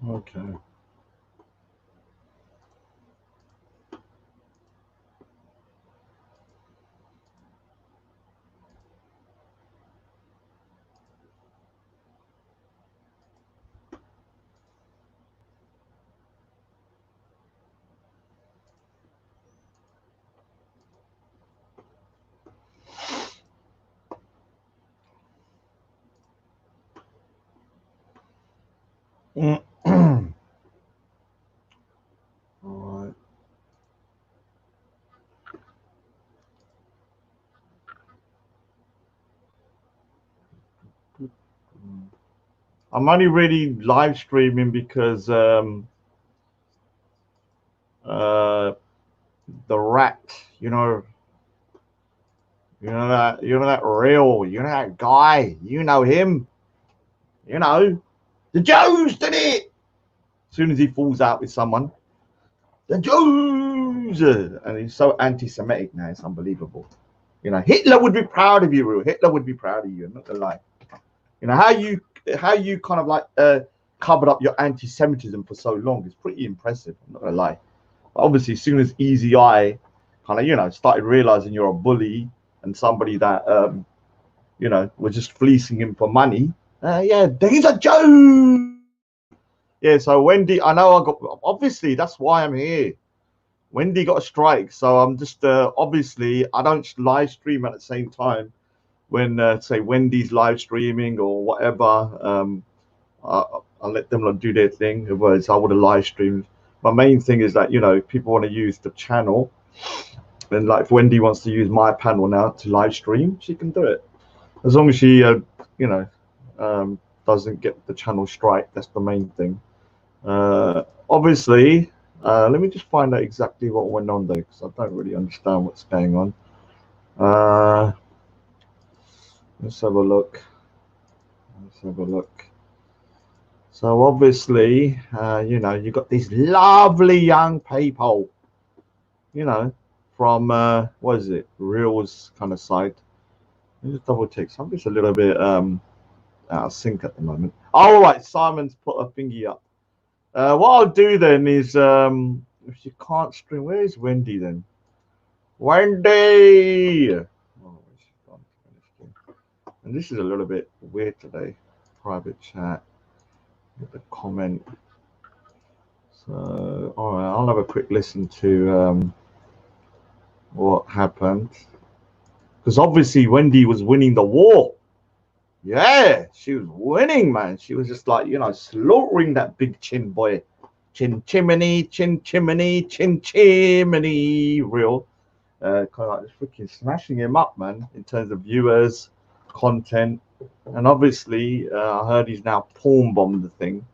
Okay. All right. I'm only really live streaming because uh the rat, that real, that guy, him, you know, the Jews did it. As soon as he falls out with someone, the Jews, and he's so anti-Semitic now, it's unbelievable. Hitler would be proud of you, real. Hitler would be proud of you. I'm not gonna lie. How you kind of like covered up your anti-Semitism for so long is pretty impressive. I'm not gonna lie. Obviously, as soon as Easy Eye kind of started realizing you're a bully and somebody that was just fleecing him for money. Yeah, he's a Jew. Yeah, so Wendy, I know I got. Obviously, that's why I'm here. Wendy got a strike, so I'm just obviously I don't live stream at the same time when say Wendy's live streaming or whatever. I'll let them do their thing. Otherwise, I would have live streamed. My main thing is that people want to use the channel, and like if Wendy wants to use my panel now to live stream, she can do it as long as she you know doesn't get the channel strike. That's the main thing. Obviously, let me just find out exactly what went on there because I don't really understand what's going on. Let's have a look. Let's have a look. So obviously, you've got these lovely young people, from what is it, Real's kind of side. Let me just double check. Something's a little bit out of sync at the moment. Oh, right, Simon's put a thingy up. What I'll do then is, if you can't stream, where is Wendy then? Wendy! Oh, she's gone. And this is a little bit weird today. Private chat with the comment. So, all right, I'll have a quick listen to what happened. Because obviously Wendy was winning the war. Yeah, she was winning, man. She was just like, slaughtering that big chin boy. Chin chimney, chin chimney, chin chimney. Real. Kind of like just freaking smashing him up, man, in terms of viewers, content. And obviously, I heard he's now porn bombed the thing.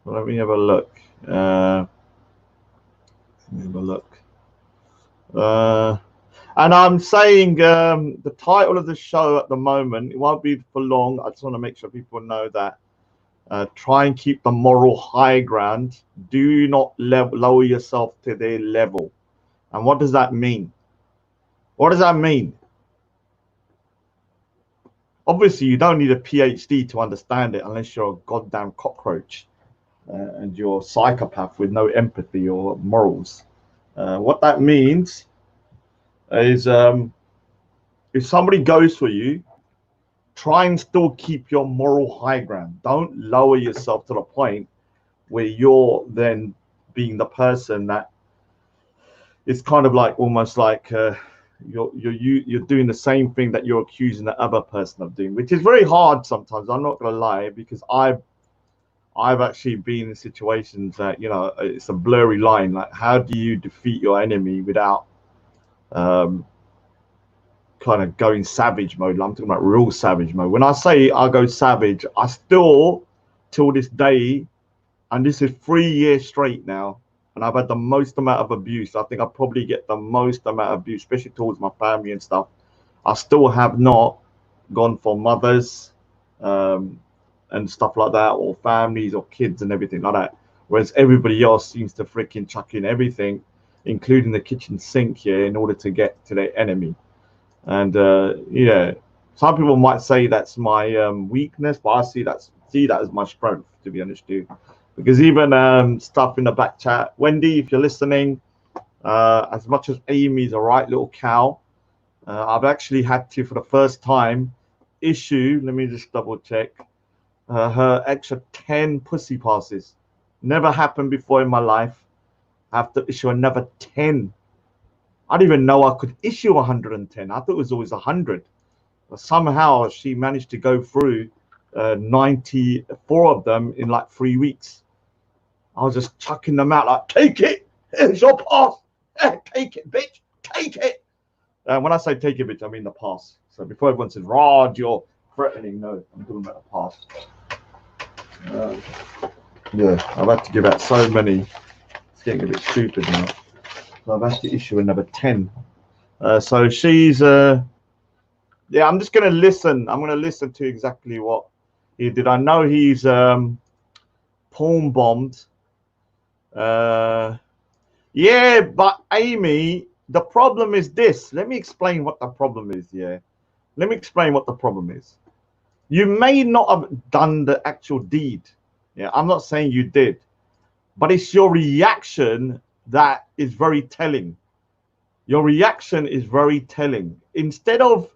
Well, let me have a look. Let me have a look. And I'm saying the title of the show at the moment, it won't be for long. I just want to make sure people know that. Try and keep the moral high ground. Do not lower yourself to their level. And what does that mean? What does that mean? Obviously, you don't need a PhD to understand it unless you're a goddamn cockroach and you're a psychopath with no empathy or morals. What that means is if somebody goes for you, try and still keep your moral high ground. Don't lower yourself to the point where you're then being the person that it's kind of like almost like you're doing the same thing that you're accusing the other person of doing, which is very hard sometimes. I'm not gonna lie, because I've actually been in situations that it's a blurry line. Like, how do you defeat your enemy without kind of going savage mode? I'm talking about real savage mode. When I say I go savage, I still, till this day, and this is 3 years straight now, and I've had the most amount of abuse. I think I probably get the most amount of abuse, especially towards my family and stuff. I still have not gone for mothers and stuff like that, or families or kids and everything like that. Whereas everybody else seems to freaking chuck in everything, including the kitchen sink here, in order to get to their enemy. And some people might say that's my weakness, but I see that as my strength, to be honest with you. Because even stuff in the back chat, Wendy, if you're listening, as much as Amy's a right little cow, I've actually had to, for the first time, issue, let me just double check, her extra 10 pussy passes. Never happened before in my life. I have to issue another 10. I didn't even know I could issue 110. I thought it was always 100. But somehow she managed to go through 94 of them in like 3 weeks. I was just chucking them out like, take it. Here's your pass. Take it, bitch. Take it. When I say take it, bitch, I mean the pass. So before everyone says, Rod, you're threatening. No, I'm talking about the pass. Yeah, I've had to give out so many. It's getting a bit stupid now. So I've had to issue another 10. So she's, yeah, I'm just going to listen. I'm going to listen to exactly what he did. I know he's pawn bombed. Yeah, but Amy, the problem is this. Let me explain what the problem is. Yeah, let me explain what the problem is. You may not have done the actual deed. Yeah, I'm not saying you did, but it's your reaction that is very telling. Your reaction is very telling. Instead of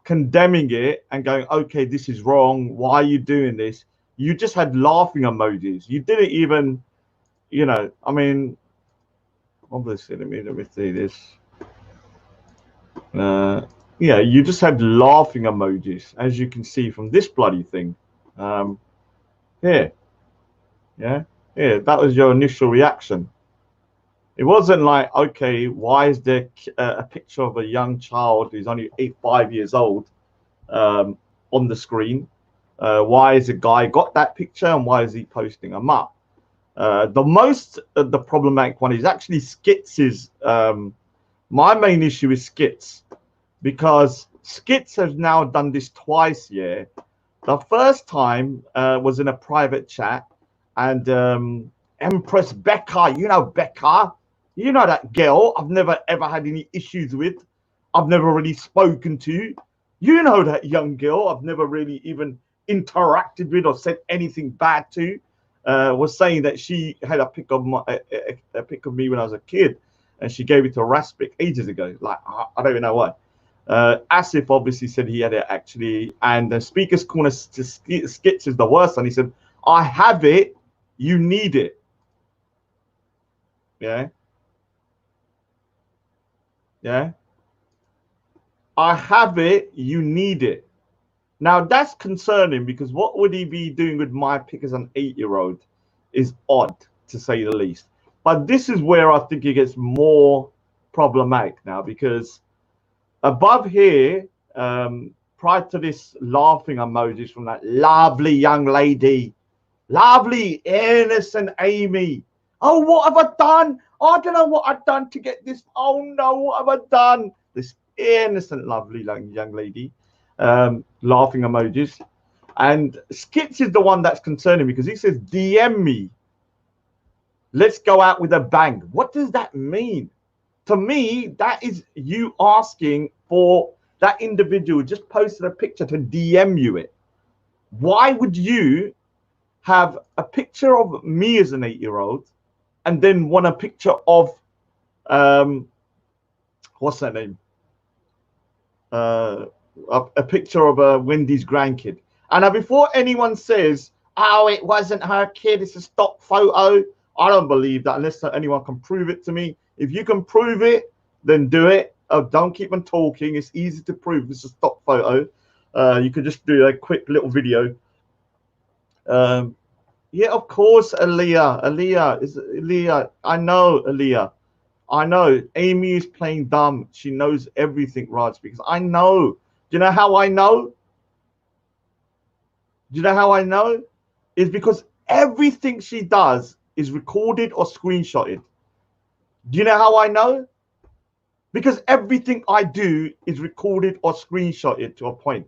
condemning it and going, okay, this is wrong, why are you doing this? You just had laughing emojis. You didn't even, you know, I mean, obviously, let me see this. Yeah, you just had laughing emojis, as you can see from this bloody thing. Here, yeah, here, that was your initial reaction. It wasn't like, okay, why is there a picture of a young child who's only 5 years old on the screen? Why has a guy got that picture and why is he posting them up? The problematic one is actually Skitz's. My main issue is Skitz, because Skitz has now done this twice. Yeah, the first time was in a private chat, and Empress Becca, you know Becca, you know that girl I've never ever had any issues with, I've never really spoken to. You know that young girl I've never really even interacted with or said anything bad to. Was saying that she had a pic of a pic of me when I was a kid, and she gave it to Raspic ages ago. Like I don't even know why. Asif obviously said he had it actually, and the Speaker's Corner Skitz is the worst, and he said, "I have it, you need it." Yeah, yeah. I have it, you need it. Now that's concerning, because what would he be doing with my pick as an 8-year-old is odd, to say the least. But this is where I think it gets more problematic now, because above here, prior to this laughing emojis from that lovely young lady, lovely innocent Amy. Oh, what have I done? I don't know what I've done to get this. Oh no, what have I done? This innocent, lovely young lady, laughing emojis. And Skitz is the one that's concerning, because he says, DM me. Let's go out with a bang. What does that mean? To me, that is you asking for that individual just posted a picture to DM you it. Why would you have a picture of me as an 8-year-old and then want a picture of what's that name? A picture of Wendy's grandkid. And before anyone says, oh, it wasn't her kid, it's a stock photo, I don't believe that unless anyone can prove it to me. If you can prove it, then do it. Don't keep on talking. It's easy to prove it's a stock photo. You could just do a quick little video. Yeah, of course, Aaliyah. Aaliyah. I know, Aaliyah. I know. Amy is playing dumb. She knows everything, Raj, because I know. Do you know how I know? Do you know how I know? It's because everything she does is recorded or screenshotted. Do you know how I know? Because everything I do is recorded or screenshotted to a point.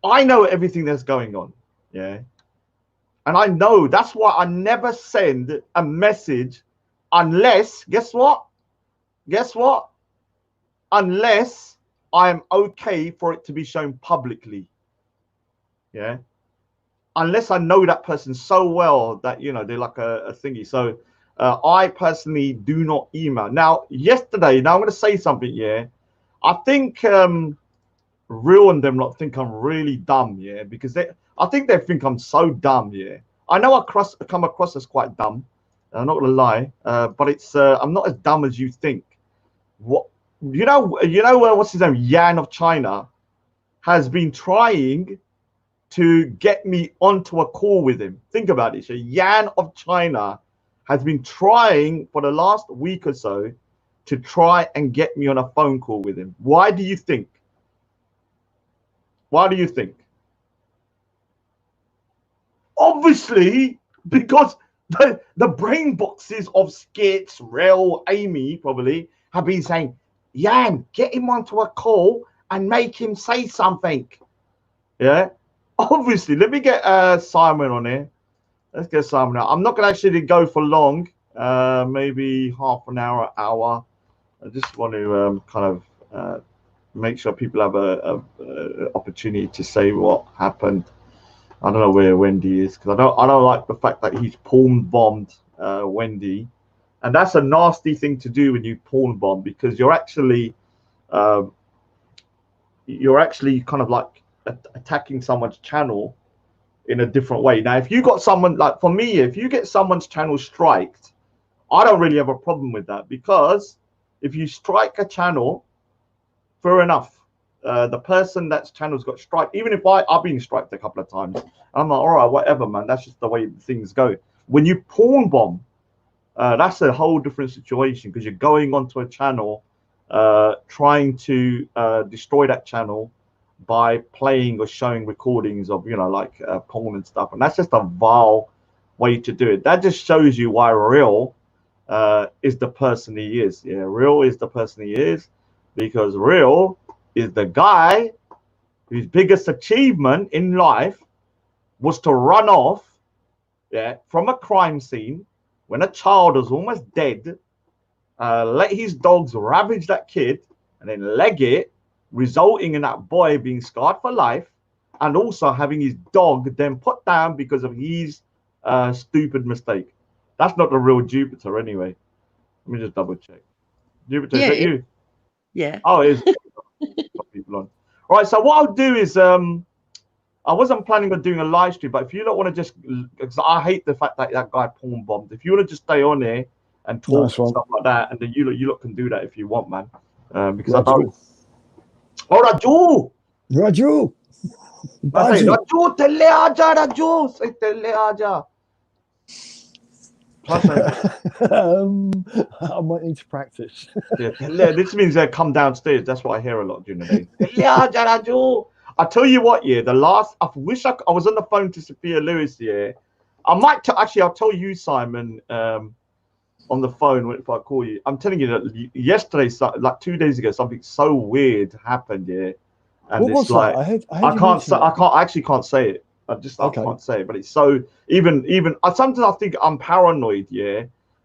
I know everything that's going on. Yeah. And I know that's why I never send a message unless, guess what? Guess what? Unless I am okay for it to be shown publicly. Yeah. unless I know that person so well that, you know, they're like a thingy. So I personally do not email. Now, yesterday, now I'm going to say something, yeah. I think Real and them lot think I'm really dumb, yeah, because I think they think I'm so dumb, yeah. I know I come across as quite dumb. I'm not gonna lie, but it's I'm not as dumb as you think. What what's his name? Yan of China has been trying to get me onto a call with him. Think about it. So Yan of China has been trying for the last week or so to try and get me on a phone call with him. Why do you think? Why do you think? Obviously, because the brain boxes of Skitz, Real, Amy probably have been saying, Yan, get him onto a call and make him say something. Yeah, obviously. Let me get Simon on here. Let's get Simon out. I'm not going to actually go for long, maybe half an hour. I just want to kind of make sure people have a opportunity to say what happened. I don't know where Wendy is, because I don't like the fact that he's pawn bombed Wendy, and that's a nasty thing to do when you pawn bomb, because you're actually kind of like attacking someone's channel in a different way. Now, if you got someone, like for me, if you get someone's channel striked, I don't really have a problem with that, because if you strike a channel, fair enough. The person that's channel's got strike, even if I've been striked a couple of times, I'm like, all right, whatever, man. That's just the way things go. When you pawn bomb, that's a whole different situation, because you're going onto a channel, trying to destroy that channel by playing or showing recordings of, you know, like porn and stuff, and that's just a vile way to do it. That just shows you why Real is the person he is. Yeah, Real is the person he is, because Real is the guy whose biggest achievement in life was to run off, yeah, from a crime scene when a child was almost dead, let his dogs ravage that kid, and then leg it, resulting in that boy being scarred for life, and also having his dog then put down because of his stupid mistake. That's not the real Jupiter anyway. Let me just double check. Jupiter, is that you? Yeah. Oh, it is. People on. All right, so what I'll do is I wasn't planning on doing a live stream, but if you don't want to just, because I hate the fact that that guy pawn bombed. If you want to just stay on there and talk and stuff like that, and then you lot can do that if you want, man. Because I don't. Oh, Raju! Raju! Raju, telle aaja, Raju! Say telle aaja. I might need to practice. Yeah, this means they come downstairs. That's what I hear a lot during the day. Telle aaja, Raju! I tell you what, yeah, I wish I was on the phone to Sophia Lewis, yeah. I might actually, I'll tell you, Simon, on the phone if I call you. I'm telling you that yesterday, like 2 days ago, something so weird happened, yeah. And what was like, that? I actually can't say it. I can't say it, but it's so even sometimes I think I'm paranoid, yeah,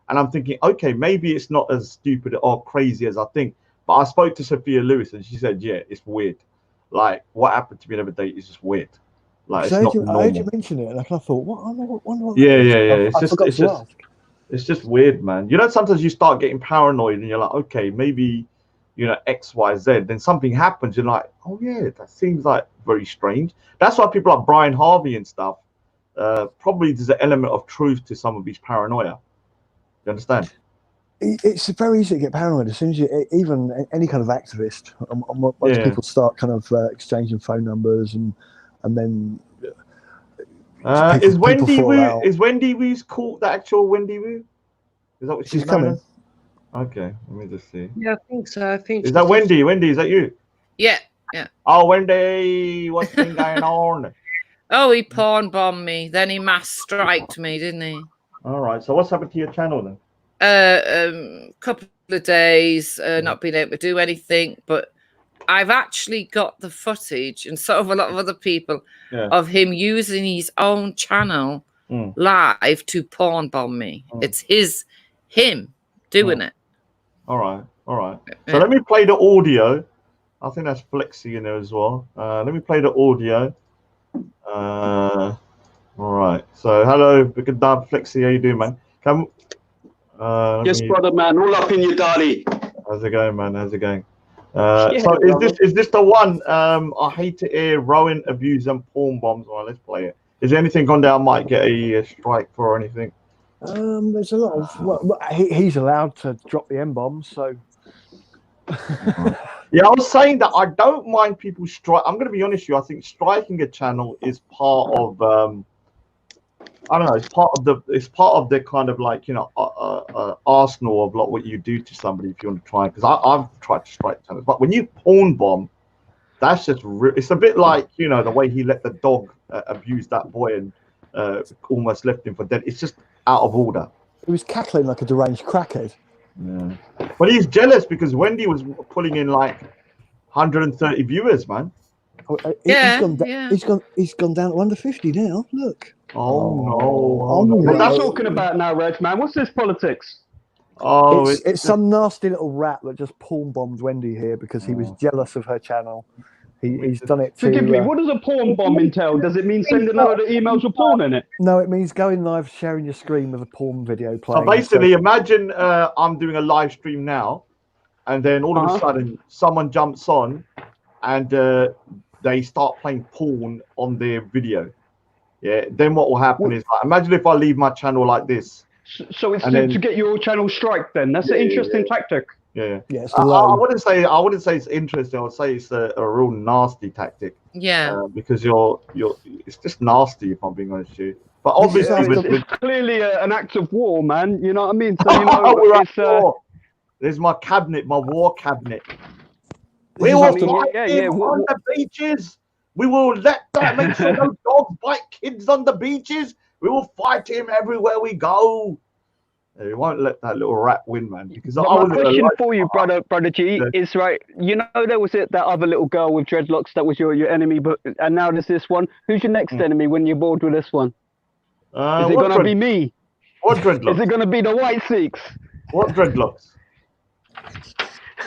and I'm thinking, okay, maybe it's not as stupid or crazy as I think. But I spoke to Sophia Lewis and she said, yeah, it's weird. Like what happened to me the other day is just weird. Like it's not normal. I heard you mention it, and I kind of thought, what? Yeah. It's just weird, man. You know, sometimes you start getting paranoid, and you're like, okay, maybe, you know, X, Y, Z. Then something happens, you're like, oh yeah, that seems like very strange. That's why people like Brian Harvey and stuff. Probably there's an element of truth to some of these paranoia. You understand? It's very easy to get paranoid as soon as you, even any kind of activist. Most people start kind of exchanging phone numbers, and then. Is Wendy Woo's called the actual Wendy Woo? Is that what she's coming? Okay, let me just see. Yeah, I think so. I think. Is that Wendy? Wendy, is that you? Yeah. Oh, Wendy, what's been going on? Oh, he pawn bombed me. Then he mass striked me, didn't he? All right. So what's happened to your channel then? Couple of days, not being able to do anything, but I've actually got the footage, and so have a lot of other people, of him using his own channel live to pawn bomb me. It's him doing it. All right. So let me play the audio. I think that's Flexi in there as well. Let me play the audio. All right. So hello, Big Dub Flexi. How you doing, man? Come. Yes, brother, man. Roll up in your dolly. How's it going, man? How's it going? So is this the one? I hate to hear rowing, abuse, and porn bombs. Well, let's play it. Is there anything on there I might get a strike for or anything? There's a lot of. Well, he's allowed to drop the M-bombs, so. Yeah, I was saying that I don't mind people strike. I'm going to be honest with you. I think striking a channel is part of. I don't know. It's part of the kind of like, you know, arsenal of like what you do to somebody if you want to try. Because I've tried to strike channels, but when you porn bomb, that's just it's a bit like, you know, the way he let the dog abuse that boy and almost left him for dead. It's just out of order. He was cackling like a deranged crackhead. Yeah, but he's jealous because Wendy was pulling in like 130 viewers, man. Oh, Yeah, he's gone down to under 50 now. Look. Oh no! What are you talking about now, Reg, man? What's this politics? Oh, it's some nasty little rat that just porn bombed Wendy here because he was jealous of her channel. He's done it to... Forgive me, what does a porn bomb entail? Does it mean sending a load of emails with porn in it? No, it means going live, sharing your screen with a porn video playing. So basically, imagine I'm doing a live stream now, and then all of a sudden someone jumps on and they start playing porn on their video. Yeah, then what will happen is, like, imagine if I leave my channel like this. So it's to get your channel strike then? That's an interesting tactic. Yeah. I wouldn't say it's interesting. I would say it's a real nasty tactic. Yeah. Because it's just nasty, if I'm being honest with you. But obviously, it's clearly an act of war, man. You know what I mean? So you know, there's my cabinet, my war cabinet. We will fight him on the beaches. We will let that make sure no dogs bite kids on the beaches. We will fight him everywhere we go. We won't let that little rat win, man. Because my question for you, brother G, is right. You know, there was that other little girl with dreadlocks that was your enemy, and now there's this one. Who's your next enemy when you're bored with this one? Is it gonna be me? What dreadlocks? Is it gonna be the white Sikhs? What dreadlocks?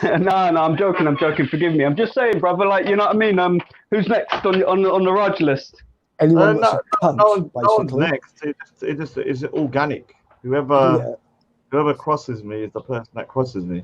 No, I'm joking. Forgive me. I'm just saying, brother. Like, you know what I mean? Who's next on the Raj list? Anyone no one's next. It just is organic. Whoever crosses me is the person that crosses me.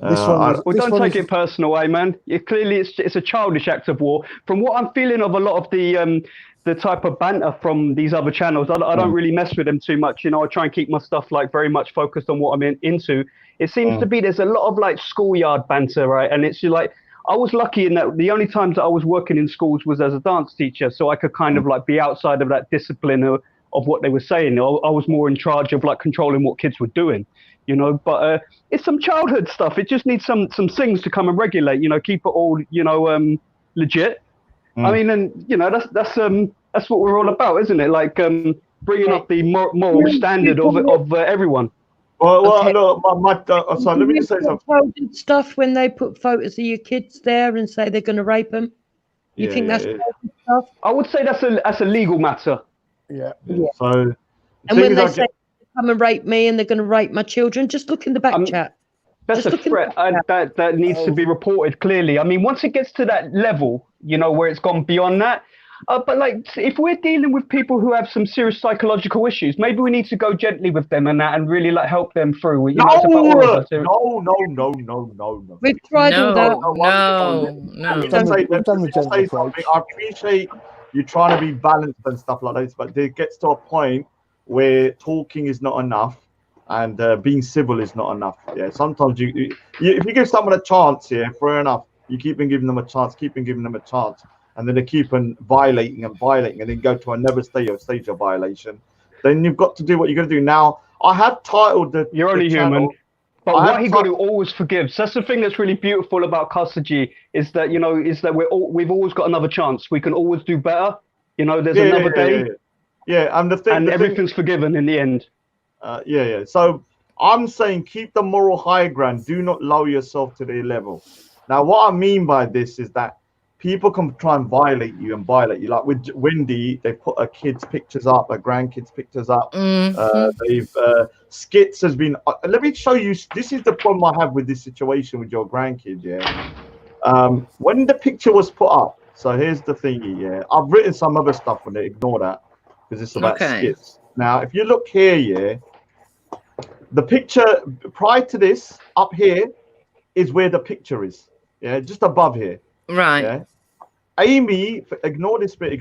Don't take it personal, man. Clearly, it's a childish act of war. From what I'm feeling of a lot of the type of banter from these other channels, I don't really mess with them too much. You know, I try and keep my stuff like very much focused on what I'm into. It seems to be there's a lot of like schoolyard banter, right? And it's like, I was lucky in that the only times that I was working in schools was as a dance teacher, so I could kind of like be outside of that discipline of what they were saying. I was more in charge of like controlling what kids were doing, you know. But it's some childhood stuff. It just needs some things to come and regulate, you know, keep it all, you know, legit. I mean, and you know, that's what we're all about, isn't it? Like bringing up the moral standard of everyone. Well, look, so let me just say something. Stuff when they put photos of your kids there and say they're going to rape them. You think that's stuff? I would say that's a legal matter. Yeah. So, and when they say come and rape me and they're going to rape my children, just look in the back chat. That's a threat that needs to be reported clearly. I mean, once it gets to that level, you know, where it's gone beyond that. But like, if we're dealing with people who have some serious psychological issues, maybe we need to go gently with them and really like help them through. You know, no. We've tried all that. I appreciate you trying to be balanced and stuff like this, but it gets to a point where talking is not enough and being civil is not enough. Yeah, sometimes if you give someone a chance, fair enough. You keep on giving them a chance, and then they keep on violating, and then go to another stage of violation. Then you've got to do what you're going to do. Now, I have titled the. You're only human. But what he got to always forgives. That's the thing that's really beautiful about custody is that, you know, we've always got another chance. We can always do better. You know, there's another day. Yeah, and everything's forgiven in the end. So I'm saying keep the moral high ground. Do not lower yourself to their level. Now, what I mean by this is that people can try and violate you. Like with Wendy, they put her kids' pictures up, her grandkids' pictures up. Skitz has been. Let me show you. This is the problem I have with this situation with your grandkid. When the picture was put up. So here's the thingy. I've written some other stuff on it. Ignore that. because it's about Skitz. Now, if you look here, yeah, the picture prior to this up here is where the picture is. Yeah, just above here. Right. Yeah. Amy, ignore this bit.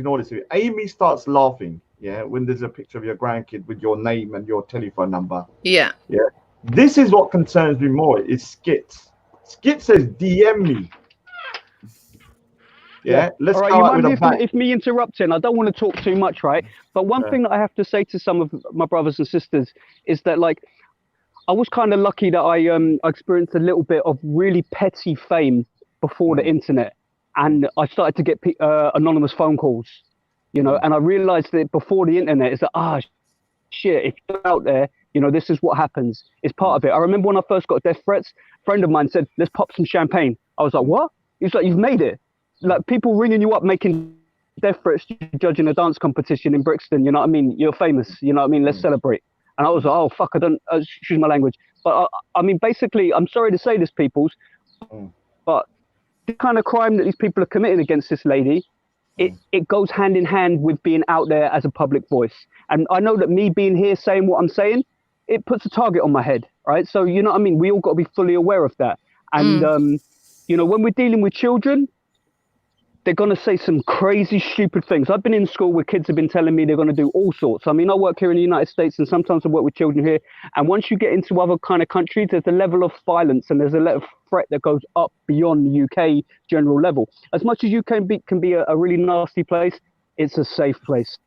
Amy starts laughing. Yeah, when there's a picture of your grandkid with your name and your telephone number. Yeah. Yeah. This is what concerns me more. Is Skitz. Skitz says DM me. Yeah. Let's all right, go you out with a bang. if me interrupting, I don't want to talk too much, right? But one thing that I have to say to some of my brothers and sisters is that, like, I was kind of lucky that I experienced a little bit of really petty fame before the internet, and I started to get anonymous phone calls, you know, and I realized that before the internet is that shit, if you're out there, you know, this is what happens. It's part of it. I remember when I first got death threats, a friend of mine said, let's pop some champagne. I was like, what? He's like, you've made it. Like, people ringing you up, making death threats, judging a dance competition in Brixton, you know what I mean? You're famous, you know what I mean? Let's celebrate. And I was like, oh, fuck, I don't, excuse my language. But I mean, basically, I'm sorry to say this, peoples, but the kind of crime that these people are committing against this lady, it goes hand in hand with being out there as a public voice. And I know that me being here saying what I'm saying, it puts a target on my head, right? So, you know what I mean? We all got to be fully aware of that. And, you know, when we're dealing with children, they're going to say some crazy, stupid things. I've been in school where kids have been telling me they're going to do all sorts. I mean, I work here in the United States, and sometimes I work with children here. And once you get into other kind of countries, there's a level of violence and there's a level of threat that goes up beyond the UK general level. As much as you can be a really nasty place, it's a safe place.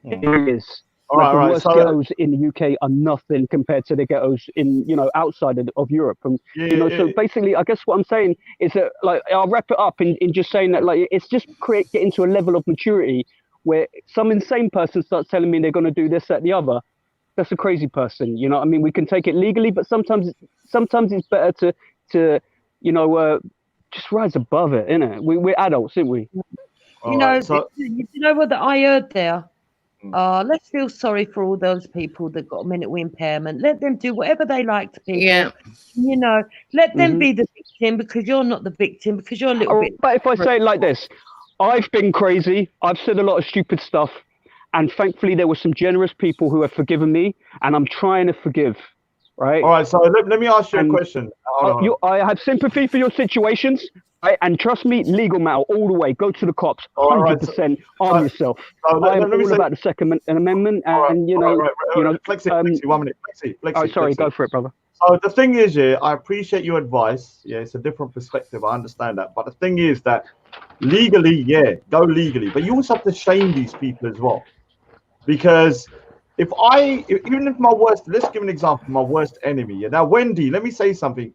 It is. All like right, the worst ghettos in the UK are nothing compared to the ghettos in, you know, outside of Europe. And, you know, so basically, I guess what I'm saying is that, like, I'll wrap it up in just saying that, like, it's just getting to a level of maturity where some insane person starts telling me they're going to do this, that, the other. That's a crazy person. You know what I mean? We can take it legally, but sometimes it's better to you know, just rise above it, innit? We're adults, aren't we? You know, you know what I heard there? Let's feel sorry for all those people that got a mental impairment. Let them do whatever they like to people. Yeah. You know, let them be the victim, because you're not the victim, because you're a little bit. But if I say it like this, I've been crazy. I've said a lot of stupid stuff. And thankfully, there were some generous people who have forgiven me. And I'm trying to forgive. Right. All right. So let me ask you a question. I have sympathy for your situations. Right? And trust me, legal matter all the way. Go to the cops. 100%. Arm yourself. I'm all about the Second Amendment, and you know, Flexi, 1 minute. Flexi, sorry, go for it, brother. So the thing is, I appreciate your advice. Yeah, it's a different perspective. I understand that, but the thing is that legally, go legally, but you also have to shame these people as well, because even if my worst, let's give an example, my worst enemy. Yeah. Now, Wendy, let me say something.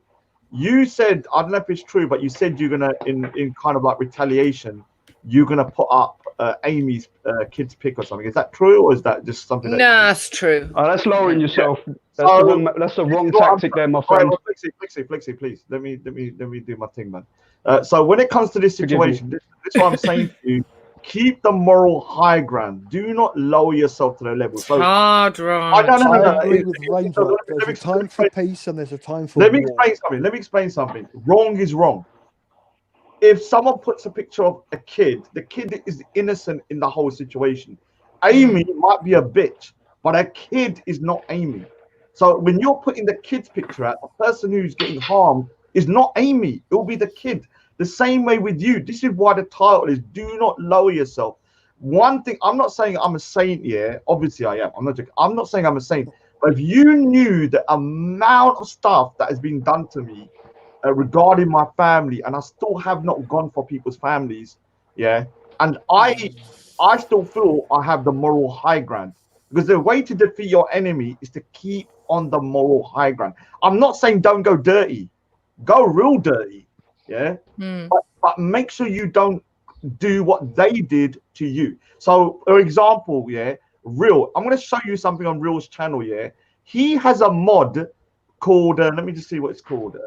You said, I don't know if it's true, but you said you're gonna, in kind of like retaliation, you're gonna put up Amy's kid's pic or something. Is that true, or is that just something? No, that's true. Oh, that's lowering yourself. That's the wrong tactic there, my friend. Flexi, please. Let me do my thing, man. So when it comes to this situation, this is what I'm saying to you. Keep the moral high ground. Do not lower yourself to the level. So hard, right? I agree with Ranger. There's a time for peace and there's a time for war. Let me explain something. Wrong is wrong. If someone puts a picture of a kid, the kid is innocent in the whole situation. Amy might be a bitch, but a kid is not Amy. So when you're putting the kid's picture out, the person who's getting harmed is not Amy. It will be the kid. The same way with you. This is why the title is "Do Not Lower Yourself." One thing, I'm not saying I'm a saint here. Obviously, I am. I'm not joking. I'm not saying I'm a saint. But if you knew the amount of stuff that has been done to me regarding my family, and I still have not gone for people's families, and I still feel I have the moral high ground, because the way to defeat your enemy is to keep on the moral high ground. I'm not saying don't go dirty, go real dirty. But make sure you don't do what they did to you. So, for example, Real, I'm going to show you something on Real's channel. He has a mod called, let me just see what it's called.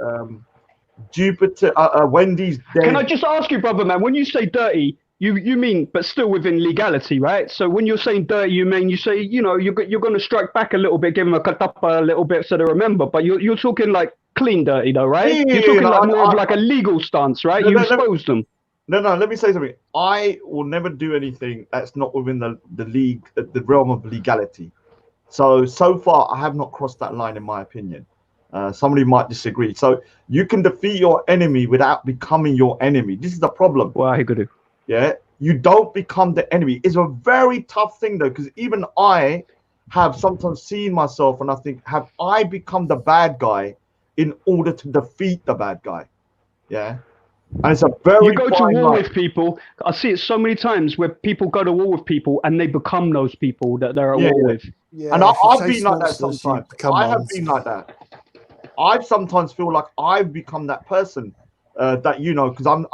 Jupiter, Wendy's Dead. Can I just ask you, brother, man, when you say dirty, you mean, but still within legality, right? So when you're saying dirty, you say, you know, you're going to strike back a little bit, give them a katapa a little bit so they remember, but you're talking like clean dirty though, right? You're talking like more of like a legal stance, right? You exposed them. No, let me say something. I will never do anything that's not within the league, the realm of legality. So far, I have not crossed that line, in my opinion. Somebody might disagree. So you can defeat your enemy without becoming your enemy. This is the problem. Well, I could do. Yeah, you don't become the enemy. It's a very tough thing, though, because even I have sometimes seen myself and I think, have I become the bad guy in order to defeat the bad guy? Yeah. And it's a very you go to war with people. I see it so many times where people go to war with people and they become those people that they're at war with. Yeah, and I've been like that sometimes. I have been like that. I sometimes feel like I've become that person that, you know, because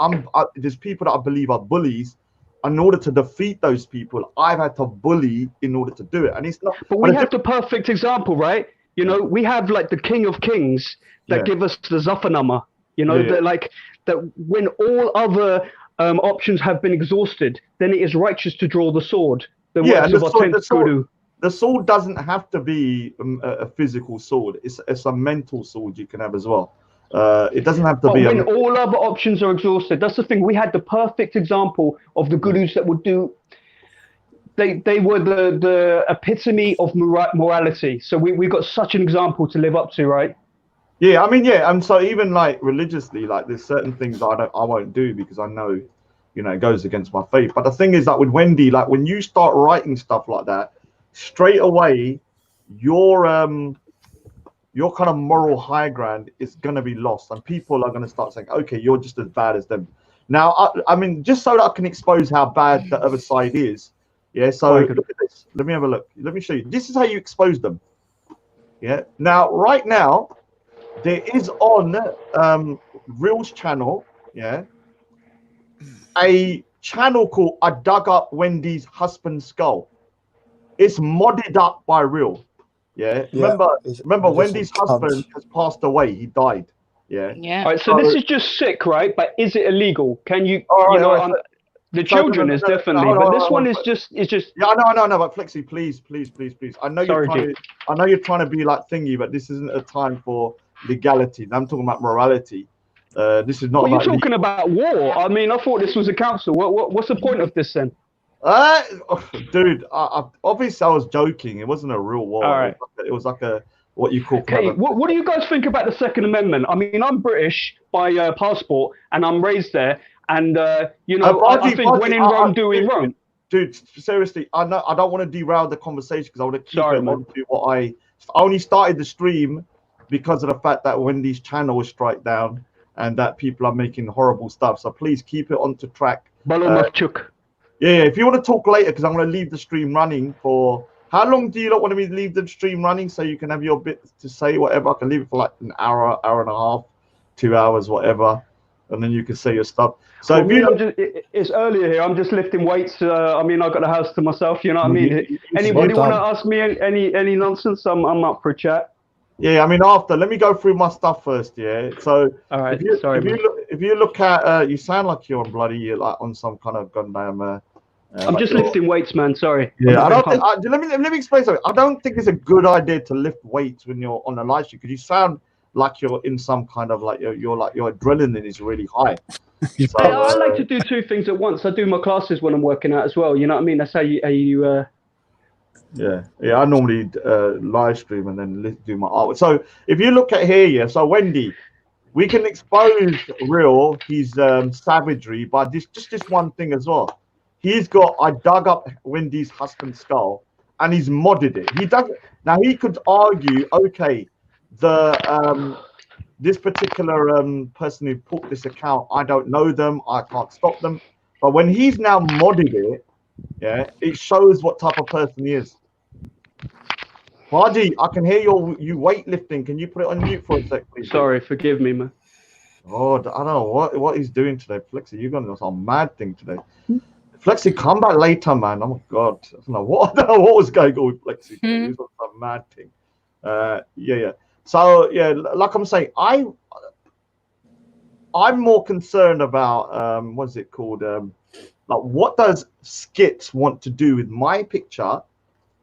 there's people that I believe are bullies. In order to defeat those people, I've had to bully in order to do it. And it's not. But we have the perfect example, right? You know, we have like the King of Kings that give us the Zafanama. You know, that when all other options have been exhausted, then it is righteous to draw the sword. The sword doesn't have to be a physical sword. It's a mental sword you can have as well. It doesn't have to be. When all other options are exhausted, that's the thing. We had the perfect example of the gurus that would do. They were the epitome of morality. So we got such an example to live up to, right? Yeah, I mean, yeah, and so even like religiously, like there's certain things I won't do because I know, you know, it goes against my faith. But the thing is that with Wendy, like when you start writing stuff like that, straight away, your kind of moral high ground is gonna be lost, and people are gonna start saying, okay, you're just as bad as them. Now, I mean, just so that I can expose how bad the other side is. Yeah, so look at this. Let me have a look. Let me show you. This is how you expose them. Yeah. Now, right now, there is on Real's channel, yeah, a channel called I Dug Up Wendy's Husband's Skull. It's modded up by Real. Yeah. Remember Wendy's husband has passed away. He died. Yeah. Yeah. All right, so this is just sick, right? But is it illegal? Can you the children is definitely, but this one is just Yeah, I know, but Flexi, please. I know you're trying to be like thingy, but this isn't a time for legality. I'm talking about morality. This is not. Well, you're talking about war. I mean, I thought this was a council. What's the point of this then? Dude, obviously I was joking. It wasn't a real war. All right. It was like a what you call. Okay, what do you guys think about the Second Amendment? I mean, I'm British by passport, and I'm raised there. And you know, I think when in Rome, do in Rome. Dude, seriously, I don't want to derail the conversation because I want to keep it on to what I only started the stream because of the fact that Wendy's channel was struck down and that people are making horrible stuff. So please keep it on to track. Yeah, if you want to talk later, because I'm going to leave the stream running for. How long do you not want me to leave the stream running so you can have your bit to say, whatever? I can leave it for like an hour, hour and a half, 2 hours, whatever. And then you can say your stuff. So it's earlier here. I'm just lifting weights. I mean, I've got the house to myself. You know what I mean? Anybody want to ask me any nonsense? I'm up for a chat. Yeah, I mean, let me go through my stuff first. Yeah. So all right. If you look at, you sound like you're on like on some kind of goddamn. I'm just lifting weights, man. Sorry. Yeah, let me explain something. I don't think it's a good idea to lift weights when you're on a live stream because you sound like you're in some kind of like your adrenaline is really high. So, I like to do two things at once. I do my classes when I'm working out as well. You know what I mean? That's how you Yeah. I normally live stream and then do my artwork. So if you look at here, yeah. So Wendy, we can expose Real his savagery by just one thing as well. He's got I dug up Wendy's husband's skull and he's modded it. He doesn't now. He could argue, okay. This particular person who put this account, I don't know them, I can't stop them. But when he's now modded it, yeah, it shows what type of person he is. Hardy, I can hear you weightlifting. Can you put it on mute for a sec, please? Sorry, forgive me, man. Oh, I don't know what he's doing today. Flexi, you're gonna do some mad thing today. Flexi, come back later, man. Oh my god. I don't know what was going on with Flexi. He was on some mad thing. Yeah. So yeah, like I'm saying, I'm more concerned about what's it called? Like what does Skitz want to do with my picture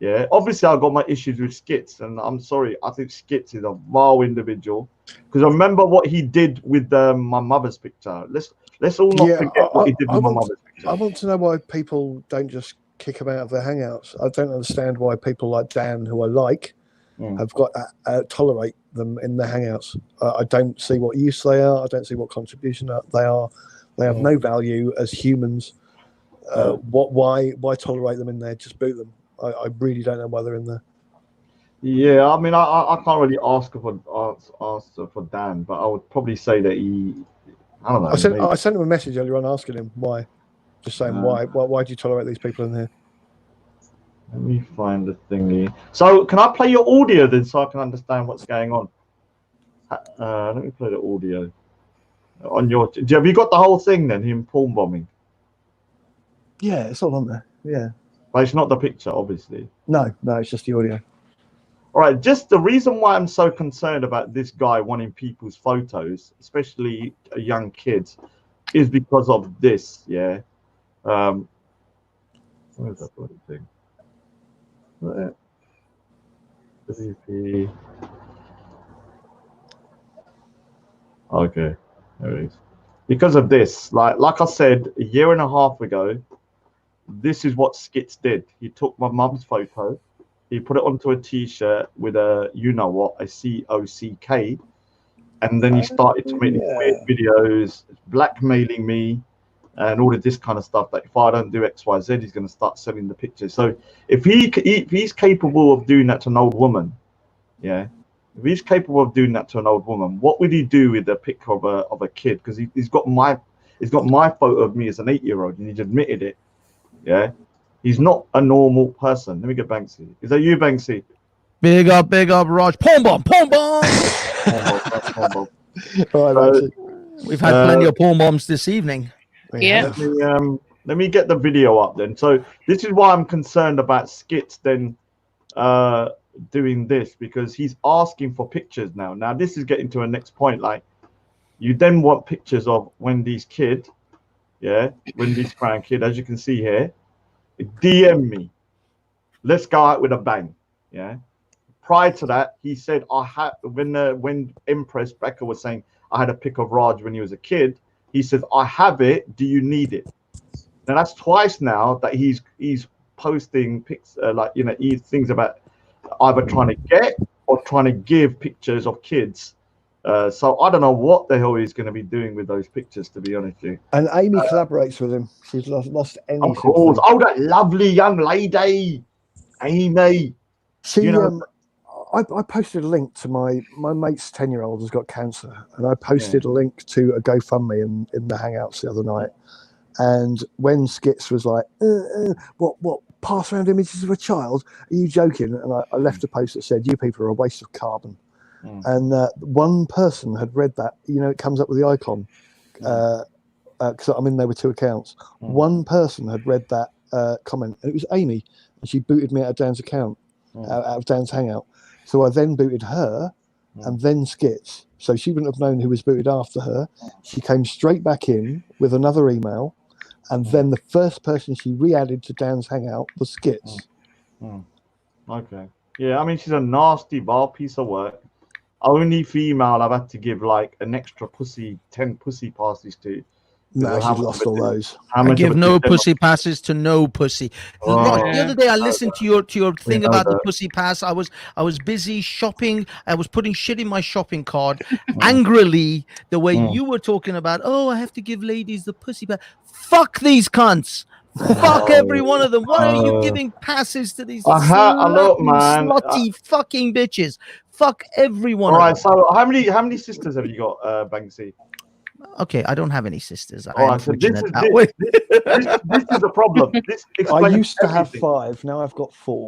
Yeah, obviously I got my issues with Skitz, and I'm sorry. I think Skitz is a vile individual because I remember what he did with my mother's picture. Let's all not forget what he did with my mother's picture. I want to know why people don't just kick him out of their hangouts. I don't understand why people like Dan, who I like, have got tolerate them in their hangouts. I don't see what use they are. I don't see what contribution they are. They have no value as humans. Why tolerate them in there? Just boot them. I really don't know why they're in there. Yeah, I mean, I can't really ask for Dan, but I would probably say that I don't know. I sent him a message earlier on asking him why, just saying why do you tolerate these people in here? Let me find the thingy. So can I play your audio then, so I can understand what's going on? Let me play the audio on your. Have you got the whole thing then? Him porn bombing? Yeah, it's all on there. Yeah. But it's not the picture, obviously. No, it's just the audio. All right, just the reason why I'm so concerned about this guy wanting people's photos, especially young kids, is because of this, yeah. Where's that bloody thing? Okay, there it is. Because of this, like I said, a year and a half ago, this is what Skitz did. He took my mum's photo, he put it onto a t-shirt with a COCK, and then he started to make these weird videos, blackmailing me, and all of this kind of stuff. That if I don't do XYZ, he's going to start selling the pictures. So if he's capable of doing that to an old woman, yeah. If he's capable of doing that to an old woman, what would he do with a picture of a kid? Because he's got my photo of me as an 8-year-old, and he's admitted it. Yeah, he's not a normal person. Let me get Banksy. Is that you, Banksy? Big up, Raj. Porn bomb. Porn bomb. All right, we've had plenty of porn bombs this evening. Yeah. Let me get the video up then. So this is why I'm concerned about Skitz then doing this, because he's asking for pictures now. Now this is getting to a next point. Like, you then want pictures of Wendy's kid, yeah, Wendy's Crown kid, as you can see here. DM me. Let's go out with a bang, yeah. Prior to that, he said I had when Empress Becca was saying I had a pic of Raj when he was a kid. He says I have it. Do you need it? Now that's twice now that he's posting pics, things about either trying to get or trying to give pictures of kids. So I don't know what the hell he's going to be doing with those pictures, to be honest with you. And Amy collaborates with him. She's lost any. Of course. Oh, that lovely young lady, Amy. She, I posted a link to my mate's 10-year-old has got cancer, and I posted a link to a GoFundMe in the Hangouts the other night. And when Skitz was like, what pass around images of a child? Are you joking? And I left a post that said, you people are a waste of carbon. And one person had read that. You know, it comes up with the icon. Because there were 2 accounts. One person had read that comment, and it was Amy, and she booted me out of Dan's account, out of Dan's Hangout. So I then booted her, and then Skitz. So she wouldn't have known who was booted after her. She came straight back in with another email, and then the first person she re-added to Dan's Hangout was Skitz. Okay. Yeah, I mean, she's a nasty, vile piece of work. Only female I've had to give like an extra 10 pussy passes to. No, she's lost all those. I give no pussy passes to no pussy. Rod, the other day I listened to your thing about the pussy pass. I was busy shopping. I was putting shit in my shopping cart angrily. The way you were talking about, I have to give ladies the pussy pass. Fuck these cunts. Fuck every one of them. Why are you giving passes to these slutty fucking bitches? Fuck everyone. All right. So how many sisters have you got, Banksy? Okay, I don't have any sisters. All right, so this is the problem. I used to have 5. Now I've got 4.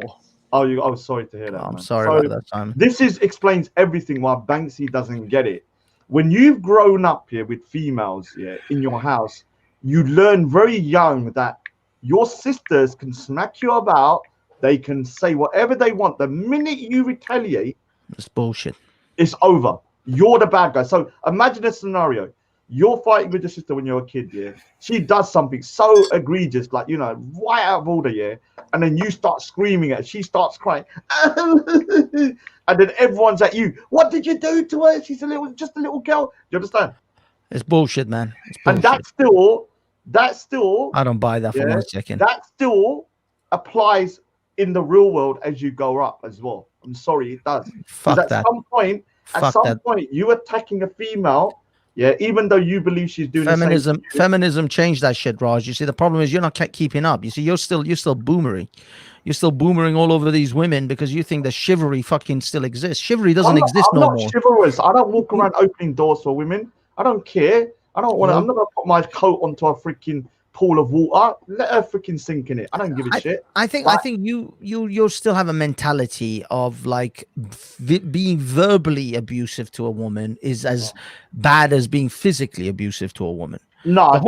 I was sorry to hear that. I'm sorry about that, Simon. This explains everything why Banksy doesn't get it. When you've grown up here with females in your house, you learn very young that your sisters can smack you about. They can say whatever they want. The minute you retaliate, it's bullshit. It's over. You're the bad guy. So imagine a scenario. You're fighting with your sister when you're a kid, yeah. She does something so egregious, like, right out of order, yeah. and then you start screaming at her, she starts crying, and then everyone's at you. What did you do to her? She's just a little girl. Do you understand? It's bullshit, man. It's And bullshit. that still. I don't buy that for 1 second. That still applies in the real world as you go up as well. I'm sorry, it does. Fuck at that. some point, you attacking a female, even though you believe she's doing feminism changed that shit, Raj. You see, the problem is you're not keeping up. You see, you're still boomering. You're still boomering all over these women because you think that chivalry fucking still exists. Chivalry doesn't exist no more. I'm not chivalrous. I don't walk around opening doors for women. I don't care. I don't want to. I'm not gonna put my coat onto a freaking pool of water. Let her freaking sink in it. I don't give a shit. I think you still have a mentality of like being verbally abusive to a woman is as bad as being physically abusive to a woman. No, I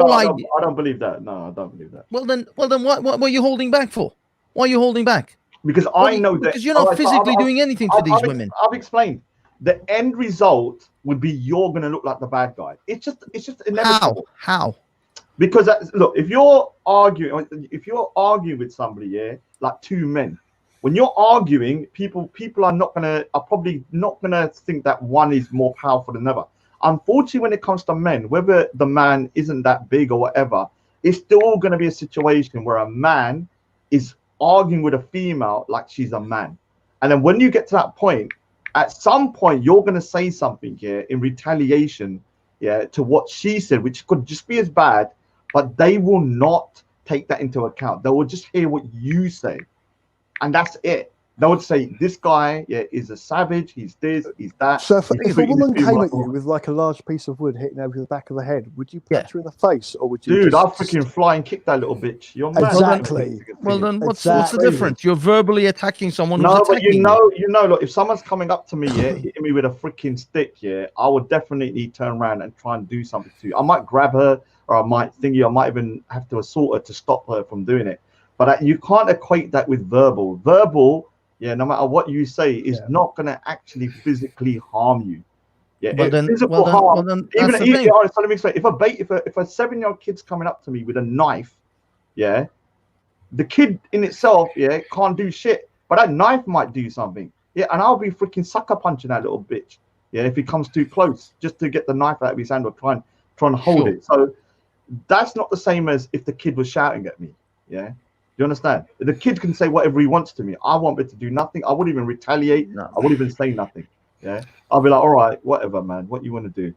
don't believe that. No, I don't believe that. Well then, what are you holding back for? Why are you holding back? Because I know that because you're not physically doing anything for these women. I've explained. The end result would be you're gonna look like the bad guy. It's just inevitable. How? Because look, if you're arguing with somebody, like two men, when you're arguing, people are probably not gonna think that one is more powerful than another. Unfortunately, when it comes to men, whether the man isn't that big or whatever, it's still gonna be a situation where a man is arguing with a female like she's a man. And then when you get to that point, at some point you're going to say something here in retaliation to what she said, which could just be as bad, but they will not take that into account. They will just hear what you say, and that's it. They would say this guy is a savage, he's this, he's that. So if a woman came at you with like a large piece of wood hitting over the back of the head, would you punch her in the face, or would you I'll freaking fly and kick that little bitch. You're mad. Exactly. Well then what's the difference? You're verbally attacking someone who's but attacking look, if someone's coming up to me hitting me with a freaking stick, I would definitely turn around and try and do something to you. I might grab her, or I might even have to assault her to stop her from doing it. But you can't equate that with verbal. No matter what you say, is not going to actually physically harm you. Physical harm. So let me explain. If a 7-year-old kid's coming up to me with a knife, the kid in itself, can't do shit, but that knife might do something. And I'll be freaking sucker punching that little bitch. If he comes too close, just to get the knife out of his hand or try and hold it. So that's not the same as if the kid was shouting at me. You understand? The kid can say whatever he wants to me. I won't be able to do nothing. I wouldn't even retaliate. No. I wouldn't even say nothing. I'll be like, all right, whatever, man. What you want to do?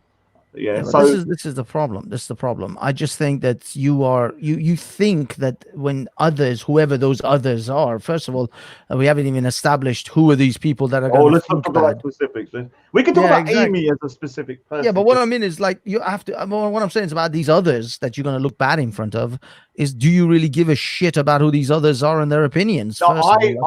So this is the problem. This is the problem. I just think that you think that when others, whoever those others are, first of all, we haven't even established who are these people that are going to. Let's talk about specifics. We can talk about Amy as a specific person. Yeah, but what I mean is like you have to. What I'm saying is about these others that you're going to look bad in front of is, do you really give a shit about who these others are and their opinions? No, let me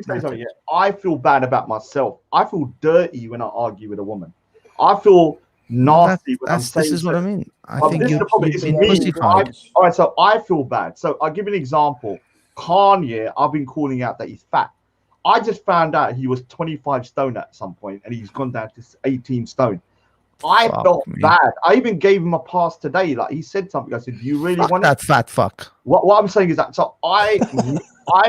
say something. I feel bad about myself. I feel dirty when I argue with a woman. I feel nasty when I'm saying this is what I mean. I think you've been pussified. All right, so I feel bad. So I'll give you an example. Kanye, I've been calling out that he's fat. I just found out he was 25 stone at some point, and he's gone down to 18 stone. I felt bad. I even gave him a pass today. Like, he said something. I said, "Do you really want that fat fuck?" What I'm saying is that. So I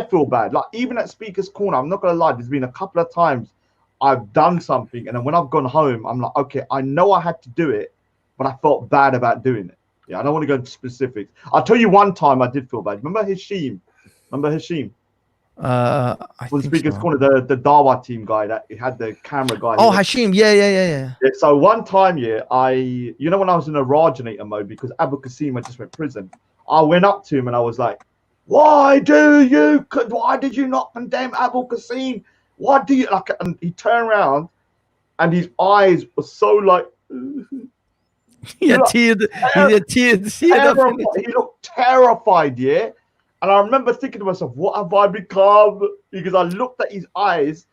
feel bad. Like, even at Speaker's Corner, I'm not gonna lie. There's been a couple of times I've done something, and then when I've gone home, I'm like, okay, I know I had to do it, but I felt bad about doing it. I don't want to go into specifics. I'll tell you one time I did feel bad. Remember Hashim? I think Speaker's Corner, the Dawa team guy that had the camera guy. Oh, Hashim, yeah. So one time, when I was in a Rajanator mode because Abu Qasim just went to prison, I went up to him and I was like, why did you not condemn Abu Qasim? What do you like? And he turned around, and his eyes were so like. He looked terrified, And I remember thinking to myself, "What have I become?" Because I looked at his eyes,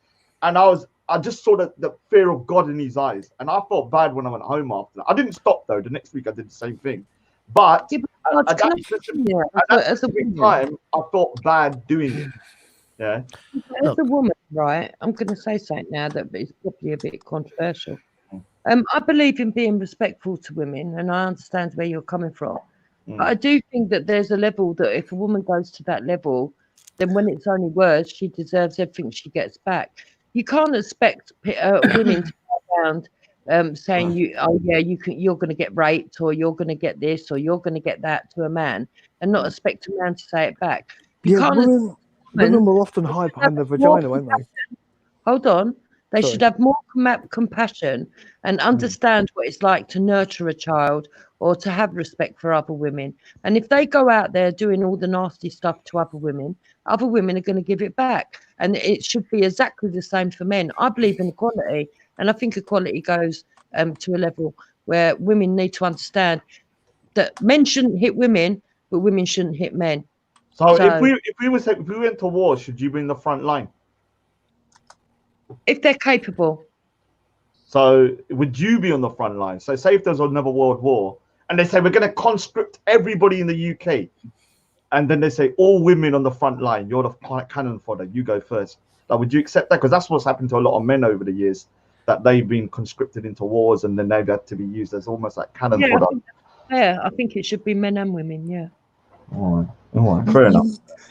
and I just saw the fear of God in his eyes, and I felt bad when I went home after that. I didn't stop though. The next week I did the same thing, but at that specific time, I felt bad doing it. Yeah. As a woman, right, I'm going to say something now that is probably a bit controversial. I believe in being respectful to women, and I understand where you're coming from. But I do think that there's a level that if a woman goes to that level, then when it's only words, she deserves everything she gets back. You can't expect women to go around saying you're going to get raped, or you're going to get this, or you're going to get that to a man, and not expect a man to say it back. You can't. Women will often hide behind their vagina, won't they? Hold on. They should have more compassion and understand what it's like to nurture a child or to have respect for other women. And if they go out there doing all the nasty stuff to other women are going to give it back. And it should be exactly the same for men. I believe in equality, and I think equality goes to a level where women need to understand that men shouldn't hit women, but women shouldn't hit men. So if we went to war, should you be in the front line? If they're capable. So would you be on the front line? So say if there's another world war and they say we're going to conscript everybody in the UK, and then they say all women on the front line, you're the cannon fodder, you go first. Like, would you accept that? Because that's what's happened to a lot of men over the years, that they've been conscripted into wars and then they've had to be used as almost like cannon fodder. I think it should be men and women. Yeah. All right, fair enough.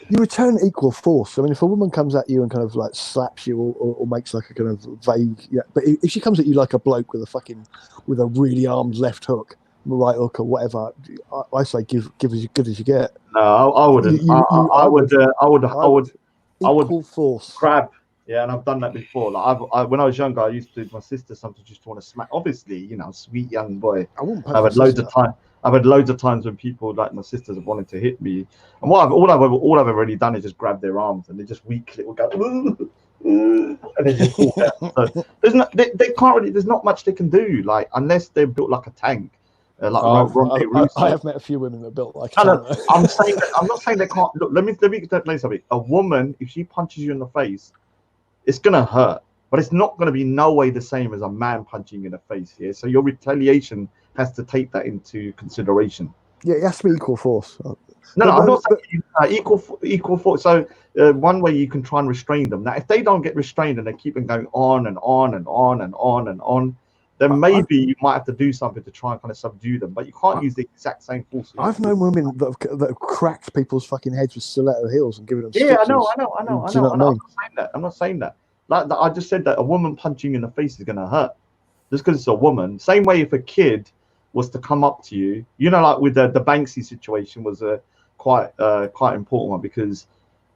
You return equal force. I mean, if a woman comes at you and kind of like slaps you or makes like a kind of vague, but if she comes at you like a bloke with a really armed left hook, right hook or whatever, I say give as good as you get. No, I wouldn't. I would equal force. Grab. Yeah, and I've done that before. Like when I was younger, I used to. My sister sometimes just want to smack. Obviously, sweet young boy. I've had loads of time. I've had loads of times when people like my sisters have wanted to hit me, and all I've already done is just grab their arms and they just weakly will go, and they just fall down. So they can't really. There's not much they can do, like unless they're built like a tank. I have met a few women that are built like a tank. I'm not saying they can't. Look, let me explain something. A woman, if she punches you in the face, it's gonna hurt, but it's not gonna be no way the same as a man punching you in the face here. So your retaliation has to take that into consideration. Yeah, it has to be equal force. No, I'm not saying equal force. So one way you can try and restrain them. Now, if they don't get restrained and they keep on going on and on and on and on and on, then maybe you might have to do something to try and kind of subdue them. But you can't use the exact same force. I've known women that have cracked people's fucking heads with stiletto heels and given them stitches. Yeah, I know. I'm not saying that. Like I just said that a woman punching you in the face is going to hurt. Just because it's a woman. Same way if a kid was to come up to you, like with the Banksy situation was a quite important one, because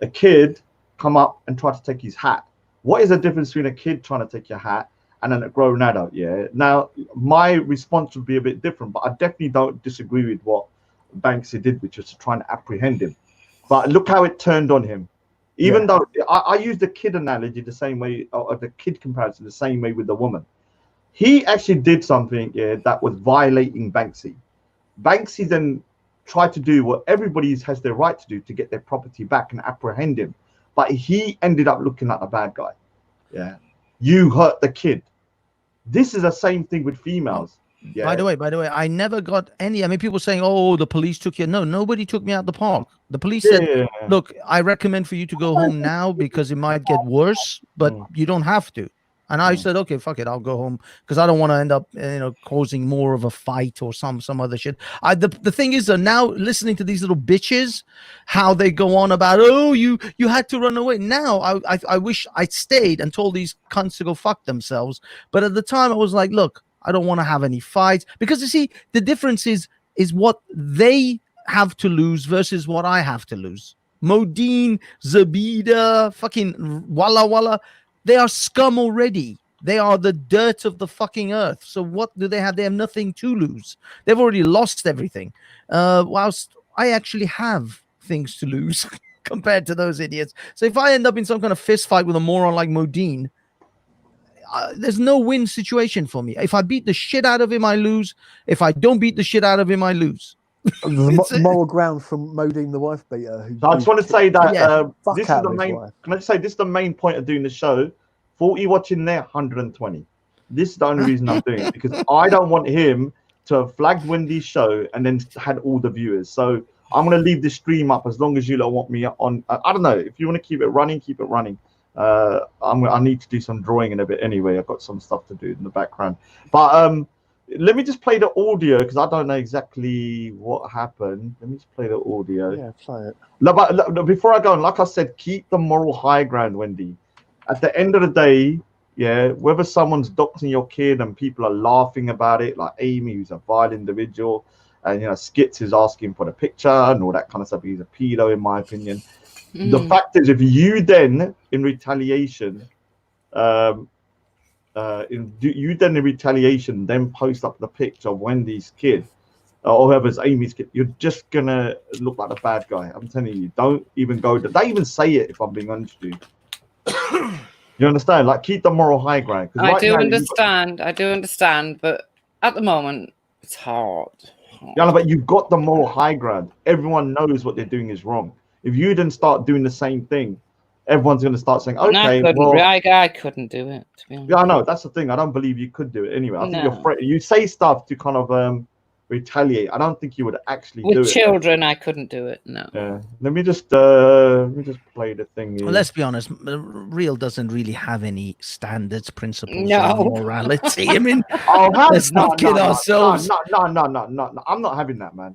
a kid come up and try to take his hat. What is the difference between a kid trying to take your hat and then a grown adult? Yeah. Now my response would be a bit different, but I definitely don't disagree with what Banksy did, which was to try and apprehend him. But look how it turned on him. Even though I use the kid analogy the same way, or the kid comparison the same way with the woman. He actually did something that was violating Banksy. Banksy then tried to do what everybody has their right to do to get their property back and apprehend him. But he ended up looking like a bad guy. Yeah. You hurt the kid. This is the same thing with females. Yeah. By the way, I never got any. I mean, people saying, "Oh, the police took you." No, nobody took me out the park. The police said, "Look, I recommend for you to go home now because it might get worse, but you don't have to." And I said, "Okay, fuck it, I'll go home because I don't want to end up, causing more of a fight or some other shit." The thing is, now listening to these little bitches, how they go on about, "Oh, you had to run away." Now I wish I'd stayed and told these cunts to go fuck themselves. But at the time, I was like, "Look, I don't want to have any fights," because you see, the difference is what they have to lose versus what I have to lose. Modine, Zabida, fucking Walla Walla, they are scum already. They are the dirt of the fucking earth. So what do they have? They have nothing to lose. They've already lost everything. Whilst I actually have things to lose compared to those idiots. So if I end up in some kind of fist fight with a moron like Modine, there's no win situation for me. If I beat the shit out of him, I lose. If I don't beat the shit out of him, I lose. The moral ground from Modine, the wife beater. I just want to say that this is the main. Can I just say this is the main point of doing the show? 40 watching there, 120. This is the only reason I'm doing it, because I don't want him to have flagged Wendy's show and then had all the viewers. So I'm going to leave the stream up as long as you don't want me on. I don't know if you want to keep it running, keep it running. I need to do some drawing in a bit anyway. I've got some stuff to do in the background, but let me just play the audio because I don't know exactly what happened. Let me just play the audio. Yeah, play it. But before I go on, like I said, keep the moral high ground, Wendy. At the end of the day, yeah, whether someone's doxing your kid and people are laughing about it, like Amy, who's a vile individual, and Skitz is asking for the picture and all that kind of stuff. He's a pedo, in my opinion. The fact is, if you then, in retaliation, then post up the picture of Wendy's kid, or whoever's Amy's kid, you're just gonna look like a bad guy. I'm telling you, don't even go. They even say it. If I'm being honest with you. You understand? Like, keep the moral high ground. I do understand, but at the moment, it's hard. Yeah, but you've got the moral high ground. Everyone knows what they're doing is wrong. If you didn't start doing the same thing, everyone's going to start saying, okay, I couldn't do it, to be honest. Yeah, I know. That's the thing. I don't believe you could do it anyway. I think you say stuff to kind of retaliate. I don't think you would actually do it. With children, I couldn't do it. No. Yeah. Let me just play the thing here. Well, let's be honest. Real doesn't really have any standards, principles, or morality. I mean, let's not kid ourselves. No. I'm not having that, man.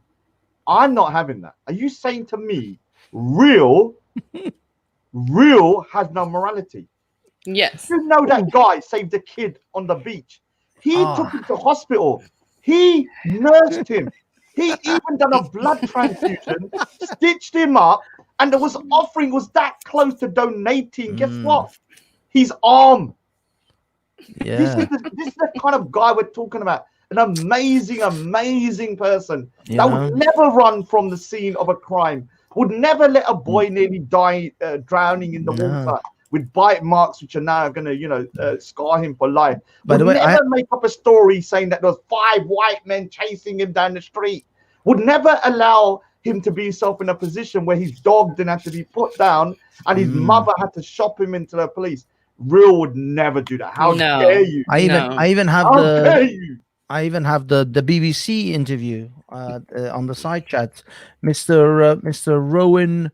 I'm not having that. Are you saying to me, real has no morality? Yes. You know that guy saved a kid on the beach. He took him to hospital. He nursed him. He even done a blood transfusion, stitched him up, and there was offering was that close to donating. Guess what? His arm. Yeah. This is the kind of guy we're talking about. An amazing person that would never run from the scene of a crime. Would never let a boy nearly die drowning in the water with bite marks, which are now going to, scar him for life. Would never make up a story saying that there was 5 white men chasing him down the street. Would never allow him to be himself in a position where his dog didn't have to be put down and his mother had to shop him into the police. Real would never do that. How dare you? I even have the BBC interview on the side chat. Mr. Rowan,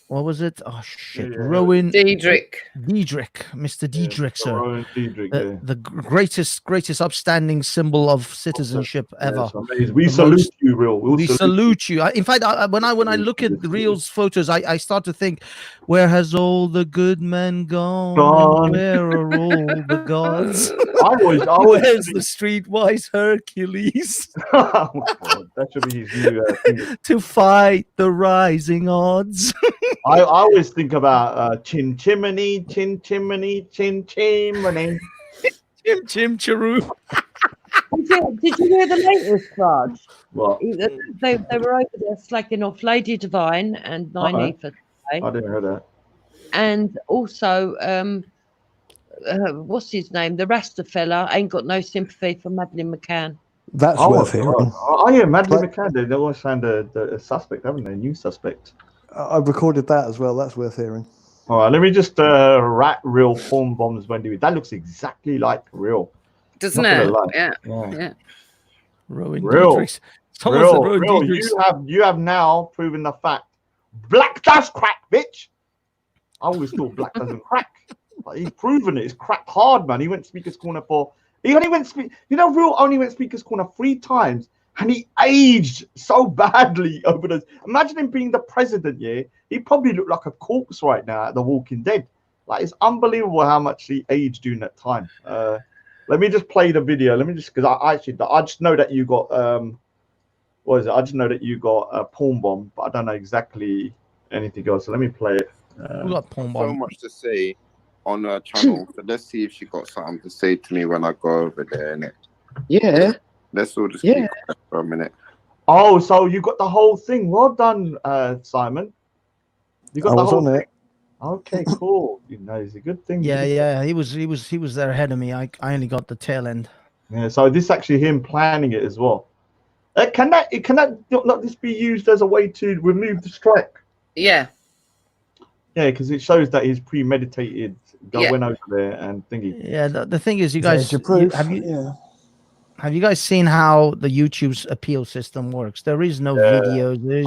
what was it? Oh shit, Rowan Diedrich, Mr. Diedrich, sir. Rowan Diedrich, the greatest upstanding symbol of citizenship ever. We salute you, Real. We salute you. In fact, when I look at the Real's photos, I start to think, where has all the good men gone? Where are all the gods? Where's the streetwise Hercules? Oh my God, that should be his new thing. To fight the rising odds. I always think about chin chimney, chin chimney, chin chimney. Chim chim chiroo. Did you hear the latest, Raj? What? They were over there slacking off Lady Divine and Nine for today. I didn't hear that. And also, what's his name? The Rasta fella ain't got no sympathy for Madeleine McCann. That's worth hearing. Oh yeah, Madeleine McCann. They always found a suspect, haven't they? A new suspect. I've recorded that as well. That's worth hearing. All right, let me just rat Real porn bombs Wendy. That looks exactly like Real. Doesn't it? Yeah. Rowan Real. Diedrich. Real. You have now proven the fact. Black does crack, bitch. I always thought black doesn't crack. But he's proven it. It's cracked hard, man. He went Speaker's Corner Real only went Speaker's Corner 3 times. And he aged so badly over those. Imagine him being the president, yeah? He probably looked like a corpse right now at The Walking Dead. Like, it's unbelievable how much he aged during that time. Let me just play the video. Let me just, because I just know that you got, what is it? I just know that you got a porn bomb, but I don't know exactly anything else. So let me play it. We got porn bomb. So much to say on her channel. So let's see if she got something to say to me when I go over there, innit? Yeah. Let's all just keep quiet for a minute. Oh, so you got the whole thing. Well done, Simon. You got the whole thing. Okay, cool. It's a good thing. Yeah. He was there ahead of me. I only got the tail end. Yeah. So this is actually him planning it as well. Can that not this be used as a way to remove the strike? Yeah. Yeah, because it shows that he's premeditated going over there and thingy. Yeah. The thing is, you guys have you guys seen how the YouTube's appeal system works? There is no videos. There's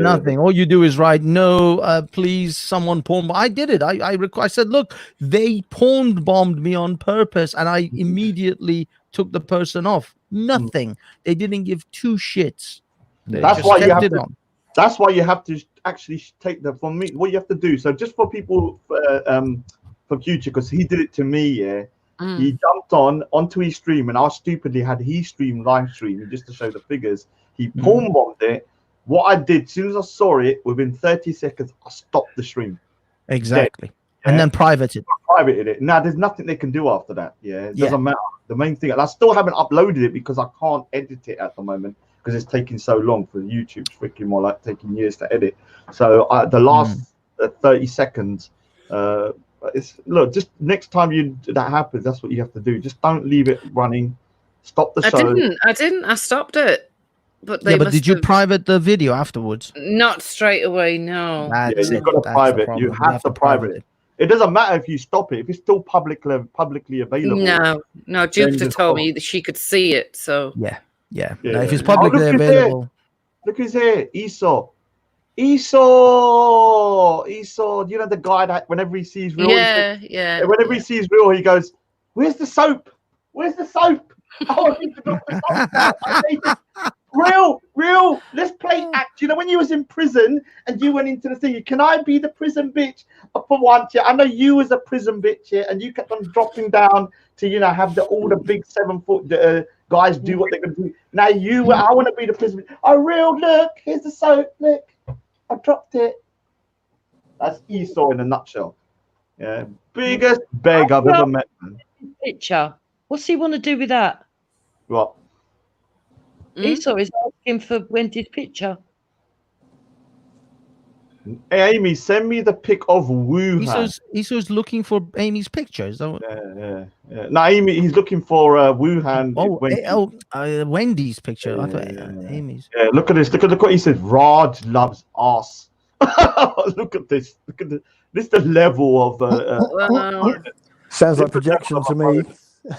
nothing. All you do is write, no, please, someone porn. I did it. I said, look, they porn bombed me on purpose, and I immediately took the person off. Nothing. They didn't give two shits. That's why you have to. That's why you have to actually take the. For me, what you have to do. So just for people, for future, because he did it to me. Yeah, he jumped onto his stream, and I stupidly had his stream live stream just to show the figures. He palm bombed it. What I did, as soon as I saw it, within 30 seconds, I stopped the stream. Exactly. And then privated it. Now there's nothing they can do after that. Yeah, it doesn't matter. The main thing, and I still haven't uploaded it because I can't edit it at the moment because it's taking so long for YouTube. It's freaking more like taking years to edit. So the last 30 seconds, look. Just next time that happens, that's what you have to do. Just don't leave it running. Stop the show. I didn't. I stopped it. But did you private the video afterwards? Not straight away. No. You've got to private. You have to private it. It doesn't matter if you stop it. If it's still publicly available. No. Jupiter told me that she could see it. So yeah. No, if it's publicly available. Look who's here. Esau. You know the guy that whenever he sees real. Whenever he sees real, he goes, "Where's the soap? Where's the soap?" Oh, I need to drop the soap. Real. Let's play act. You know when you was in prison and you went into the thing. Can I be the prison bitch for once? Yeah, I know you was a prison bitch here, and you kept on dropping down to have all the big 7 foot guys do what they're gonna do. Now I want to be the prison bitch. Oh, real. Look, here's the soap. Look, I dropped it. That's Esau in a nutshell. Yeah, biggest beg I've ever met. Man. Picture. What's he want to do with that? What? Esau is asking for Wendy's picture. Hey, Amy, send me the pic of Wuhan. Esau's looking for Amy's picture. Is that what... Yeah. No, Amy, he's looking for Wuhan. Wendy's picture. I thought Amy's. Yeah, look at this. Look at what he says. Raj loves ass. Look at this. Look at this. This is the level of. Sounds like projection to me.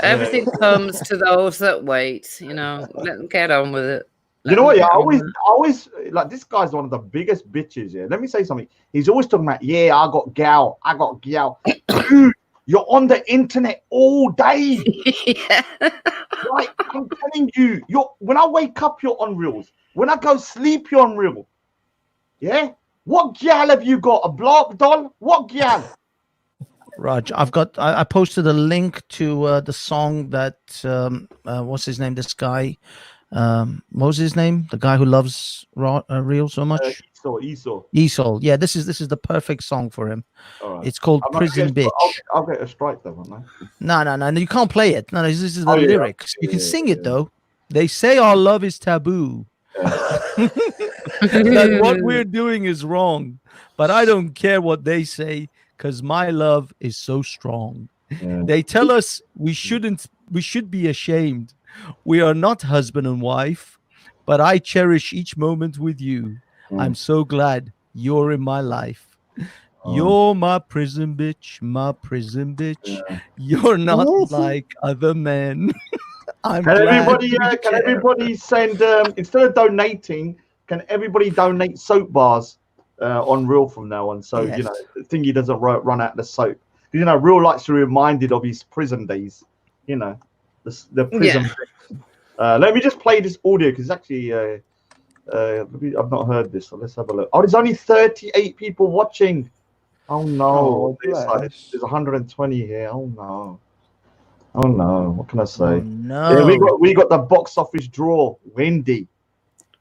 Everything comes to those that wait. Let them get on with it. You know what? Yeah, I always like this guy's one of the biggest bitches. Yeah, let me say something. He's always talking about, I got gal. Dude, you're on the internet all day. Like I'm telling you, when I wake up, you're on reels. When I go sleep, you're on reel. Yeah. What gal have you got? A block doll? What gal? Raj, I posted a link to the song that what's his name? This guy, what was his name? The guy who loves Real so much. Esau. Yeah, this is the perfect song for him. Right. It's called Prison Bitch. I'll get a strike though, won't I? No, you can't play it. No, this is the lyrics. You can sing it though. They say our love is taboo. That what we're doing is wrong, but I don't care what they say. Because my love is so strong. They tell us we should be ashamed. We are not husband and wife, but I cherish each moment with you. I'm so glad you're in my life. You're my prison bitch, You're not like other men. Can everybody send instead of donating, can everybody donate soap bars? On Real from now on, so Thingy doesn't run out of the soap. Real likes to be reminded of his prison days. The prison. Let me just play this audio because actually, I've not heard this. So let's have a look. Oh, there's only 38 people watching. Oh no, there's 120 here. Oh no. What can I say? Oh, no. Yeah, we got the box office draw.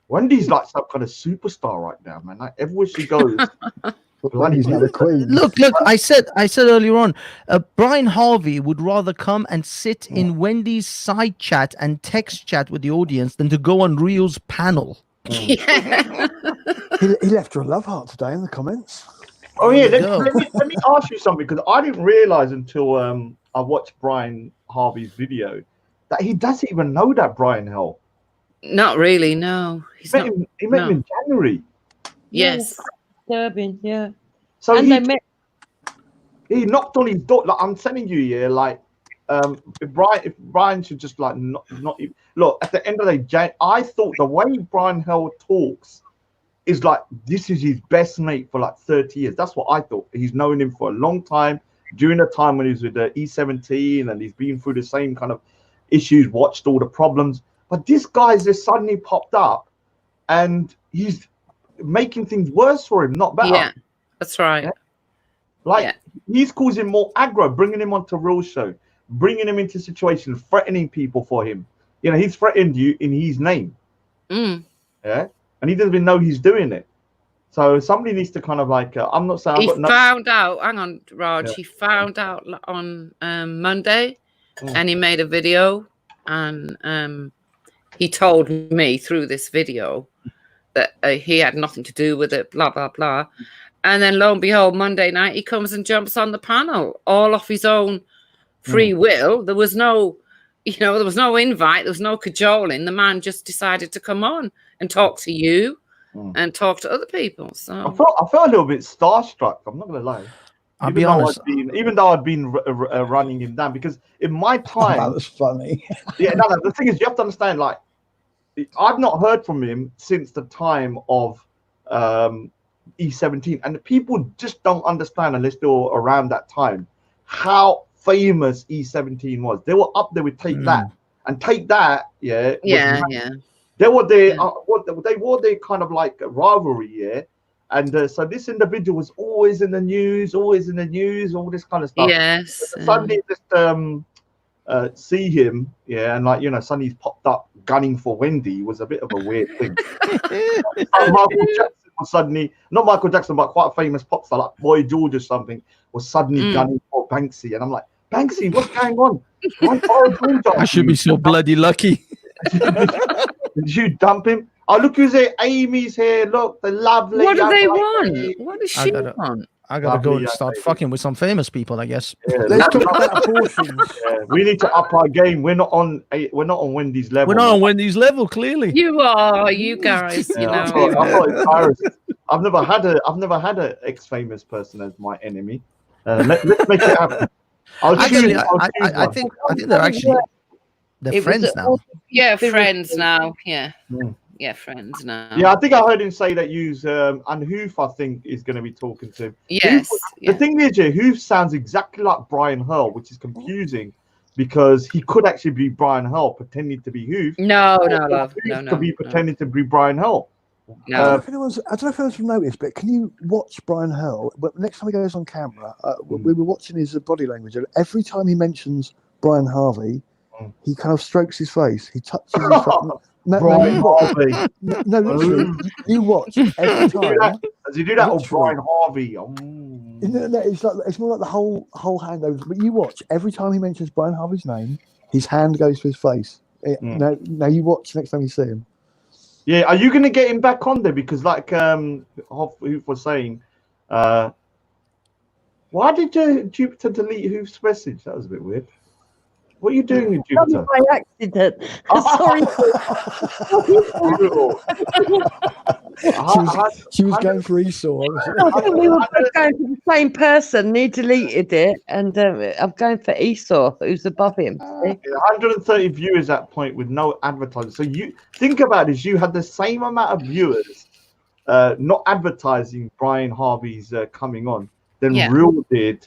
Wendy's like some kind of superstar right now, man. Like everywhere she goes, Wendy's now the queen. Look! I said earlier on, Brian Harvey would rather come and sit in Wendy's side chat and text chat with the audience than to go on Real's panel. He left her a love heart today in the comments. Oh yeah, let me ask you something because I didn't realize until I watched Brian Harvey's video that he doesn't even know that Brian Hell. Not really, no. He met him in January. Yes. Disturbing, yeah. So he knocked on his door. Like I'm telling you, if Brian should just like not look at the end of the day. I thought the way Brian Hell talks is like this is his best mate for like 30 years. That's what I thought. He's known him for a long time. During the time when he was with the E17 and he's been through the same kind of issues, watched all the problems. But this guy's just suddenly popped up, and he's making things worse for him, not better. Yeah, that's right. Yeah? Like he's causing more aggro, bringing him onto Real Show, bringing him into situations, threatening people for him. You know, he's threatened you in his name. Yeah, and he doesn't even know he's doing it. So somebody needs to kind of like, I'm not saying he found out. Hang on, Raj. Yeah. He found out on Monday, and he made a video, and he told me through this video that he had nothing to do with it. Blah blah blah. And then lo and behold, Monday night he comes and jumps on the panel, all off his own free will. There was no, there was no invite. There was no cajoling. The man just decided to come on and talk to you. And talk to other people. So I felt a little bit starstruck. I'm not gonna lie. I'll be honest. Even though I'd been running him down, because in my time, that was funny. No. The thing is, you have to understand. Like, I've not heard from him since the time of E17, and people just don't understand unless they were around that time how famous E17 was. They were up there with Take That, and Take That, They were their they were their kind of like rivalry, and so this individual was always in the news, all this kind of stuff. Yes. Suddenly just see him, and like suddenly he's popped up gunning for Wendy was a bit of a weird thing. Michael Jackson was suddenly, not Michael Jackson, but quite a famous pop star like Boy George or something, was suddenly gunning for Banksy, and I'm like, Banksy, what's going on? I should be so bloody lucky. Did you dump him? Oh, look who's here. Amy's here. Look, the lovely. What do they want? What does she want? I gotta go and start fucking with some famous people, I guess. Let's talk about abortions. We need to up our game. We're not on Wendy's level. We're not on Wendy's level, clearly. You are, you guys. I thought it's Iris. I've never had a ex-famous person as my enemy. Let's make it happen. I think they're actually friends now. Yeah, friends now. Yeah, friends now. Yeah, I think I heard him say that and Hoof, I think, is going to be talking to him. Yes. The thing is, Hoof sounds exactly like Brian Hurl, which is confusing because he could actually be Brian Hurl pretending to be Hoof. No, love. No. Could be pretending to be Brian Hurl. No. I don't know if anyone's noticed, but can you watch Brian Hurl? But next time he goes on camera, we were watching his body language, and every time he mentions Brian Harvey, he kind of strokes his face. He touches his face. Brian Harvey. No, literally, you watch every time. Does he do that? Or Brian Harvey? No, it's more like the whole hand over. But you watch every time he mentions Brian Harvey's name, his hand goes to his face. Now you watch next time you see him. Yeah, are you going to get him back on there? Because like Hoof was saying, why did Jupiter delete Hoof's message? That was a bit weird. What are you doing with Jupiter? By accident. Sorry. She was going for Esau. We were going for the same person. He deleted it, and I'm going for Esau, who's above him. 130 viewers at that point with no advertising. So you think about this: you had the same amount of viewers, not advertising Brian Harvey's coming on, than Real did.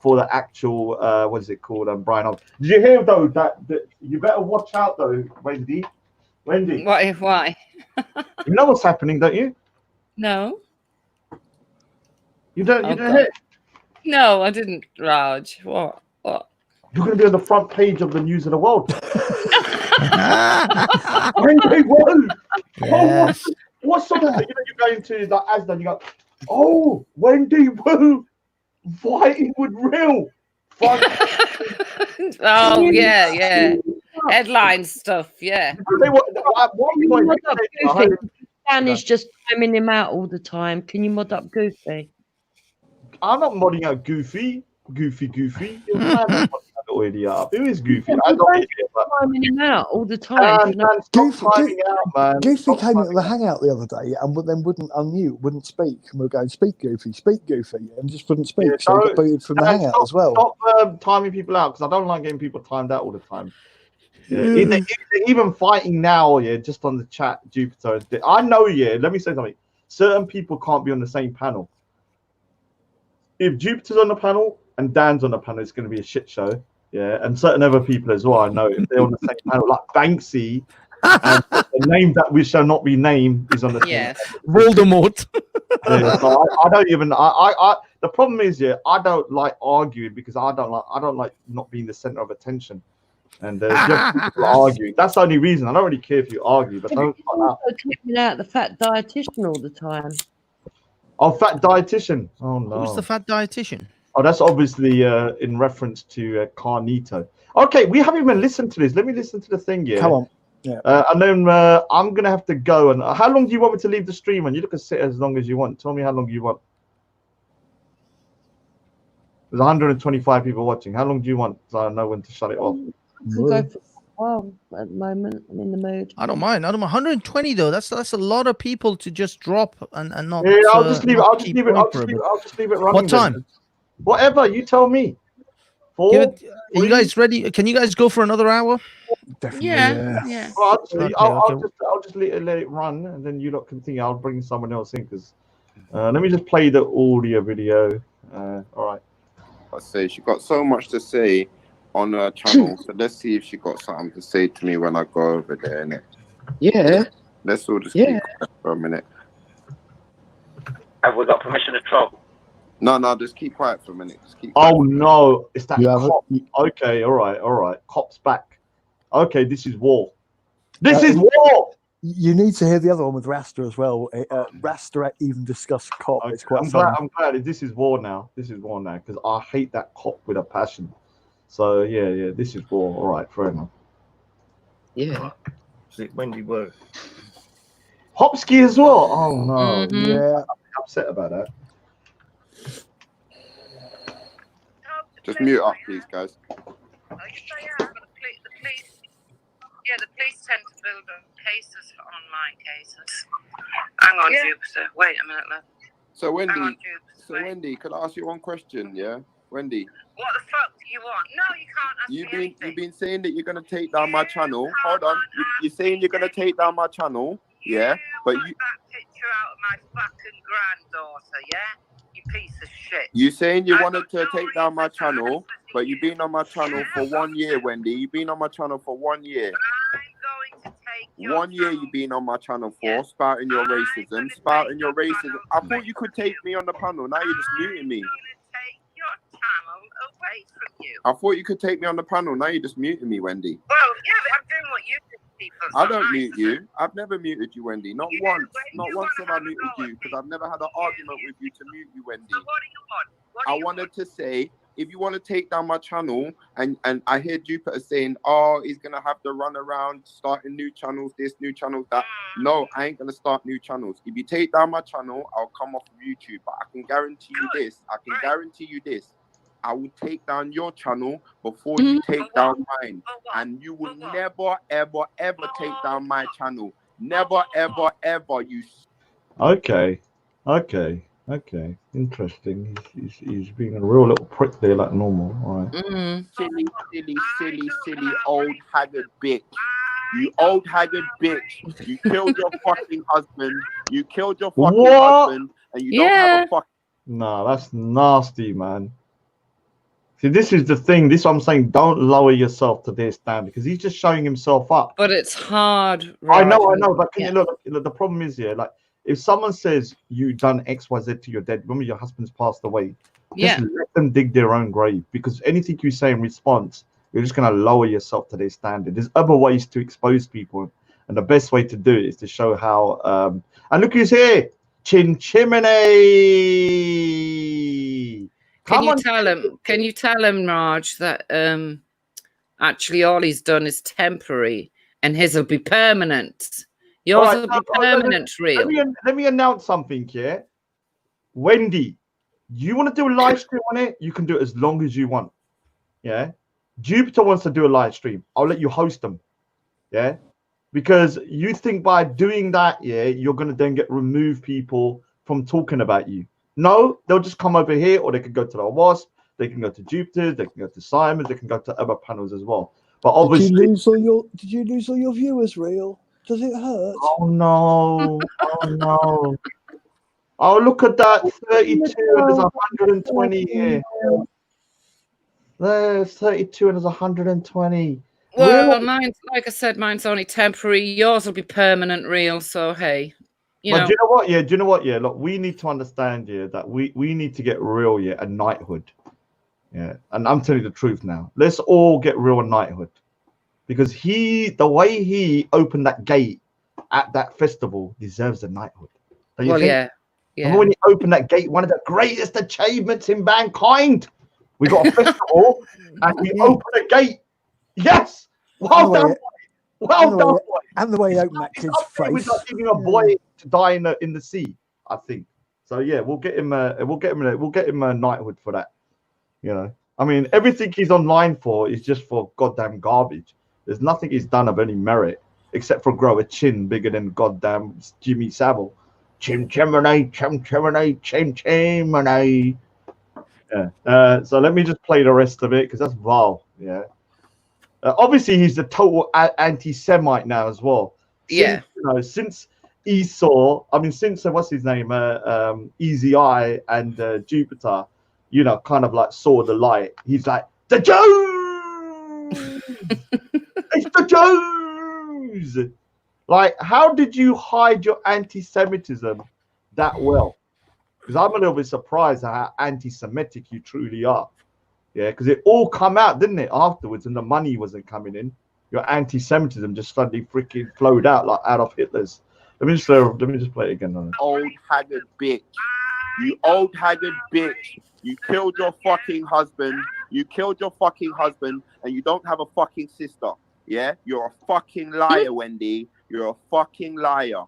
For the actual, what is it called? Brian Harvey. Did you hear though that you better watch out though, Wendy? Why? You know what's happening, don't you? No. You didn't hear? No, I didn't, Raj. What? You're going to be on the front page of the News of the World. Wendy won. Yes. What sort of? You're going to like Asda. You go, oh, Wendy won. Fighting with Real. Oh yeah. Headline stuff. Yeah. Dan is just timing him out all the time. Can you mod up Goofy? I'm not modding out Goofy. Goofy. Already up. Who is Goofy? I don't hear that. Timing him out all the time. Goofy came into the hangout the other day and then wouldn't unmute, wouldn't speak. And we were going, speak Goofy, and just wouldn't speak. Yeah, so he got booted from the hangout as well. Stop timing people out, because I don't like getting people timed out all the time. Yeah. Even fighting now, just on the chat, Jupiter. I know, let me say something. Certain people can't be on the same panel. If Jupiter's on the panel and Dan's on the panel, it's going to be a shit show. Yeah, and certain other people as well. I know if they're on the same panel, like Banksy, and the name that we shall not be named is on the same. Yes. Voldemort. Yeah, so I don't even. The problem is, yeah, I don't like arguing because I don't like not being the center of attention. And people arguing. That's the only reason. I don't really care if you argue, but don't. Keeping out the fat dietitian all the time. Oh, fat dietitian. Oh no. Who's the fat dietitian? Oh, that's obviously in reference to Carnito. Okay, we haven't even listened to this. Let me listen to the thing. Yeah. Come on. Yeah. And then I'm gonna have to go. And how long do you want me to leave the stream? And you can sit as long as you want. Tell me how long you want. There's 125 people watching. How long do you want? So I know when to shut it off. I can go for a while at the moment. I'm in the mood. I don't mind. 120 though. That's a lot of people to just drop and not. Yeah, I'll just leave it. I'll just leave it. I'll just leave it running. What time? Then. Whatever you tell me. Are you guys ready? Can you guys go for another hour? Definitely. Yeah. Well, I'll just let it run, and then you lot can think. I'll bring someone else in because. Let me just play the audio video. All right. I say she got so much to say on her channel, so let's see if she got something to say to me when I go over there. Innit? Yeah. Let's all just keep quiet for a minute. Have we got permission to talk? No, just keep quiet for a minute. Just keep quiet. Oh no, it's that You cop. Okay, all right. Cop's back. Okay, this is war. This is war. You need to hear the other one with Rasta as well. Rasta even discussed cop. Okay, It's quite I'm glad this is war now. This is war now because I hate that cop with a passion. So yeah, this is war. All right, fair enough. Yeah. Wendy were. Hopsky as well. Oh no. Mm-hmm. Yeah. I'm upset about that. Just mute up, please, guys. The police tend to build up cases for online cases. Hang on, Jupiter. Wait a minute, love. So Wendy, Hang on, Jupiter. Wendy, could I ask you one question? Yeah, Wendy. What the fuck do you want? No, you can't ask me anything. You've been saying that you're gonna take down my channel. Hold on. You're saying you're gonna take down my channel. Yeah, but you that picture out of my fucking granddaughter, yeah? You piece of shit. You saying you wanted to take down my channel, but you've been on my channel for 1 year, Wendy. You've been on my channel for 1 year. I'm going to take your 1 year you've been on my channel for, spouting your racism, spouting your racism. I thought you could take me on the panel. Now you're just muting me. Take your channel away from you. I thought you could take me on the panel. Now you're just muting me, Wendy. Well, yeah, but I'm doing what you do, people. I don't mute you. I've never muted you, Wendy. Not once. Not once have I muted you because I've never had an argument with you to mute you, Wendy. So what do you want? I wanted to say, if you want to take down my channel, and I hear Jupiter saying, oh, he's going to have to run around starting new channels, this, new channels, that. No, I ain't going to start new channels. If you take down my channel, I'll come off of YouTube. But I can guarantee you this. I will take down your channel before you take down mine. And you will never, ever, ever take down my channel. Never, ever, ever. Okay. Interesting. He's being a real little prick there, like normal. All right. Silly old haggard bitch. You old haggard bitch. You killed your fucking husband. You killed your fucking husband, and you don't have a fucking. No, that's nasty, man. See, this is the thing. This is what I'm saying. Don't lower yourself to their standard because he's just showing himself up. But it's hard. Right? I know. But can you look? The problem is here, like. If someone says you done X, Y, Z to your dead, remember your husband's passed away. Just let them dig their own grave because anything you say in response, you're just gonna lower yourself to their standard. There's other ways to expose people, and the best way to do it is to show how. And look who's here, Chin Chimney. Can you tell him, Raj, that actually all he's done is temporary, and his will be permanent. Yours will be permanent, real. Let me announce something here. Wendy, you want to do a live stream on it? You can do it as long as you want. Yeah. Jupiter wants to do a live stream. I'll let you host them. Yeah. Because you think by doing that, you're going to then remove people from talking about you. No, they'll just come over here, or they can go to the Wasp, they can go to Jupiter, they can go to Simon, they can go to other panels as well. But obviously, did you lose all your viewers, real? Does it hurt? Oh no! Oh no! Oh, look at that! 32 and there's 120 here. There's 32 and there's 120. Well, mine's, like I said, mine's only temporary. Yours will be permanent, real. So hey, do you know what? Yeah, do you know what? Yeah, look, we need to understand, that we need to get real, a knighthood. Yeah, and I'm telling you the truth now. Let's all get real knighthood, because the way he opened that gate at that festival deserves a knighthood. Don't you think? Yeah. Remember when he opened that gate, one of the greatest achievements in mankind. We got a festival and we opened a gate. Yes, well done, well done. And the way he opened that kid's face. We're not giving a boy to die in the sea, I think. So yeah, we'll get him a knighthood for that. I mean, everything he's online for is just for goddamn garbage. There's nothing he's done of any merit except for grow a chin bigger than goddamn Jimmy Savile. Chim chimney, chim chimney, chim chimney. Yeah. So let me just play the rest of it because that's vile. Yeah. Obviously, he's the total anti-Semite now as well. Since Esau, since what's his name, Easy Eye and Jupiter, kind of like saw the light. He's like, the Jews! It's the Jews! Like, how did you hide your anti-Semitism that well? Because I'm a little bit surprised at how anti-Semitic you truly are. Yeah, because it all come out, didn't it, afterwards, and the money wasn't coming in. Your anti-Semitism just suddenly freaking flowed out like out of Hitler's. Let me just play it again. Old haggard bitch. You old haggard bitch. You killed your fucking husband. You killed your fucking husband, and you don't have a fucking sister. Yeah? You're a fucking liar, Wendy. You're a fucking liar.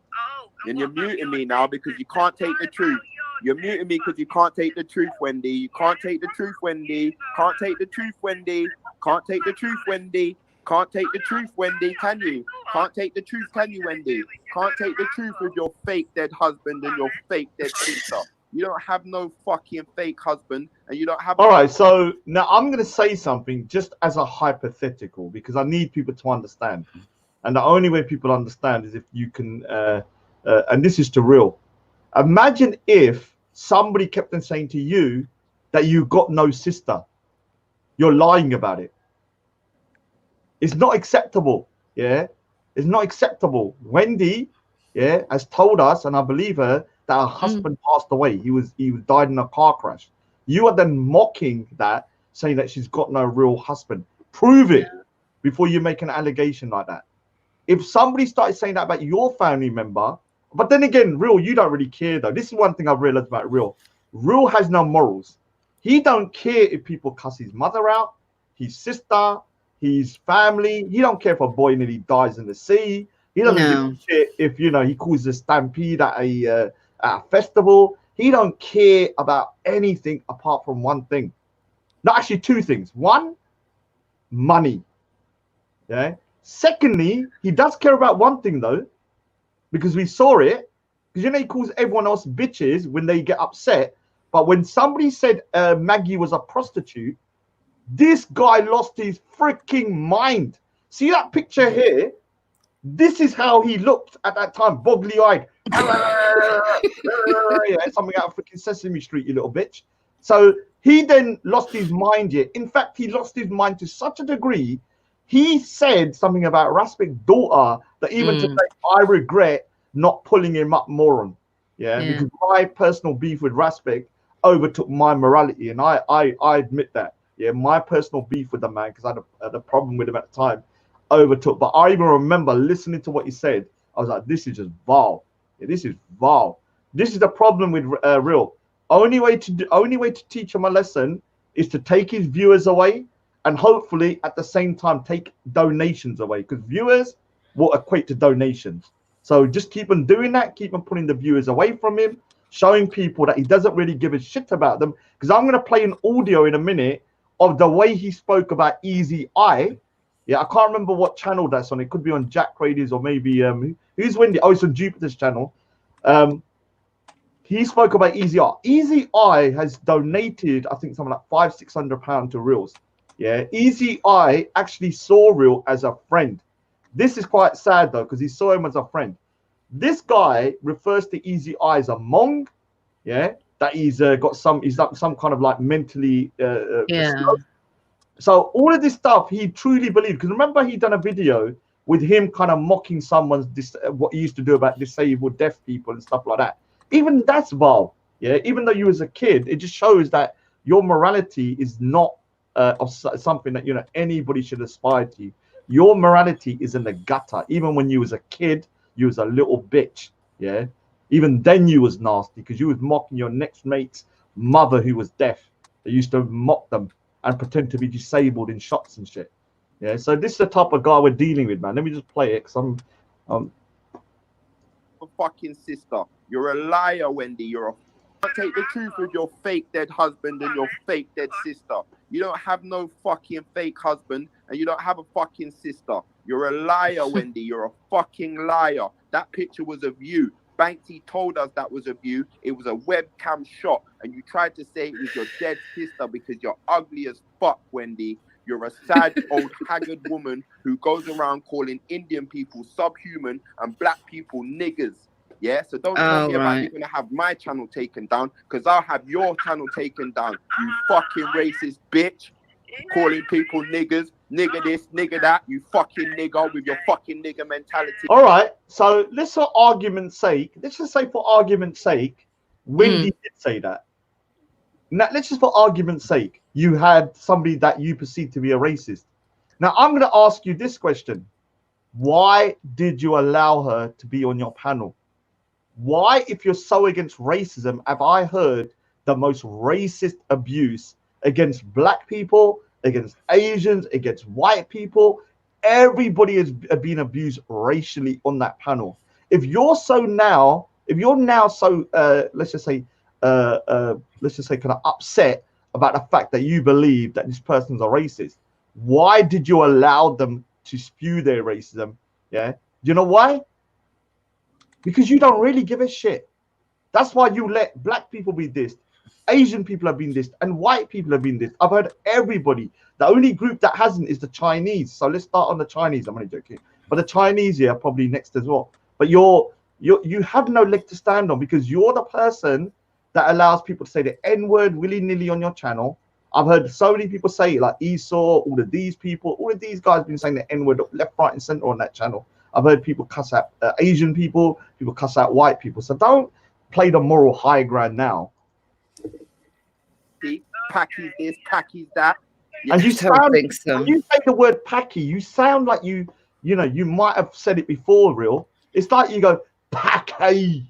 And you're muting me now because you can't take the truth. You're muting me because you can't take the truth, Wendy. You can't take the truth, Wendy. Can't take the truth, Wendy. Can't take the truth, Wendy. Can't take the truth, Wendy. Can you? Can't take the truth, can you, Wendy? Can't take the truth with your fake dead husband and your fake dead sister. You don't have no fucking fake husband, and you don't have. All right, so now I'm going to say something just as a hypothetical because I need people to understand, and the only way people understand is if you can. And this is to real. Imagine if somebody kept on saying to you that you got no sister. You're lying about it. It's not acceptable. Yeah, it's not acceptable. Wendy, has told us, and I believe her, that her husband passed away. He died in a car crash. You are then mocking that, saying that she's got no real husband. Prove it before you make an allegation like that. If somebody started saying that about your family member, but then again, Real, you don't really care though. This is one thing I've realized about Real. Real has no morals. He don't care if people cuss his mother out, his sister, his family. He don't care if a boy nearly dies in the sea. He doesn't give a shit if he causes a stampede at a festival. He don't care about anything apart from one thing. No, actually two things. One, money. Yeah. Secondly, he does care about one thing though, because we saw it. Because he calls everyone else bitches when they get upset. But when somebody said Maggie was a prostitute, this guy lost his freaking mind. See that picture here? This is how he looked at that time, boggly-eyed. Something out of freaking Sesame Street, you little bitch. So he then lost his mind here. In fact, he lost his mind to such a degree, he said something about Raspik's daughter that even today, I regret not pulling him up more on. Because my personal beef with Raspik overtook my morality. And I admit that. Yeah, my personal beef with the man, because I had a problem with him at the time, overtook. But I even remember listening to what he said. I was like, this is just vile. Yeah, this is vile. This is the problem with Real. Only way to teach him a lesson is to take his viewers away, and hopefully at the same time take donations away, because viewers will equate to donations. So just keep on doing that. Keep on putting the viewers away from him, showing people that he doesn't really give a shit about them. Because I'm going to play an audio in a minute of the way he spoke about Easy Eye. Yeah, I can't remember what channel that's on. It could be on Jack Radio's or maybe who's Wendy? Oh, it's on Jupiter's channel. He spoke about Easy Eye. Easy Eye has donated, I think, something like £500-600 to Reels. Yeah, Easy Eye actually saw Real as a friend. This is quite sad though, because he saw him as a friend. This guy refers to Easy Eye as a mong. Yeah, that he's got some kind of like mentally slow. So all of this stuff he truly believed. Because remember, he done a video with him kind of mocking someone's what he used to do about disabled, deaf people and stuff like that. Even that's vile. Yeah, even though you was a kid, it just shows that your morality is not of something that, you know, anybody should aspire to. Your morality is in the gutter. Even when you was a kid, you was a little bitch. Yeah, even then you was nasty because you was mocking your next mate's mother who was deaf. They used to mock them and pretend to be disabled in shops and shit. Yeah, so this is the type of guy we're dealing with, man. Let me just play it, because I'm fucking sister. You're a liar, Wendy. You're a take the truth with your fake dead husband and your fake dead sister. You don't have no fucking fake husband and you don't have a fucking sister. You're a liar, Wendy. You're a fucking liar. That picture was of you. Banksy told us that was of you. It was a webcam shot, and you tried to say it was your dead sister because you're ugly as fuck, Wendy. You're a sad old haggard woman who goes around calling Indian people subhuman and black people niggers. Yeah, so don't tell me about you're gonna have my channel taken down, because I'll have your channel taken down. You fucking racist bitch, calling people niggers, nigger this, nigger that. You fucking nigger with your fucking nigger mentality. All right, so let's for argument's sake, let's just say for argument's sake, Wendy did say that. Now let's just for argument's sake, you had somebody that you perceive to be a racist. Now I'm gonna ask you this question: why did you allow her to be on your panel? Why, if you're so against racism, have I heard the most racist abuse against black people, against Asians, against white people? Everybody has been abused racially on that panel. If you're now so let's just say kind of upset about the fact that you believe that this person's a racist, why did you allow them to spew their racism? Yeah, you know why? Because you don't really give a shit. That's why you let black people be dissed, Asian people have been dissed, and white people have been dissed. I've heard everybody. The only group that hasn't is the Chinese. So let's start on the Chinese. I'm only joking, but the Chinese are probably next as well. But you have no leg to stand on, because you're the person that allows people to say the N-word willy-nilly on your channel. I've heard so many people say it, like Esau, all of these people, all of these guys have been saying the N-word left, right, and center on that channel. I've heard people cuss out Asian people cuss out white people. So don't play the moral high ground now. See, Packy's this, Packy's that. And you sound, when you say the word Packy, you sound like you might have said it before, real. It's like you go, Packy.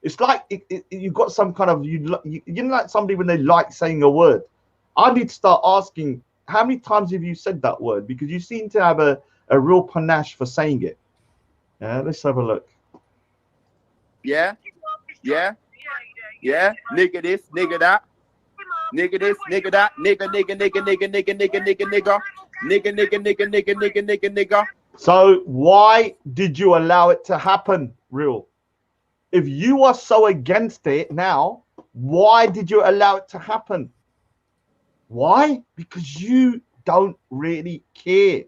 It's like you've got some kind of, you know, like somebody when they like saying a word. I need to start asking, how many times have you said that word? Because you seem to have a real panache for saying it. Yeah, let's have a look. Yeah. Nigga this, nigga that. Nigga this, nigga that. Nigga. So why did you allow it to happen, real? If you are so against it now, why did you allow it to happen? Why? Because you don't really care.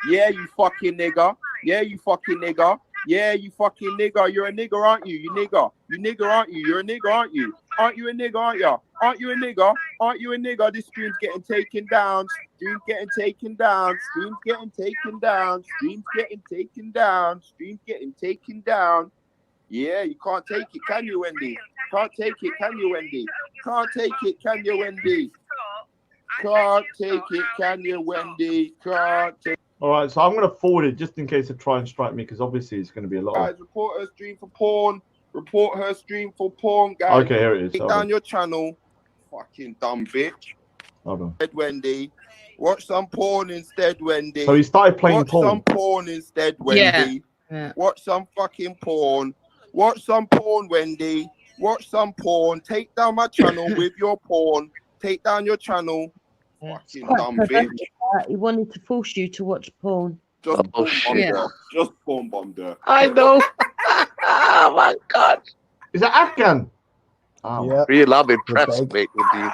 Yeah, you fucking nigga. Yeah, you fucking nigga. Yeah, you fucking nigga. You're a nigger, aren't you? You nigger. You nigger, aren't you? You're a nigger, aren't you? Aren't you a nigger, aren't you? Aren't you a nigger? Aren't you a nigger? This stream's getting taken down. Stream's getting taken down. Stream's getting taken down. Stream's getting taken down. Stream's getting taken down. Yeah, you can't take it, can you, Wendy? Can't take it, can you, Wendy? Can't take it, can you, Wendy? Can't take it, can you, Wendy? Can't take. All right, so I'm going to forward it just in case they try and strike me, because obviously it's going to be a lot. Guys, report her stream for porn. Report her stream for porn, guys. Okay, here it is. Take down your channel. Fucking dumb bitch. Hold on. Wendy. Watch some porn instead, Wendy. So he started playing porn. Watch some porn instead, Wendy. Yeah. Watch some fucking porn. Watch some porn, Wendy. Watch some porn. Take down my channel with your porn. Take down your channel. Fucking dumb bitch. He wanted to force you to watch porn. Just porn bomb there. Just porn bomb there. I know. Oh my God. Is that Afghan? Oh. Yeah. Real, I'm impressed, mate. With you.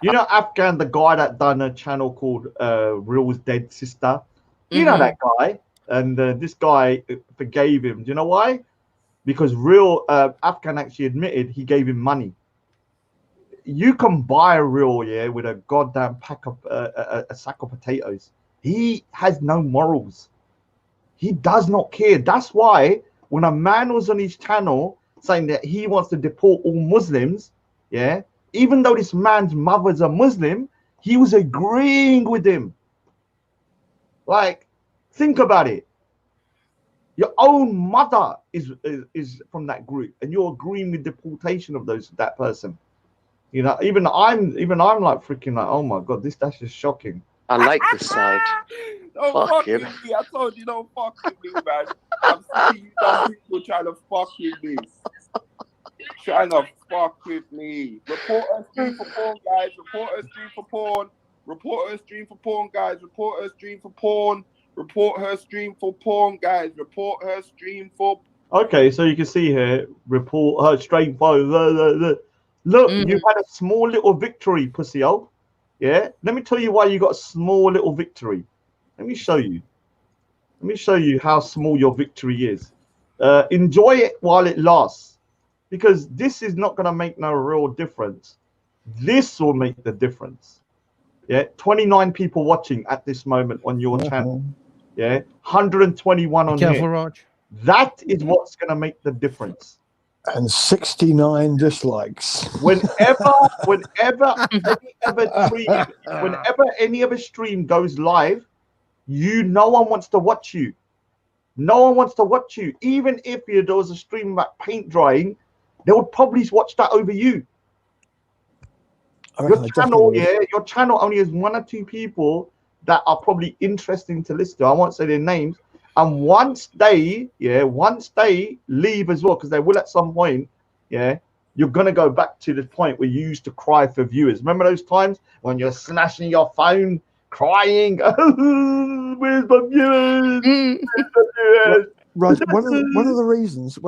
You know Afghan, the guy that done a channel called Real's Dead Sister? You know that guy? And this guy forgave him. Do you know why? Because Afghan actually admitted he gave him money. you can buy a real, yeah, with a goddamn pack of a sack of potatoes. He has no morals. He does not care. That's why when a man was on his channel saying that he wants to deport all Muslims, yeah, even though this man's mother's a Muslim, he was agreeing with him. Like, think about it. Your own mother is from that group, and you're agreeing with deportation of that person. You know, even I'm like freaking like, oh my god, that's just shocking. I like this side. Don't fuck with me. I told you, don't fuck with me, man. I'm seeing you dumb people trying to fuck with me. Trying to fuck with me. Report her stream for porn, guys. Report her stream for porn. Report her stream for porn, guys. Report her stream for porn. Report her stream for porn, guys. Report her stream for. Okay, so you can see here, report her stream for. Look, you had a small little victory, pussy hole. Yeah, let me tell you why you got a small little victory. Let me show you. Let me show you how small your victory is. Enjoy it while it lasts, because this is not going to make no real difference. This will make the difference. Yeah, 29 people watching at this moment on your channel. Yeah, 121 on here. Raj. That is what's going to make the difference. And 69 dislikes. Whenever any other stream goes live, no one wants to watch you. No one wants to watch you. Even if there was a stream about paint drying, they would probably watch that over you. Your channel only has 1 or 2 people that are probably interesting to listen to. I won't say their names. And once they leave as well, because they will at some point, yeah, you're gonna go back to the point where you used to cry for viewers. Remember those times when you're smashing your phone, crying, oh, where's my viewers? Right. One of the reasons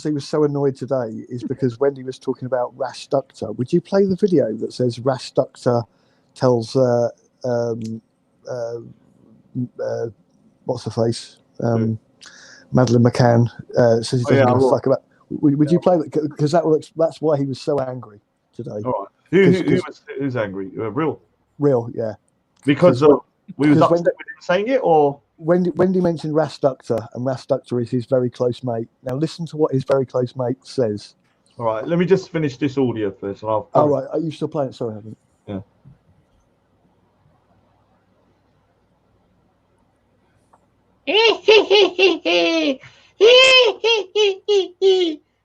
he was so annoyed today is because Wendy was talking about Rash Ductor. Would you play the video that says Rash Ductor tells what's her face? Madeleine McCann says he doesn't give a fuck about. Would you play that? Because that's why he was so angry today. All right. Who's angry? Real, yeah. Because we was upset with him saying it, or Wendy mentioned Ras Ductor, and Ras Ductor is his very close mate. Now listen to what his very close mate says. All right, let me just finish this audio first. And I'll. Oh, right, are you still playing it? Sorry, I haven't. Yeah.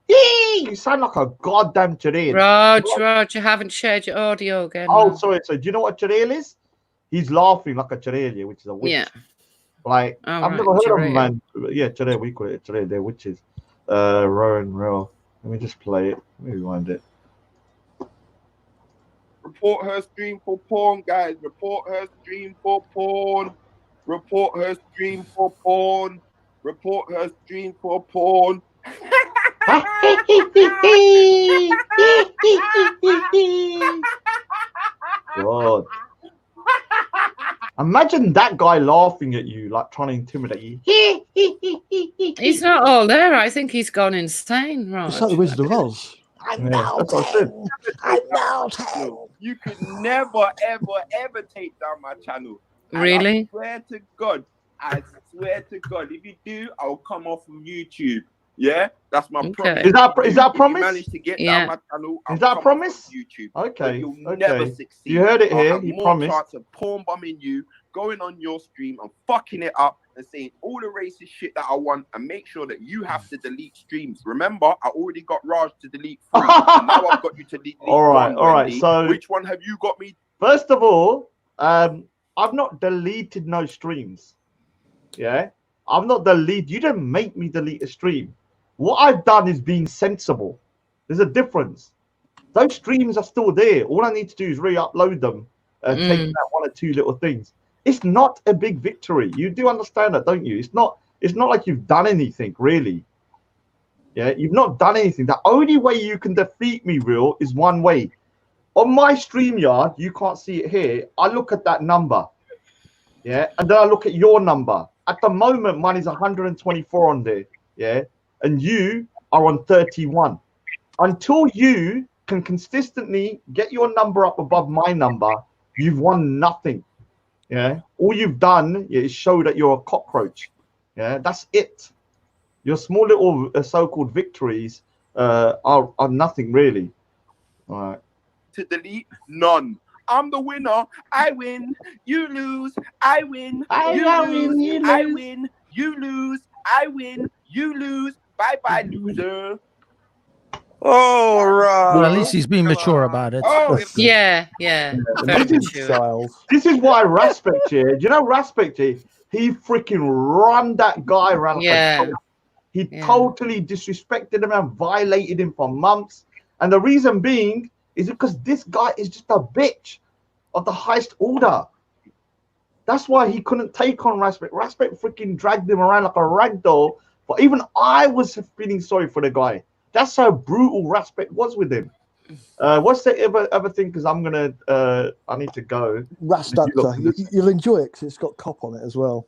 You sound like a goddamn Jareel. Raj, you haven't shared your audio again. Oh, no. sorry. So do you know what Jareel is? He's laughing like a Jareel, which is a witch. Yeah. Like, I've never heard of him, man. Yeah, Jareel, we call it Jareel. They're witches. Rowan, real. Let me just play it. Let me rewind it. Report her stream for porn, guys. Report her stream for porn. Report her stream for porn. Report her stream for porn. God. Imagine that guy laughing at you, like trying to intimidate you. He's not all there. I think he's gone insane, right? It's like the Wizard of Oz. I'm melting. You could never, ever take down my channel. And really? I swear to God, if you do, I'll come off from YouTube. Yeah, that's my promise. Is that a promise? If you manage to get down my channel, is that a promise? YouTube. Okay. You'll never succeed. You heard it here. I'll have He more promised. chance of porn bombing you, going on your stream and fucking it up and saying all the racist shit that I want, and make sure that you have to delete streams. Remember, I already got Raj to delete 3, and now I've got you to delete. All right. So which one have you got me? First of all, I've not deleted no streams. Yeah, I'm not deleted. You didn't make me delete a stream. What I've done is being sensible. There's a difference. Those streams are still there. All I need to do is re-upload them and take out 1 or 2 little things. It's not a big victory. You do understand that, don't you? It's not like you've done anything, really. Yeah, you've not done anything. The only way you can defeat me, real, is one way. On my StreamYard, you can't see it here. I look at that number. Yeah, and then I look at your number. At the moment, mine is 124 on there. Yeah, and you are on 31. Until you can consistently get your number up above my number, you've won nothing. Yeah, all you've done is show that you're a cockroach. Yeah, that's it. Your small little so-called victories are nothing really. All right. To delete none. I'm the winner. I win. You lose. I win. You lose. I win. You lose. I win. You lose. Bye bye, loser. Oh, right. Well, at least he's being mature about it. Oh, Yeah. Very mature. This is why Respect here. Do you know Respect here? He freaking run that guy around. He totally disrespected him and violated him for months. And the reason being is because this guy is just a bitch of the highest order. That's why he couldn't take on Respect. Respect freaking dragged him around like a rag doll. But even I was feeling sorry for the guy. That's how brutal Respect was with him. What's the other thing? Because I'm gonna, I need to go. Rasductor. You'll enjoy it because it's got cop on it as well.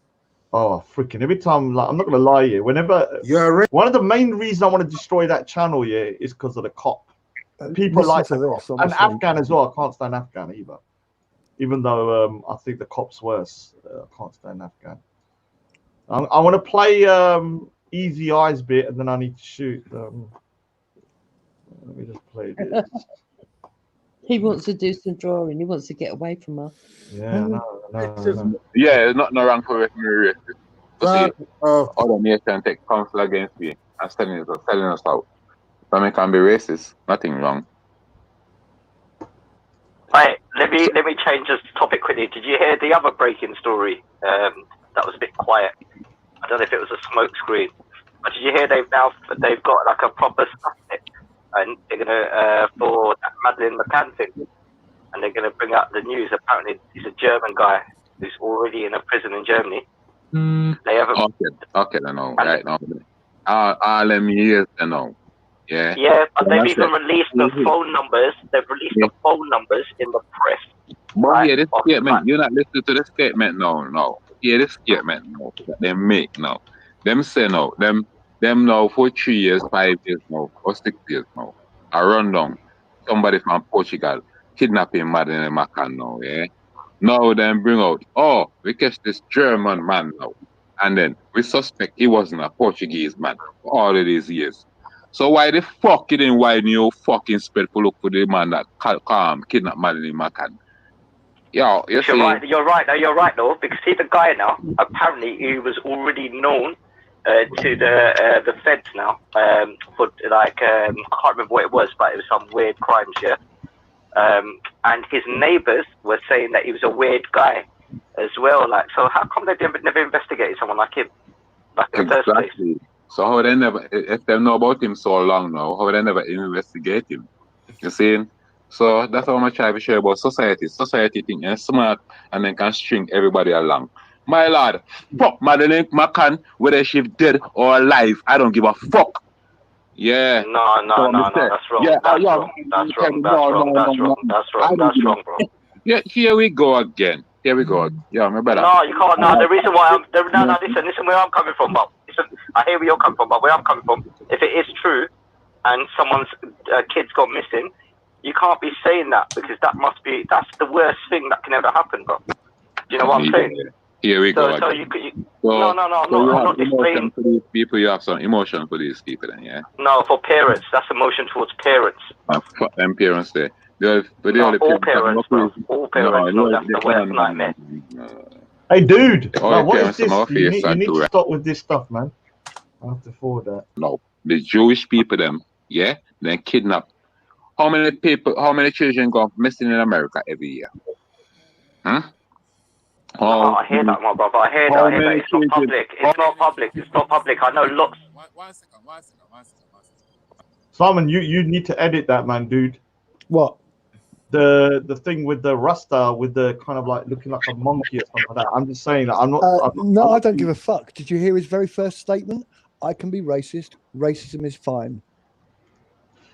Oh, freaking! Every time, like, I'm not gonna lie here. Whenever one of the main reasons I want to destroy that channel, is because of the cop. People like the this, cop. And Afghan as well. I can't stand Afghan either. Even though I think the cop's worse. I can't stand Afghan. I want to play Easy Eyes bit, and then I need to shoot. Let me just play this. He wants to do some drawing. He wants to get away from us. Yeah, no. Yeah, there's nothing wrong for me. Other nation take counsel against me and selling us out. So I can be racist. Nothing wrong. Right, let me change this topic quickly. Did you hear the other breaking story? That was a bit quiet. I don't know if it was a smoke screen, but did you hear they've got like a proper suspect, and they're gonna for that Madeleine McCann thing, and they're gonna bring out the news. Apparently, he's a German guy who's already in a prison in Germany. They haven't. Okay, I know. Right now, all them years, I know. Yeah. Yeah, but they've even released the phone numbers. They've released the phone numbers in the press. But this statement, you're not listening to the statement no. Hear this statement now that they make now. Them say now, them now for 3 years, 5 years now, or 6 years now. I run down somebody from Portugal, kidnapping Madeleine McCann now, yeah? Now them bring out, we catch this German man now. And then we suspect he wasn't a Portuguese man for all of these years. So why the fuck you didn't widen your fucking spread for look for the man that kidnapped Madeleine McCann? Yo, you're right though, because see the guy now, apparently he was already known to the feds now, for like I can't remember what it was, but it was some weird crimes, yeah. And his neighbours were saying that he was a weird guy as well. Like, so how come they never investigated someone like him back in the first place? So how they never, if they know about him so long now, how they never investigate him? You see? So that's how much I have to share about society. Society think they're smart and then can string everybody along. My lord, fuck Madeleine McCann, whether she's dead or alive, I don't give a fuck. Yeah. No, that's wrong. Yeah, that's wrong, bro. Yeah, here we go again. Yeah, my brother. No, you can't. No, the reason why listen where I'm coming from, but listen, I hear where you're coming from, but where I'm coming from, if it is true and someone's kid's gone missing, you can't be saying that because that's the worst thing that can ever happen, bro. Do you know what I'm saying? Here we go. So I'm not displaying. For these people, you have some emotion for these people, then, yeah? No, for parents, that's emotion towards parents. Fuck them parents there. All parents, bro. All parents, that's the worst nightmare. Hey, dude, what is this? You need to stop with this stuff, man. I have to forward that. No, the Jewish people, then kidnap. How many children go missing in America every year? Huh? I hear that, my brother. I hear that. It's not public. I know lots. One second. Simon, you need to edit that, man, dude. What? The thing with the Rasta, with the kind of like looking like a monkey or something like that. I'm just saying that I'm not. I don't give a fuck. Did you hear his very first statement? I can be racist. Racism is fine.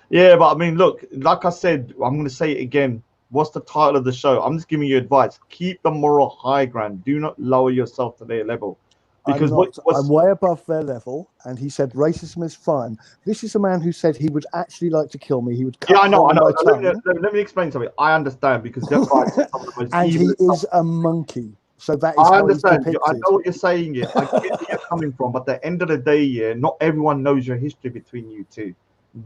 Yeah, but I mean, look, like I said, I'm going to say it again. What's the title of the show? I'm just giving you advice. Keep the moral high ground. Do not lower yourself to their level. Because I'm way above their level, and he said racism is fine. This is a man who said he would actually like to kill me. He would cut I know. my tongue. Let me explain something. I understand because that guy said some of the most and he is a monkey. So that is I how he's understand. depicted. I know what you're saying. Yeah, I get where you're coming from. But at the end of the day, yeah, not everyone knows your history between you two.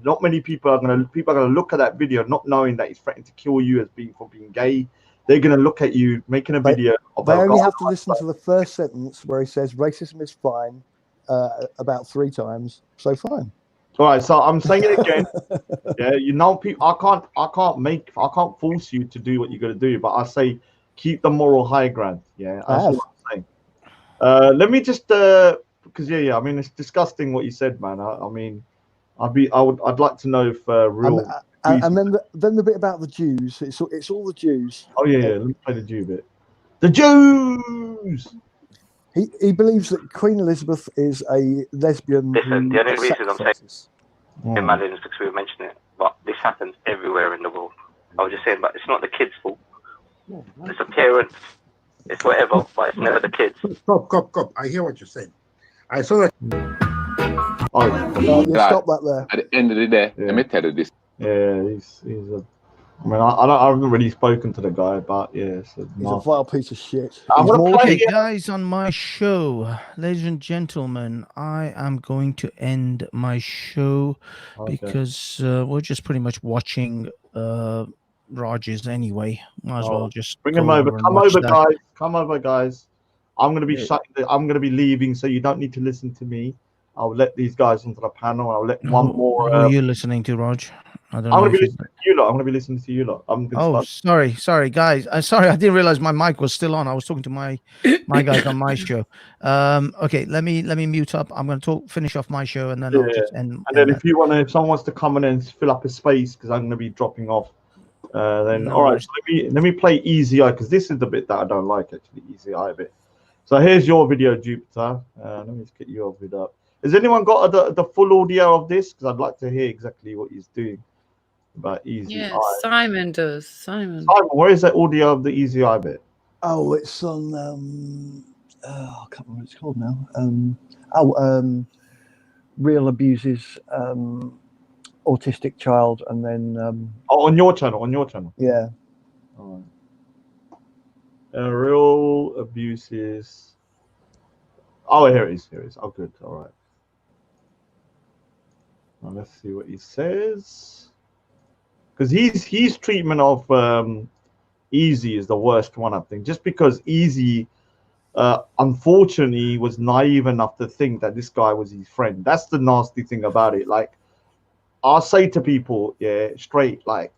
Not many people are gonna look at that video not knowing that he's threatening to kill you as being gay. They're gonna look at you making a video. They only have to listen to the first sentence where he says racism is fine about 3 times. So fine. All right. So I'm saying it again. Yeah, you know, people. I can't force you to do what you're gonna do. But I say keep the moral high ground. Yeah, that's what I'm saying. Let me just because I mean it's disgusting what you said, man. I mean. I'd like to know if real. And then the bit about the Jews. It's all the Jews. Oh yeah. Let me play the Jew bit. The Jews. He believes that Queen Elizabeth is a lesbian. Listen, the only reason I'm saying Madden is because we were mentioning it, but this happens everywhere in the world. I was just saying, but it's not the kids' fault. It's the parents. It's whatever, but it's never the kids. Cop. I hear what you're saying. I saw that. Stop that there. At the end of the day, let me tell you this. Yeah, he's a. I mean, I haven't really spoken to the guy, but yeah, he's a vile piece of shit. Okay, guys, on my show, ladies and gentlemen, I am going to end my show because we're just pretty much watching Rogers anyway. Might as well just bring him over. Come over, guys. I'm gonna be I'm gonna be leaving, so you don't need to listen to me. I'll let these guys onto the panel. I'll let one more. Who are you listening to, Rog? I don't know. I'm gonna be listening to you lot. I'm gonna be listening to you lot. Sorry, guys. Sorry, I didn't realize my mic was still on. I was talking to my guys on my show. Okay, let me mute up. I'm gonna finish off my show, and then I'll just end. And then if someone wants to come in and fill up a space, because I'm gonna be dropping off. Then all right. So let me play Easy Eye, because this is the bit that I don't like actually. Easy Eye bit. So here's your video, Jupiter. Let me just get you off it up. Has anyone got the full audio of this? Because I'd like to hear exactly what he's doing about Easy Eye. Simon does. Simon, where is that audio of the Easy Eye bit? Oh, it's on. I can't remember what it's called now. Real abuses, autistic child, and then. On your channel. Yeah. All right. Real abuses. Oh, here it is. Oh, good. All right. Now let's see what he says. Because his treatment of Easy is the worst one, I think. Just because Easy, unfortunately, was naive enough to think that this guy was his friend. That's the nasty thing about it. Like, I'll say to people, straight, like,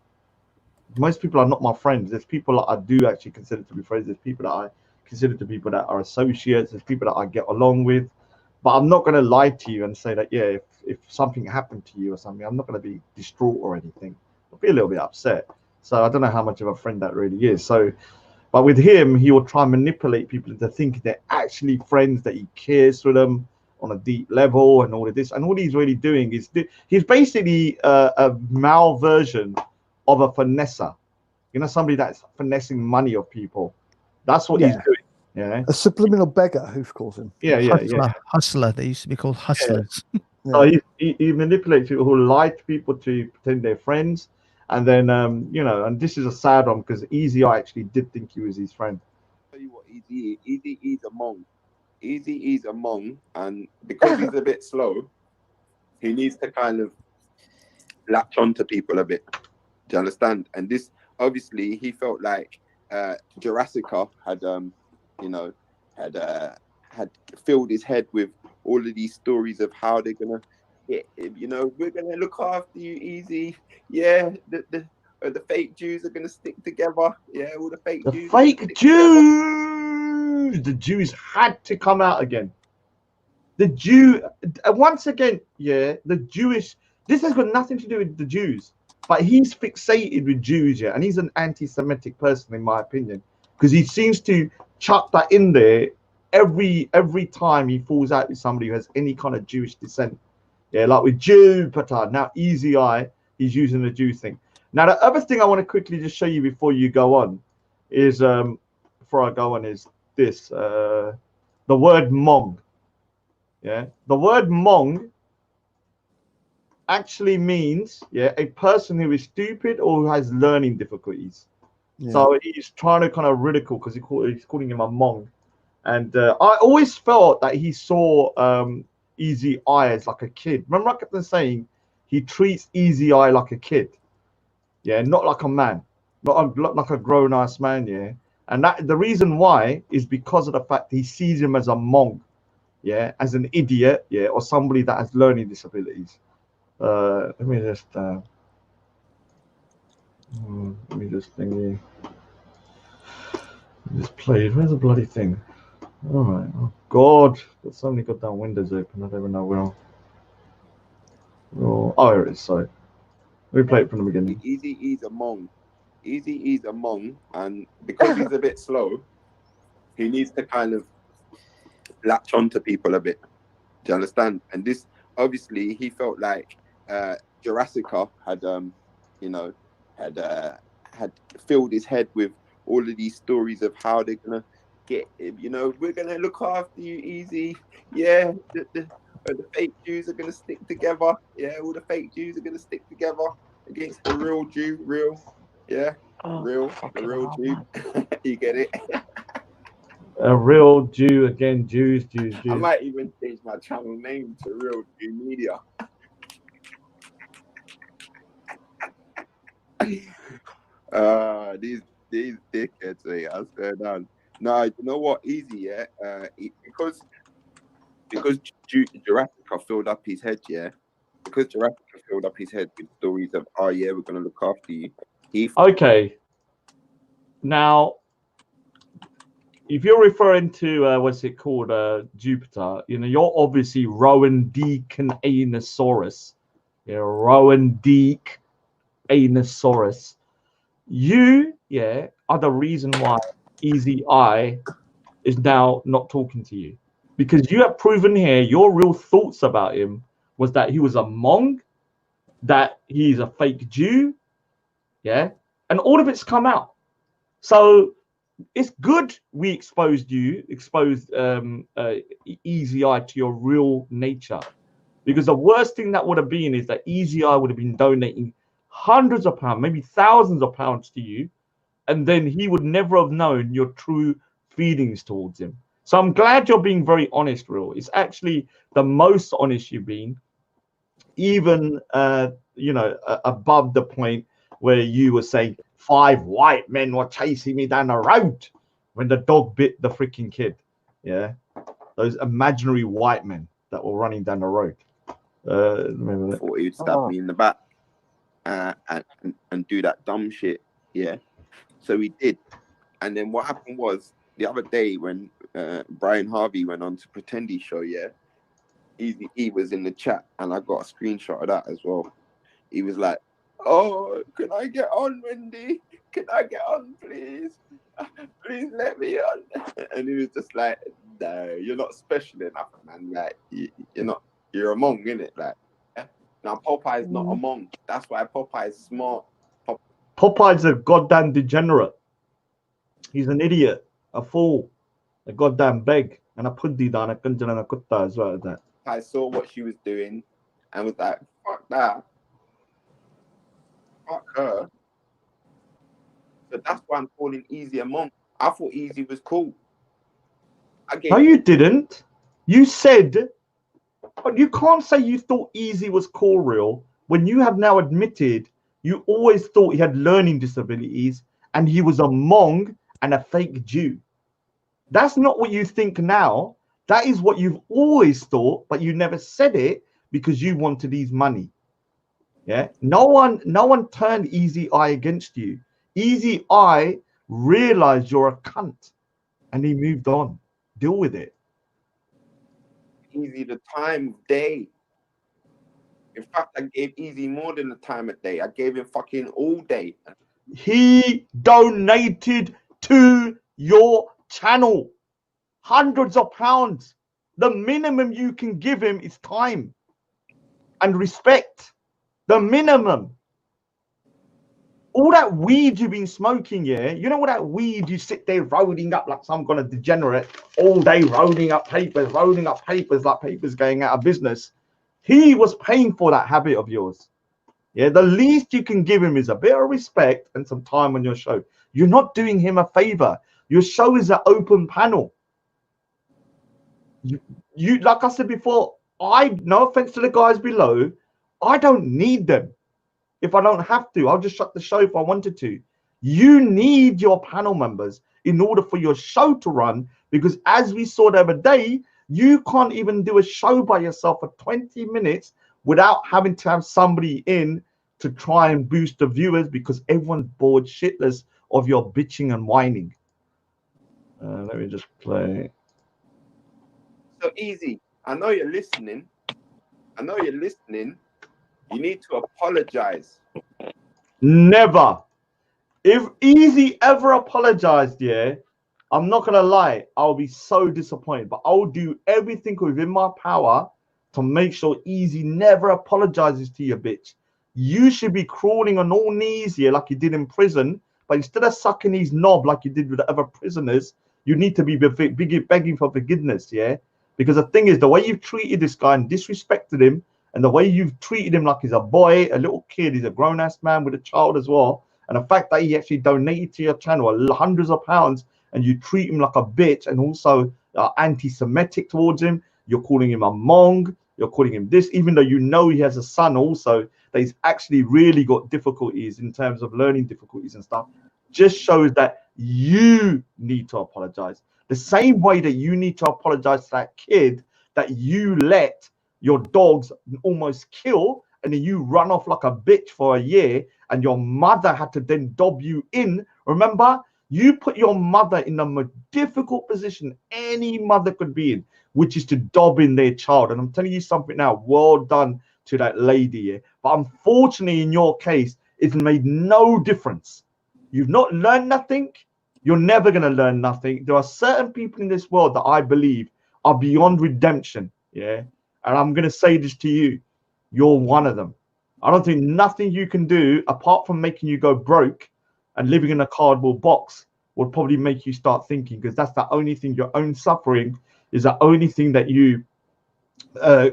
most people are not my friends. There's people that I do actually consider to be friends. There's people that I consider to be people that are associates. There's people that I get along with. But I'm not going to lie to you and say that, if something happened to you or something, I'm not going to be distraught or anything. I'll be a little bit upset. So I don't know how much of a friend that really is. So, but with him, he will try and manipulate people into thinking they're actually friends, that he cares for them on a deep level and all of this. And all he's really doing is, he's basically a male version of a finesser. You know, somebody that's finessing money of people. That's what he's doing. Yeah. A subliminal beggar, who calls him. Hustler. They used to be called hustlers. So he manipulates people who lie to people to pretend they're friends. And then, and this is a sad one because Easy Eye actually did think he was his friend. I'll tell you what, Easy is a Hmong. Easy is a Hmong, and because he's a bit slow, he needs to kind of latch onto people a bit. Do you understand? And this, obviously, he felt like Jurassica had filled his head with all of these stories of how they're gonna, we're gonna look after you, Easy. Yeah, the fake Jews are gonna stick together. Yeah, all the fake Jews. Fake Jews. The Jews had to come out again. The Jew, once again, the Jewish. This has got nothing to do with the Jews. But he's fixated with Jews, and he's an anti-Semitic person, in my opinion, because he seems to chuck that in there every time he falls out with somebody who has any kind of Jewish descent. Yeah, like with Jupiter. Now, Easy Eye, he's using the Jew thing. Now, the other thing I want to quickly just show you before you go on is, is this. The word Hmong. Yeah, the word Hmong actually means a person who is stupid or who has learning difficulties. Yeah. So he's trying to kind of ridicule because he's calling him a Hmong. And I always felt that he saw Easy Eye as like a kid. Remember, I kept on saying he treats Easy Eye like a kid. Yeah, not like a man, not like a grown-ass man. Yeah, and that the reason why is because of the fact he sees him as a Hmong, yeah, as an idiot, yeah, or somebody that has learning disabilities. Let me just thingy. Just played. Where's the bloody thing? All right. Oh God, got so many goddamn windows open. I don't even know where. Oh, here it is. Sorry. Let me play it from the beginning. Easy's a Hmong. Easy's a Hmong, and because he's a bit slow, he needs to kind of latch onto people a bit. Do you understand? And this, obviously, he felt like Jurassica had, had filled his head with all of these stories of how they're gonna get him. You know, we're gonna look after you, Easy. Yeah, the fake Jews are gonna stick together. Yeah, all the fake Jews are gonna stick together against the real Jew. The real Jew. You get it? A real Jew again, Jews. I might even change my channel name to Real Jew Media. These dickheads, I swear down. No, you know what? Easy, yeah. Because Jurassica filled up his head, yeah. Because Jurassica filled up his head with stories of, oh yeah, we're gonna look after you. Okay. Now, if you're referring to what's it called, Jupiter, you know, you're obviously Rowan Deacon-Anosaurus. Yeah, Rowan Deacon-Anosaurus. You, are the reason why Easy Eye is now not talking to you. Because you have proven here your real thoughts about him was that he was a Hmong, that he's a fake Jew, and all of it's come out. So it's good we exposed Easy Eye to your real nature, because the worst thing that would have been is that Easy Eye would have been donating hundreds of pounds, maybe thousands of pounds to you, and then he would never have known your true feelings towards him. So I'm glad you're being very honest, Real. It's actually the most honest you've been, even above the point where you were saying 5 white men were chasing me down the road when the dog bit the freaking kid. Yeah, those imaginary white men that were running down the road. I thought he'd stab me in the back and do that dumb shit. Yeah, so he did. And then what happened was the other day when Brian Harvey went on to Pretendy show, he was in the chat, and I got a screenshot of that as well. He was like, "Oh, can I get on, Wendy? Can I get on, please? Please let me on." And he was just like, "No, you're not special enough, man. Like, you're a Hmong, innit? Like, now Popeye's not a Hmong. That's why Popeye's smart. Popeye's a goddamn degenerate. He's an idiot, a fool, a goddamn beg, and a pundi down a kunjan and a kutta as well as that." I saw what she was doing and was like, "Fuck that. Fuck her." So that's why I'm calling Easy a Hmong. I thought Easy was cool. No, you didn't. You said, but you can't say you thought Easy was cool, Real, when you have now admitted you always thought he had learning disabilities and he was a Hmong and a fake Jew. That's not what you think now. That is what you've always thought, but you never said it because you wanted his money. Yeah. No one turned Easy Eye against you. Easy Eye realized you're a cunt and he moved on. Deal with it. Easy the time of day. In fact, I gave Easy more than the time of day. I gave him fucking all day. He donated to your channel hundreds of pounds. The minimum you can give him is time and respect. The minimum. all that weed you've been smoking, yeah, you know all that weed you sit there rolling up like some kind of degenerate all day, rolling up papers like papers going out of business. He was paying for that habit of yours. Yeah, the least you can give him is a bit of respect and some time on your show. You're not doing him a favor. Your show is an open panel. You like I said before, no offense to the guys below, I don't need them. If I don't have to, I'll just shut the show if I wanted to. You need your panel members in order for your show to run, because as we saw the other day, you can't even do a show by yourself for 20 minutes without having to have somebody in to try and boost the viewers, because everyone's bored shitless of your bitching and whining. Let me just play. So easy. I know you're listening. You need to apologize. Never. If Easy ever apologized, yeah, I'm not gonna lie, I'll be so disappointed. But I'll do everything within my power to make sure Easy never apologizes to you, bitch. You should be crawling on all knees here like you did in prison, but instead of sucking his knob like you did with the other prisoners, you need to be begging for forgiveness, yeah? Because the thing is, the way you've treated this guy and disrespected him, and the way you've treated him like he's a boy, a little kid, he's a grown-ass man with a child as well, and the fact that he actually donated to your channel hundreds of pounds, and you treat him like a bitch, and also anti-Semitic towards him, you're calling him a Mong, you're calling him this, even though you know he has a son also that he's actually really got difficulties in terms of learning difficulties and stuff, just shows that you need to apologize. The same way that you need to apologize to that kid that you let your dogs almost kill, and then you run off like a bitch for a year, and your mother had to then dob you in. Remember, you put your mother in the most difficult position any mother could be in, which is to dob in their child. And I'm telling you something now, well done to that lady here. But unfortunately, in your case, it's made no difference. You've not learned nothing. You're never going to learn nothing. There are certain people in this world that I believe are beyond redemption. Yeah. And I'm going to say this to you. You're one of them. I don't think nothing you can do apart from making you go broke and living in a cardboard box will probably make you start thinking, because that's the only thing, your own suffering is the only thing that you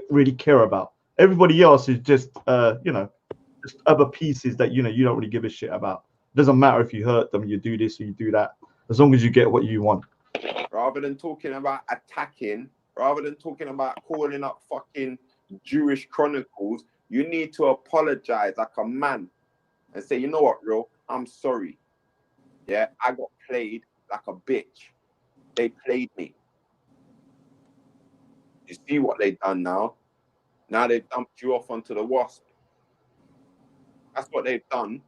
really care about. Everybody else is just, just other pieces that, you don't really give a shit about. Doesn't matter if you hurt them, you do this or you do that, as long as you get what you want. Rather than talking about attacking, rather than talking about calling up fucking Jewish Chronicles, you need to apologize like a man and say, you know what, real, I'm sorry. Yeah, I got played like a bitch. They played me. You see what they've done now? Now they've dumped you off onto the wasp. That's what they've done.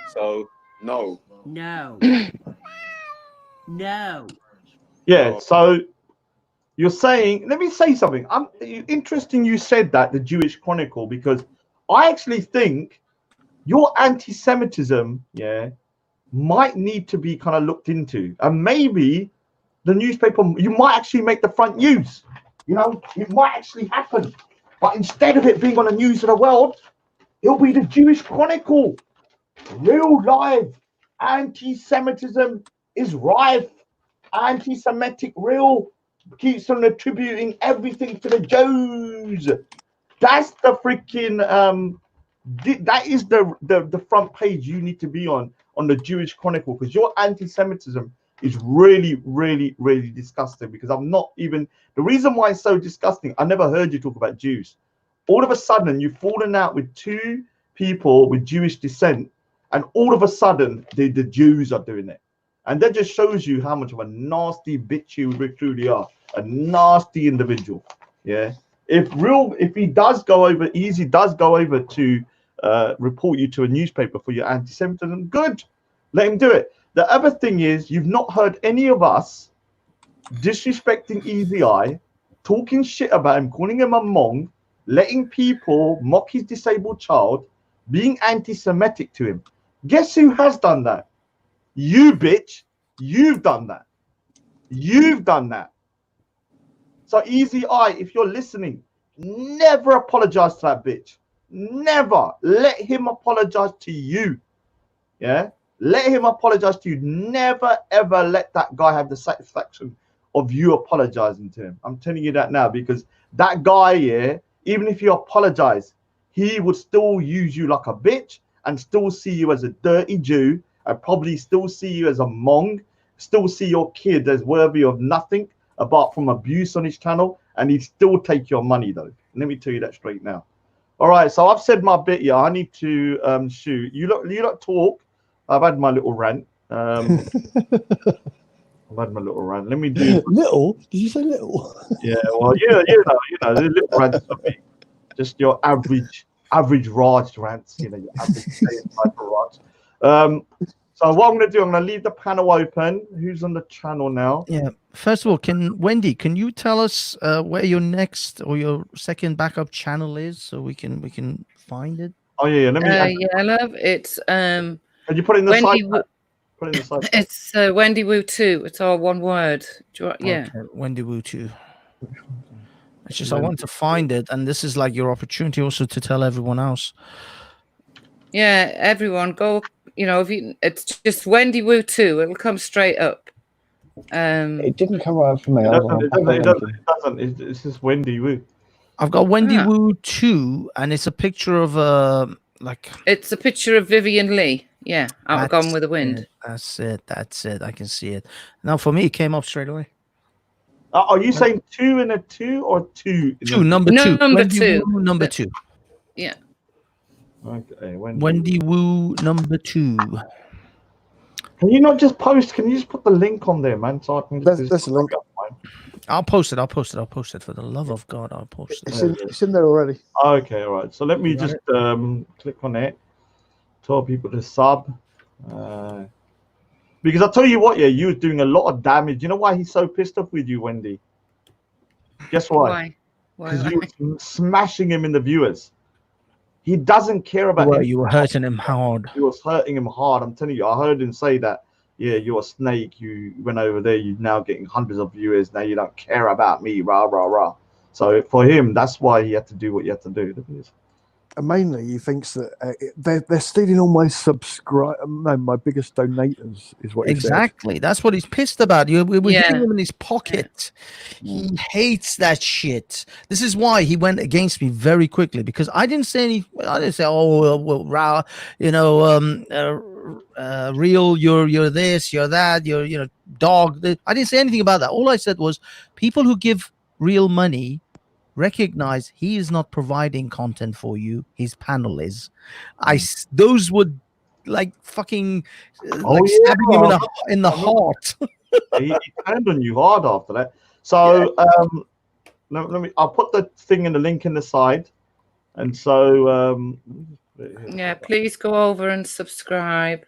So, no. No. No. Yeah, so you're saying, let me say something. Interesting you said that, the Jewish Chronicle, because I actually think your anti-Semitism, yeah, might need to be kind of looked into. And maybe the newspaper, you might actually make the front news. It might actually happen. But instead of it being on the news of the world, it'll be the Jewish Chronicle. Real live anti-Semitism is rife. Anti-Semitic real keeps on attributing everything to the Jews. That's the freaking that is the front page you need to be on the Jewish Chronicle, because your anti-Semitism is really, really, really disgusting. Because I'm not even, the reason why it's so disgusting, I never heard you talk about Jews. All of a sudden, you've fallen out with two people with Jewish descent, and all of a sudden, the Jews are doing it. And that just shows you how much of a nasty bitch you truly are, a nasty individual. Yeah. If he does go over, Easy does go over to report you to a newspaper for your anti-Semitism, good. Let him do it. The other thing is, you've not heard any of us disrespecting Easy Eye, talking shit about him, calling him a Mong, letting people mock his disabled child, being anti-Semitic to him. Guess who has done that? You, bitch. You've done that. You've done that. So Easy Eye, if you're listening, never apologize to that bitch. Never. Let him apologize to you. Yeah, let him apologize to you. Never ever let that guy have the satisfaction of you apologizing to him. I'm telling you that now, because that guy, yeah, even if you apologize, he would still use you like a bitch and still see you as a dirty Jew, and probably still see you as a Hmong, still see your kid as worthy of nothing apart from abuse on his channel, and he'd still take your money though. Let me tell you that straight now. All right, so I've said my bit. Yeah, I need to shoot. You lot talk. I've had my little rant. I've had my little rant. Let me do little. Did you say little? Yeah, well, you know, the little rants for me. Just your average Raj rants. You know, your average type of Raj. So what I'm going to do, I'm going to leave the panel open. Who's on the channel now? Yeah. First of all, Wendy, can you tell us where your next or your second backup channel is, so we can find it? Oh yeah. Let me. Yeah, love. It's Can you put it in the Wendy side? Put it in the side. It's Wendy Woo 2. It's all one word. Yeah. Okay, Wendy Woo 2. It's just I want to find it, and this is like your opportunity also to tell everyone else. Yeah, everyone go. You know, if you, it's just Wendy Woo 2. It'll come straight up. It didn't come right for me. It doesn't. It's just Wendy Woo. I've got Wendy Woo 2, and it's a picture of like. It's a picture of Vivian Lee. Yeah, out Gone with the Wind. That's it. I can see it now. For me, it came up straight away. Are you saying 2 and a 2 or 2? Number 2. Number Wendy 2. Woo, number 2. Yeah. Okay. Wendy Woo number 2. Can you not just post? Can you just put the link on there, man? So I can just. There's a link. I'll post it. For the love of God, I'll post it. It's in there already. Okay, all right. So let me just click on it. Tell people to sub. Because I'll tell you what, yeah, you was doing a lot of damage. You know why he's so pissed off with you, Wendy? Guess why? Because you were smashing him in the viewers. He doesn't care about him. You were hurting him hard. You was hurting him hard. I'm telling you, I heard him say that. Yeah, you're a snake. You went over there. You're now getting hundreds of viewers. Now you don't care about me. Rah, rah, rah. So for him, that's why he had to do what he had to do. And mainly, he thinks that they're stealing all my my biggest donators is what he exactly said. That's what he's pissed about. We're hitting him in his pocket. He hates that shit. This is why he went against me very quickly, because I didn't say oh well, you know, real, you're this, you're that, you're dog. I didn't say anything about that. All I said was people who give real money recognize he is not providing content for you. His panel is. Those would like fucking stabbing him in the heart. He turned on you hard after that. So let me. I'll put the thing in the link in the side, and so yeah, please go over and subscribe.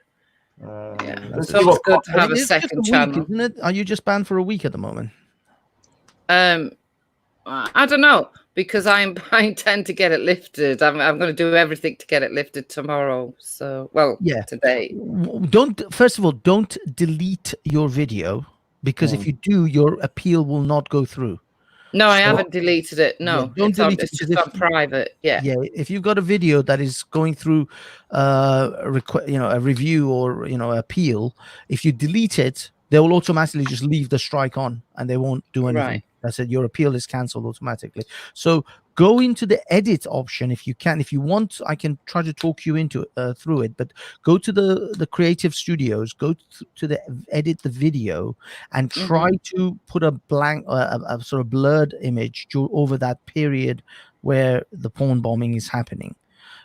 It's good to have a second channel, isn't it? Are you just banned for a week at the moment? I don't know, because I intend to get it lifted. I'm going to do everything to get it lifted tomorrow. So, today. First of all, don't delete your video, because if you do, your appeal will not go through. No, I haven't deleted it. No, don't delete it. It's just on private. Yeah. If you've got a video that is going through, a review or appeal, if you delete it, they will automatically just leave the strike on, and they won't do anything. Right. I said your appeal is cancelled automatically. So go into the edit option if you can. If you want, I can try to talk you into through it. But go to the creative studios, go to the edit the video, and try to put a blank, a sort of blurred image over that period where the porn bombing is happening.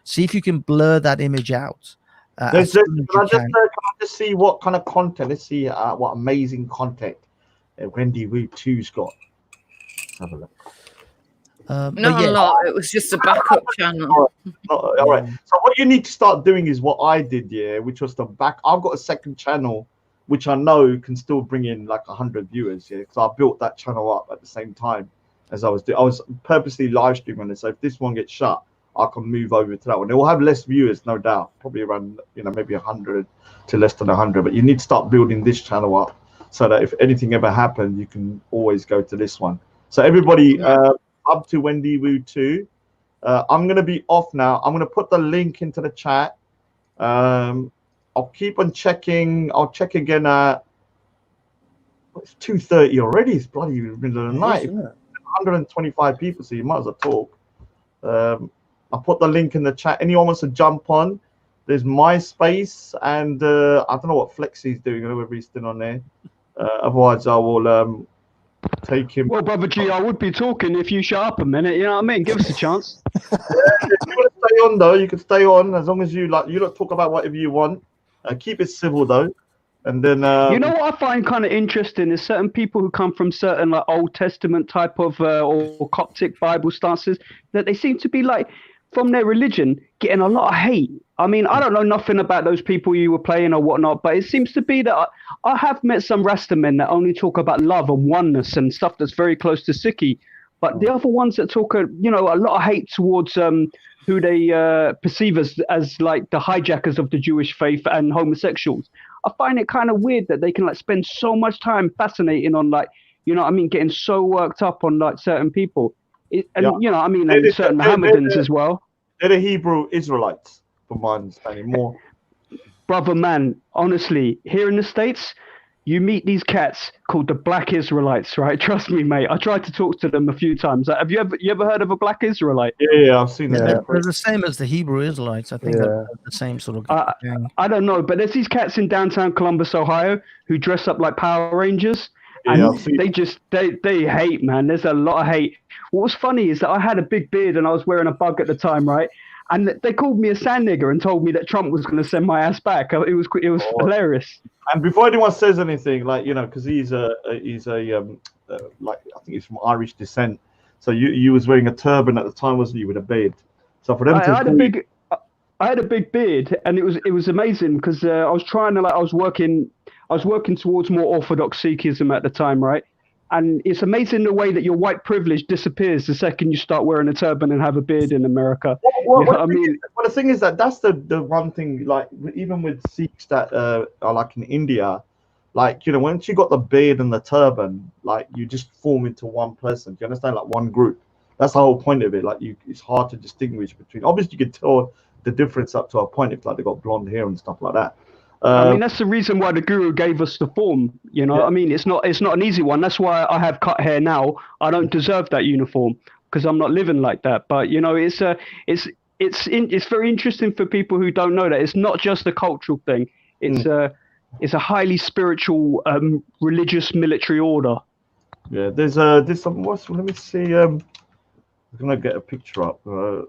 See if you can blur that image out. Can I just see what kind of content? Let's see what amazing content Wendy Woo 2's got. Let's have a look. Not a lot. It was just a backup channel. All right. So what you need to start doing is what I did, which was the back. I've got a second channel, which I know can still bring in like 100 viewers. Because I built that channel up at the same time as I was doing. I was purposely live streaming it. So if this one gets shut, I can move over to that one. It will have less viewers, no doubt. Probably around, maybe 100 to less than 100. But you need to start building this channel up so that if anything ever happens, you can always go to this one. So everybody, up to Wendy Woo 2. I'm going to be off now. I'm going to put the link into the chat. I'll keep on checking. I'll check again at. It's 2:30 already. It's bloody middle of the night. 125 people, so you might as well talk. I'll put the link in the chat. Anyone wants to jump on? There's MySpace, and I don't know what Flexi's doing. I don't know whether he's still on there. Otherwise, I will take him. Well, Brother G, I would be talking if you shut up a minute. You know what I mean? Give us a chance. If you want to stay on, though, you can stay on as long as you like. You don't talk about whatever you want. Keep it civil, though. And then you know what I find kind of interesting is certain people who come from certain like Old Testament type of or Coptic Bible stances, that they seem to be like from their religion getting a lot of hate. I mean, I don't know nothing about those people you were playing or whatnot, but it seems to be that I have met some Rasta men that only talk about love and oneness and stuff that's very close to Sikhi. But the other ones that talk, a lot of hate towards who they perceive as like the hijackers of the Jewish faith and homosexuals. I find it kind of weird that they can like spend so much time fascinating on like, you know what I mean, getting so worked up on like certain people. And certain Mohammedans as well. They're the Hebrew Israelites, from my understanding, more. Brother, man, honestly, here in the States, you meet these cats called the Black Israelites, right? Trust me, mate. I tried to talk to them a few times. Have you ever heard of a Black Israelite? Yeah, I've seen them. They're the same as the Hebrew Israelites. I think they're the same sort of gang. I don't know, but there's these cats in downtown Columbus, Ohio, who dress up like Power Rangers. And they hate, man. There's a lot of hate. What was funny is that I had a big beard and I was wearing a bug at the time, right? And they called me a sand nigger and told me that Trump was going to send my ass back. It was hilarious. And before anyone says anything, like, you know, because he's like I think he's from Irish descent. So you was wearing a turban at the time, wasn't you, with a beard? So for them I had a big beard, and it was amazing because I was trying to I was working towards more Orthodox Sikhism at the time, right? And it's amazing the way that your white privilege disappears the second you start wearing a turban and have a beard in America. Well, the thing is that's the one thing, like, even with Sikhs that are like in India, like, you know, once you got the beard and the turban, like, you just form into one person. Do you understand? Like, one group. That's the whole point of it. Like, it's hard to distinguish between. Obviously, you can tell the difference up to a point if, like, they got blonde hair and stuff like that. I mean, that's the reason why the guru gave us the form. You know, I mean, it's not an easy one. That's why I have cut hair now. I don't deserve that uniform because I'm not living like that. But you know, it's very interesting for people who don't know that it's not just a cultural thing. It's a highly spiritual, religious military order. Yeah, there's some. Let me see. I'm gonna get a picture up. You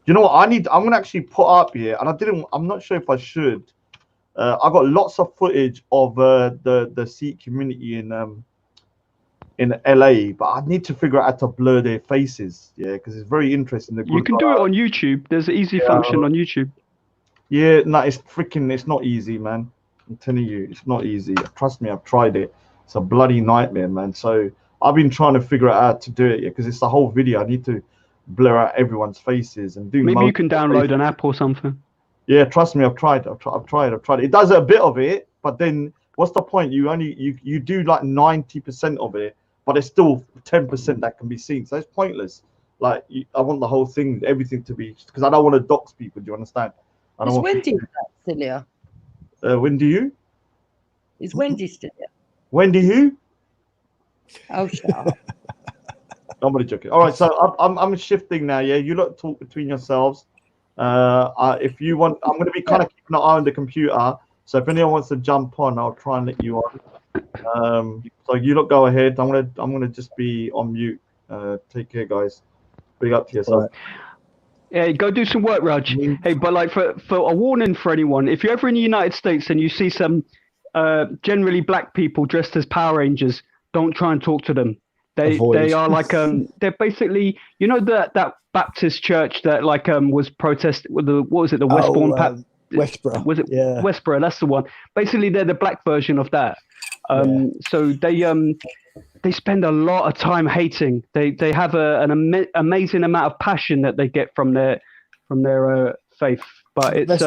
know what? I'm gonna actually put up here, and I'm not sure if I should. I got lots of footage of the Sikh community in LA, but I need to figure out how to blur their faces. Yeah, because it's very interesting. You can do it on YouTube. There's an easy function on YouTube. Yeah, no, it's not easy, man. I'm telling you, it's not easy. Trust me, I've tried it. It's a bloody nightmare, man. So I've been trying to figure out how to do it, because it's the whole video. I need to blur out everyone's faces and do. Maybe you can download an app or something. Yeah, trust me, I've tried. It does a bit of it, but then what's the point? You do like 90% of it, but there's still 10% that can be seen. So it's pointless. Like, I want the whole thing, everything to be, because I don't want to dox people. Do you understand? Is Wendy still here? Wendy who? Is Wendy still here? Wendy who? Oh, shut up. I'm only joking. All right, so I'm shifting now. Yeah, you lot talk between yourselves. If you want, I'm going to be kind of keeping an eye on the computer. So if anyone wants to jump on, I'll try and let you on. So you lot go ahead. I'm gonna just be on mute. Take care, guys. Big up to yourself. Yeah, go do some work, Raj. Hey, but like for a warning for anyone, if you're ever in the United States and you see some generally black people dressed as Power Rangers, don't try and talk to them. They are like they're basically, you know, that Baptist church that like was protested with the, what was it, the Westbourne Westboro. Was it Westboro? That's the one. Basically, they're the black version of that. So they spend a lot of time hating. They have an amazing amount of passion that they get from their faith. But it's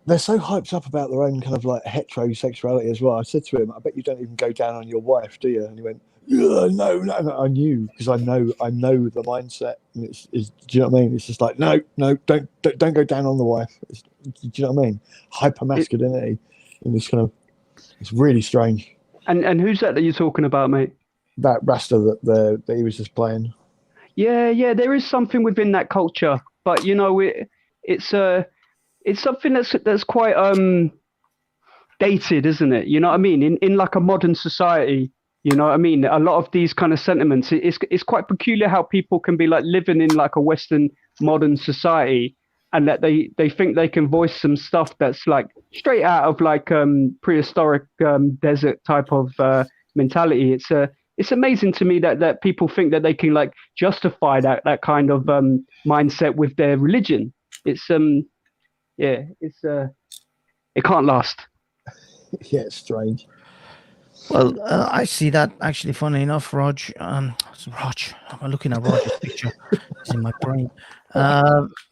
they're so hyped up about their own kind of like heterosexuality as well. I said to him, "I bet you don't even go down on your wife, do you?" And he went, no. I knew, because I know the mindset. And it's do you know what I mean? It's just like, no, don't go down on the wife. Do you know what I mean? Hyper masculinity in this kind of, it's really strange. And who's that you're talking about, mate? That Rasta that he was just playing. Yeah, there is something within that culture, but you know, it's something that's quite dated, isn't it? You know what I mean? In like a modern society, you know what I mean? A lot of these kind of sentiments, it's quite peculiar how people can be like living in like a Western modern society, and that they think they can voice some stuff that's like straight out of like prehistoric desert type of mentality. It's amazing to me that people think that they can like justify that kind of mindset with their religion. It can't last. Yeah, it's strange. Well, I see that actually. Funny enough, Rog. I'm looking at Roger's picture. It's in my brain.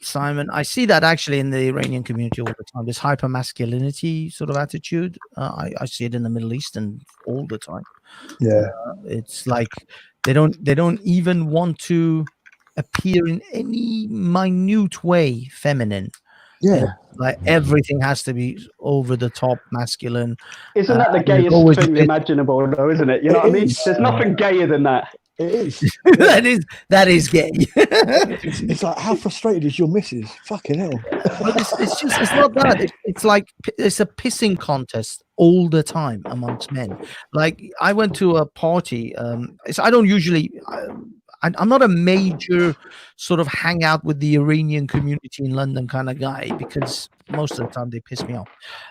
Simon, I see that actually in the Iranian community all the time. This hyper masculinity sort of attitude. I see it in the Middle East and all the time. Yeah, it's like they don't even want to appear in any minute way feminine. Yeah, like everything has to be over the top masculine. Isn't that the gayest thing imaginable, though? Isn't it? You know what I mean? There's nothing gayer than that. It is. that is gay. it's like, how frustrated is your missus? Fucking hell. But it's not that. It's like it's a pissing contest all the time amongst men. Like I went to a party. I don't usually. I'm not a major sort of hang out with the Iranian community in London kind of guy, because most of the time they piss me off.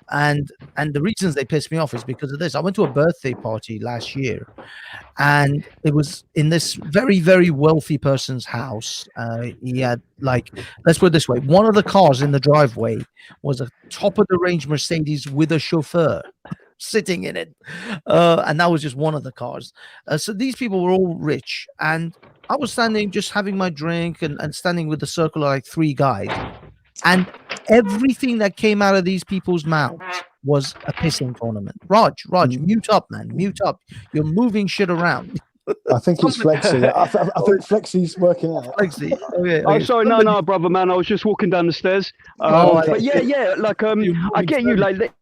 And the reasons they piss me off is because of this. I went to a birthday party last year, and it was in this very, very wealthy person's house. He had, like, let's put it this way, one of the cars in the driveway was a top of the range Mercedes with a chauffeur sitting in it. And that was just one of the cars. So these people were all rich, and I was standing, just having my drink and standing with a circle of like 3 guys. And everything that came out of these people's mouths was a pissing tournament. Rog, mute up, man. Mute up. You're moving shit around. I think it's Flexi. I think Flexi's working out. Flexi. Okay. Oh, sorry. No, brother, man. I was just walking down the stairs. But yeah. Like, I get you. Like,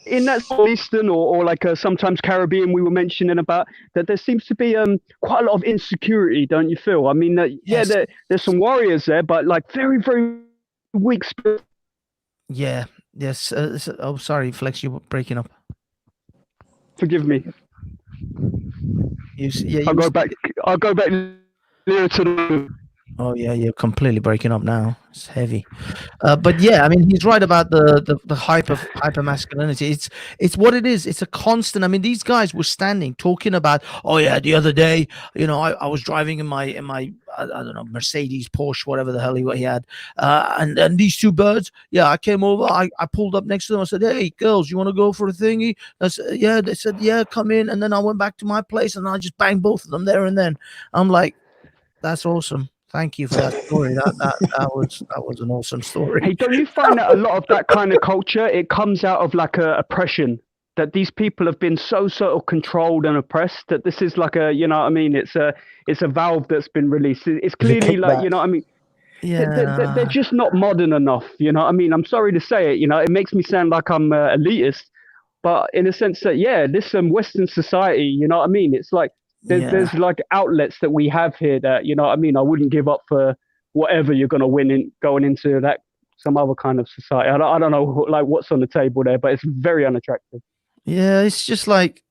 in that Eastern or like sometimes Caribbean, we were mentioning about that there seems to be quite a lot of insecurity, don't you feel? I mean, yes. There's some warriors there, but like very, very weak spirit. Yeah. Yes. Oh, sorry, Flex, you were breaking up. Forgive me. I'll go back nearer to the. Oh yeah, you're completely breaking up now. It's heavy, but yeah, I mean, he's right about the hyper masculinity. It's what it is. It's a constant. I mean, these guys were standing talking about, oh yeah, the other day, you know, I was driving in my I don't know, Mercedes, Porsche, whatever the hell he had, and these 2 birds. Yeah, I came over. I pulled up next to them. I said, hey girls, you want to go for a thingy? Yeah. They said, yeah, come in. And then I went back to my place and I just banged both of them there and then. I'm like, that's awesome. Thank you for that story. That was an awesome story. Hey, don't you find that a lot of that kind of culture, it comes out of like a oppression, that these people have been so sort of controlled and oppressed, that this is like a, you know what I mean? It's a valve that's been released. It's clearly like, you know what I mean? Yeah. They're just not modern enough. You know what I mean? I'm sorry to say it, you know, it makes me sound like I'm elitist, but in a sense that, yeah, this Western society, you know what I mean? It's like, there's like outlets that we have here that, you know what I mean, I wouldn't give up for whatever you're going to win in going into that some other kind of society. I don't know like what's on the table there, but it's very unattractive. Yeah, it's just like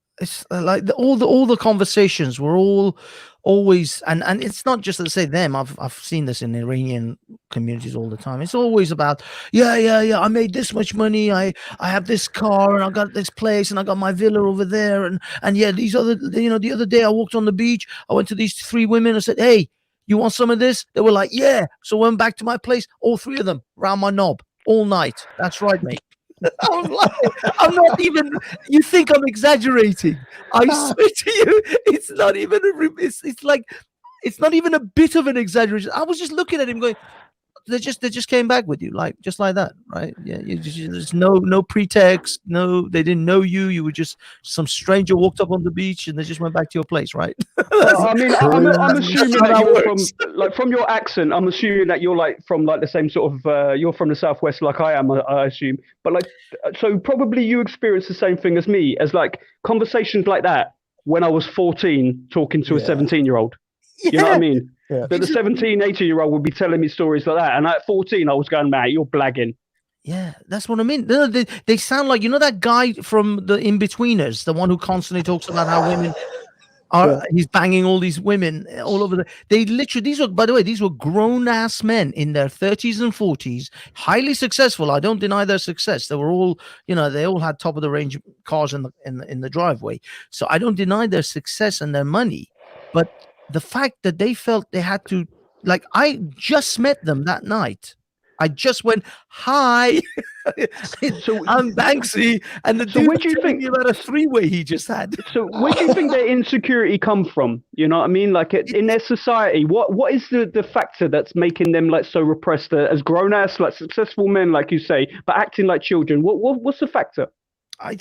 all the conversations were always and it's not just to say them. I've seen this in Iranian communities all the time. It's always about yeah. I made this much money. I have this car and I got this place and I got my villa over there and yeah, these other, you know, the other day I walked on the beach. I went to these 3 women and said, hey, you want some of this? They were like, yeah. So I went back to my place. All 3 of them round my knob all night. That's right, mate. I'm not even. You think I'm exaggerating? I swear to you, it's not even. It's like, it's not even a bit of an exaggeration. I was just looking at him, going, they just came back with you, like just like that, right? Yeah, there's no pretext, they didn't know you. You were just some stranger walked up on the beach and they just went back to your place, right? I mean, I'm assuming that you're from your accent. I'm assuming that you're like from like the same sort of you're from the southwest, like I am. I assume, but like so probably you experienced the same thing as me, as like conversations like that when I was 14 talking to a 17-year-old. You know what I mean? Yeah. But the 17, 18-year-old would be telling me stories like that. And at 14, I was going, mate, you're blagging. Yeah, that's what I mean. They sound like, that guy from the In-Betweeners, the one who constantly talks about how women are, he's banging all these women all over these were grown-ass men in their 30s and 40s, highly successful. I don't deny their success. They were all, they all had top-of-the-range cars in the driveway. So I don't deny their success and their money. But the fact that they felt they had to, like, I just met them that night. I just went, hi, so I'm Banksy, and the dude was telling me about a three-way he just had. So where do you think their insecurity comes from? You know what I mean? Like in their society, what is the factor that's making them like so repressed as grown-ass, like successful men, like you say, but acting like children? What's the factor? I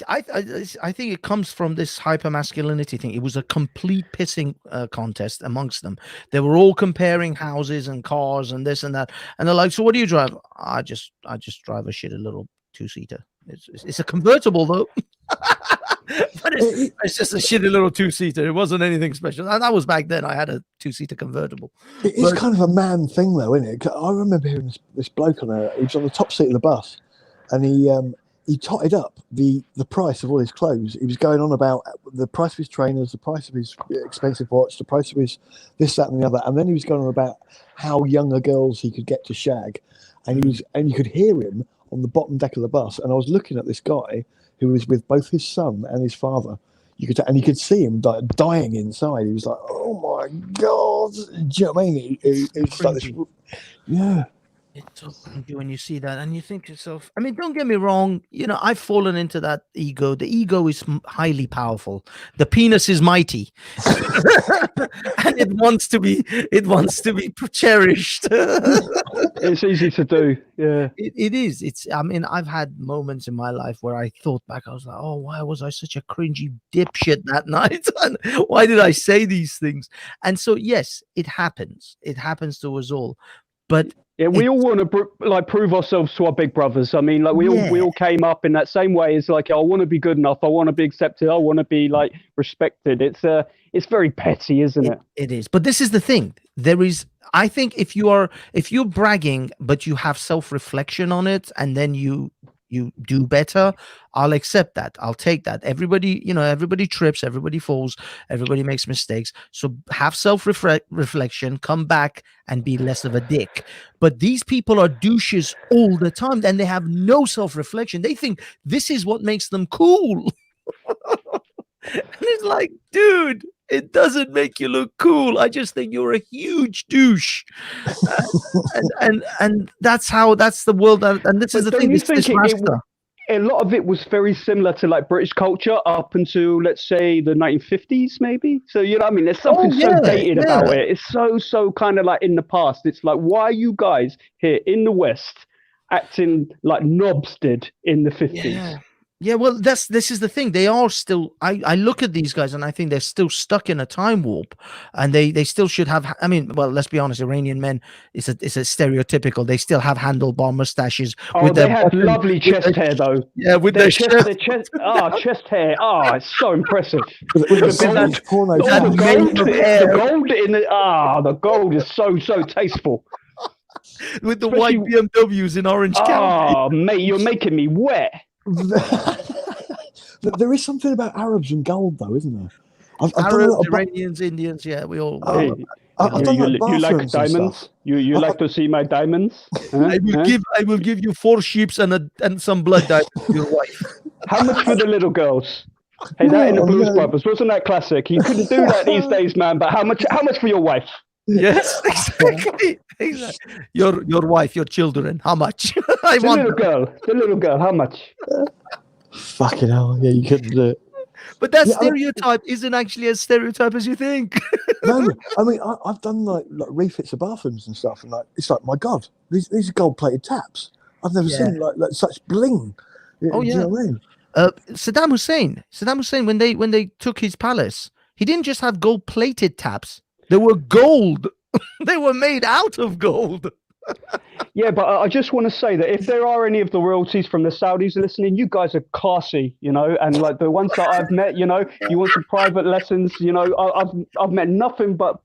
think it comes from this hypermasculinity thing. It was a complete pissing contest amongst them. They were all comparing houses and cars and this and that, and they're like, "So what do you drive?" I just drive a shitty little two-seater. It's a convertible though, but it's just a shitty little two-seater. It wasn't anything special. And that was back then. I had a two-seater convertible. It is kind of a man thing though, isn't it? I remember hearing this bloke he was on the top seat of the bus, and he totted up the price of all his clothes. He was going on about the price of his trainers, the price of his expensive watch, the price of his this, that, and the other. And then he was going on about how younger girls he could get to shag. And you could hear him on the bottom deck of the bus. And I was looking at this guy who was with both his son and his father. You could see him dying inside. He was like, "Oh my God!" Do you know what I mean? It was like this, yeah. It's so cringy when you see that, and you think to yourself, I mean, don't get me wrong, I've fallen into that ego. The ego is highly powerful. The penis is mighty. And it wants to be cherished. It's easy to do. Yeah. It is. I've had moments in my life where I thought back, I was like, oh, why was I such a cringy dipshit that night? And why did I say these things? And so, yes, it happens. It happens to us all. But yeah, we all want to prove ourselves to our big brothers. I mean, like we all came up in that same way. It's like, I want to be good enough. I want to be accepted. I want to be like respected. It's very petty, isn't it? It is. But this is the thing. I think if you're bragging, but you have self-reflection on it, and then you do better, I'll accept that. I'll take that. Everybody trips, everybody falls, everybody makes mistakes. So have self-reflection, come back and be less of a dick. But these people are douches all the time, and they have no self-reflection. They think this is what makes them cool. And it's like, dude, it doesn't make you look cool. I just think you're a huge douche. And that's the world. And this is the thing. A lot of it was very similar to like British culture up until, let's say, the 1950s, maybe. So, you know what I mean? There's something so dated about it. It's so kind of like in the past. It's like, why are you guys here in the West acting like knobs did in the 50s? Yeah, well, this is the thing. They are still. I look at these guys and I think they're still stuck in a time warp, and they still should have. I mean, well, let's be honest. Iranian men, it's a stereotypical. They still have handlebar mustaches. Oh, they had lovely chest hair though. Yeah, with their chest hair. It's so impressive. The gold is so tasteful. With the white BMWs in Orange County. Oh, mate, you're making me wet. There is something about Arabs and gold, though, isn't there? Arabs, Iranians, Indians, yeah, we all. You like diamonds? You like to see my diamonds? I will give you 4 sheep and some blood diamonds to your wife. How much for the little girls? Hey, that in the Blues Brothers, wasn't that classic? You couldn't do that these days, man. But how much for your wife? Yes, exactly. Your wife, your children, how much? The little girl, how much? Fucking hell, yeah, you couldn't do it. But that stereotype isn't actually as stereotype as you think. No, I mean, I've done like refits of bathrooms and stuff, and like it's like, my God, these are gold-plated taps. I've never seen like such bling. Oh Do yeah. you know what I mean? Saddam Hussein, when they took his palace, he didn't just have gold-plated taps. They were gold. They were made out of gold. Yeah, but I just want to say that if there are any of the royalties from the Saudis listening, you guys are classy, you know, and like the ones that I've met, you know, you want some private lessons, you know, I've met nothing but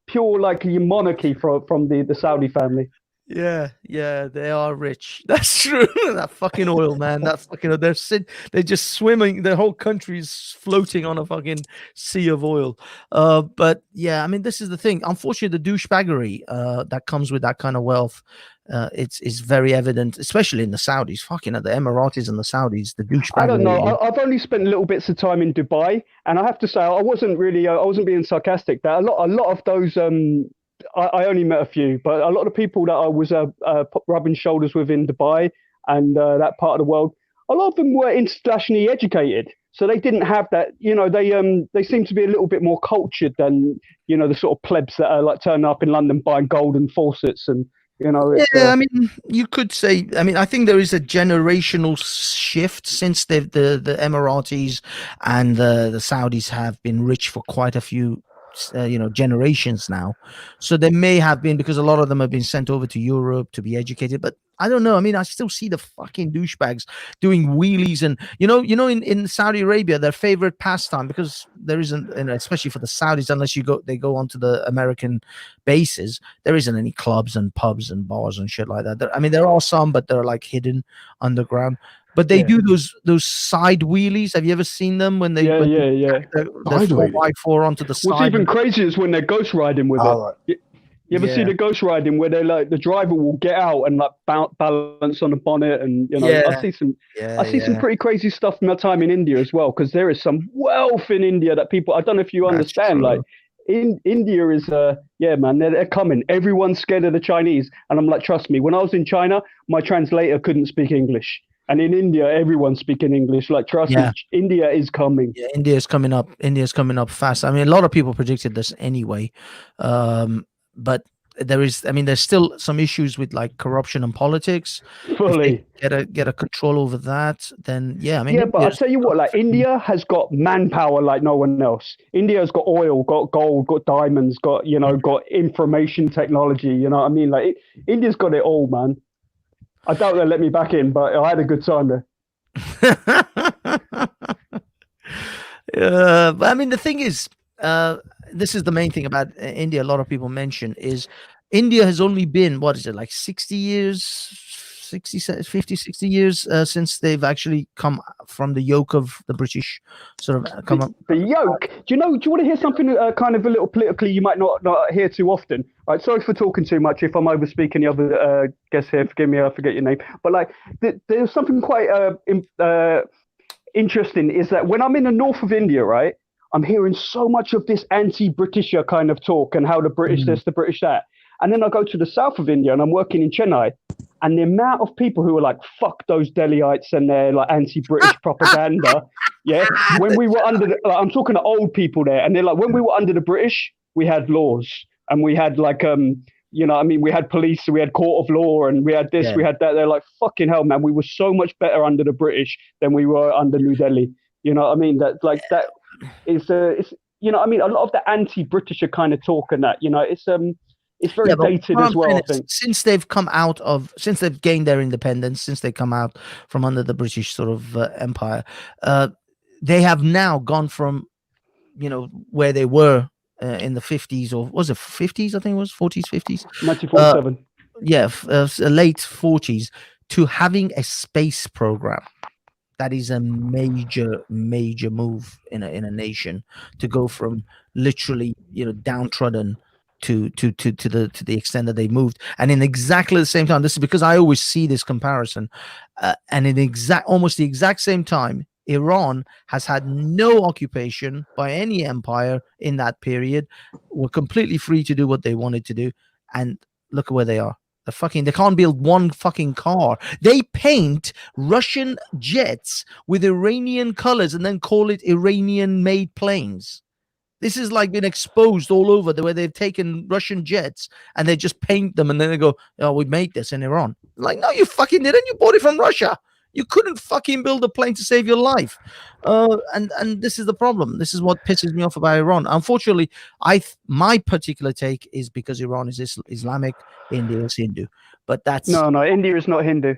pure like monarchy from the Saudi family. Yeah, they are rich. That's true. That fucking oil, man. That fucking they're just swimming. The whole country's floating on a fucking sea of oil. But yeah, I mean, this is the thing. Unfortunately, the douchebaggery that comes with that kind of wealth, it's very evident, especially in the Saudis. Fucking the Emiratis and the Saudis, the douchebaggery. I don't know. I've only spent little bits of time in Dubai, and I have to say, I wasn't being sarcastic. That a lot of those. I only met a few, but a lot of people that I was rubbing shoulders with in Dubai and that part of the world, a lot of them were internationally educated. So they didn't have that, you know, they seem to be a little bit more cultured than, you know, the sort of plebs that are like turning up in London buying golden faucets and, you know. Yeah, I mean, you could say, I mean, I think there is a generational shift since the Emiratis and the Saudis have been rich for quite a few generations now. So there may have been, because a lot of them have been sent over to Europe to be educated, but I don't know. I mean, I still see the fucking douchebags doing wheelies, and in Saudi Arabia, their favorite pastime, because there isn't, and especially for the Saudis, unless they go onto the American bases, there isn't any clubs and pubs and bars and shit like that. I mean, there are some, but they're like hidden underground. But they do those side wheelies. Have you ever seen them when they the 4x4 onto the side? What's even crazier is when they're ghost riding with it. Right. You ever see the ghost riding where they like the driver will get out and like balance on the bonnet, and you know, I see some pretty crazy stuff from my time in India as well, because there is some wealth in India that people, I don't know if you understand, like in India is man, they're coming. Everyone's scared of the Chinese, and I'm like, trust me, when I was in China, my translator couldn't speak English. And in India, everyone's speaking English. Like, trust me, India is coming. Yeah, India's coming up. India's coming up fast. I mean, a lot of people predicted this anyway. But there's still some issues with like corruption and politics. Fully. If get a control over that, then but I'll tell you what, like India has got manpower like no one else. India has got oil, got gold, got diamonds, got information technology. You know what I mean? Like India's got it all, man. I doubt they'll let me back in, but I had a good time there. But I mean, the thing is, this is the main thing about India. A lot of people mention is India has only been, what is it, like 60 years, 50, 60 years since they've actually come from the yoke of the British sort of come up. The yoke? Do you want to hear something kind of a little politically you might not hear too often? Right, sorry for talking too much. If I'm over speaking the other guests here, forgive me, I forget your name. But like, there's something quite interesting is that when I'm in the north of India, right, I'm hearing so much of this anti-Britisher kind of talk and how the British this, the British that. And then I go to the south of India and I'm working in Chennai, and the amount of people who are like, fuck those Delhiites and their like anti-British propaganda. Yeah. When we were under I'm talking to old people there, and they're like, when we were under the British, we had laws and we had like, we had police, we had court of law, and we had this, we had that. They're like, fucking hell, man, we were so much better under the British than we were under New Delhi. You know what I mean? That like that is it's you know what I mean, a lot of the anti-Britisher kind of talk and that, you know, it's very dated as well. I think since they've gained their independence, since they come out from under the British sort of empire, they have now gone from, where they were in the 50s, or was it 50s? I think it was 40s, 50s. 1947. Late 40s, to having a space program. That is a major move in a nation, to go from literally, downtrodden to the extent that they moved, and in exactly the same time. This is because I always see this comparison, and in almost the exact same time, Iran has had no occupation by any empire in that period, were completely free to do what they wanted to do, and look at where they are. They can't build one fucking car. They paint Russian jets with Iranian colors and then call it Iranian-made planes. This is like been exposed all over the way they've taken Russian jets and they just paint them and then they go, "Oh, we made this in Iran." Like, no, you fucking didn't. You bought it from Russia. You couldn't fucking build a plane to save your life. And this is the problem. This is what pisses me off about Iran. Unfortunately, my particular take is because Iran is Islamic, India is Hindu. But that's... No, India is not Hindu.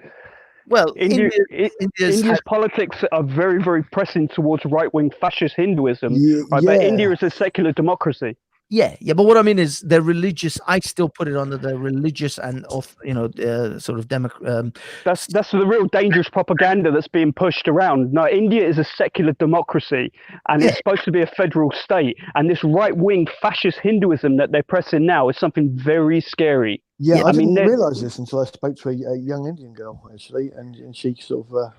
Well, India's politics are very, very pressing towards right-wing fascist Hinduism. Right? But India is a secular democracy. Yeah, but what I mean is they're religious. I still put it under the religious and sort of That's the real dangerous propaganda that's being pushed around. No, India is a secular democracy, and it's supposed to be a federal state. And this right-wing fascist Hinduism that they're pressing now is something very scary. Yeah, I didn't realise this until I spoke to a young Indian girl actually, and she sort of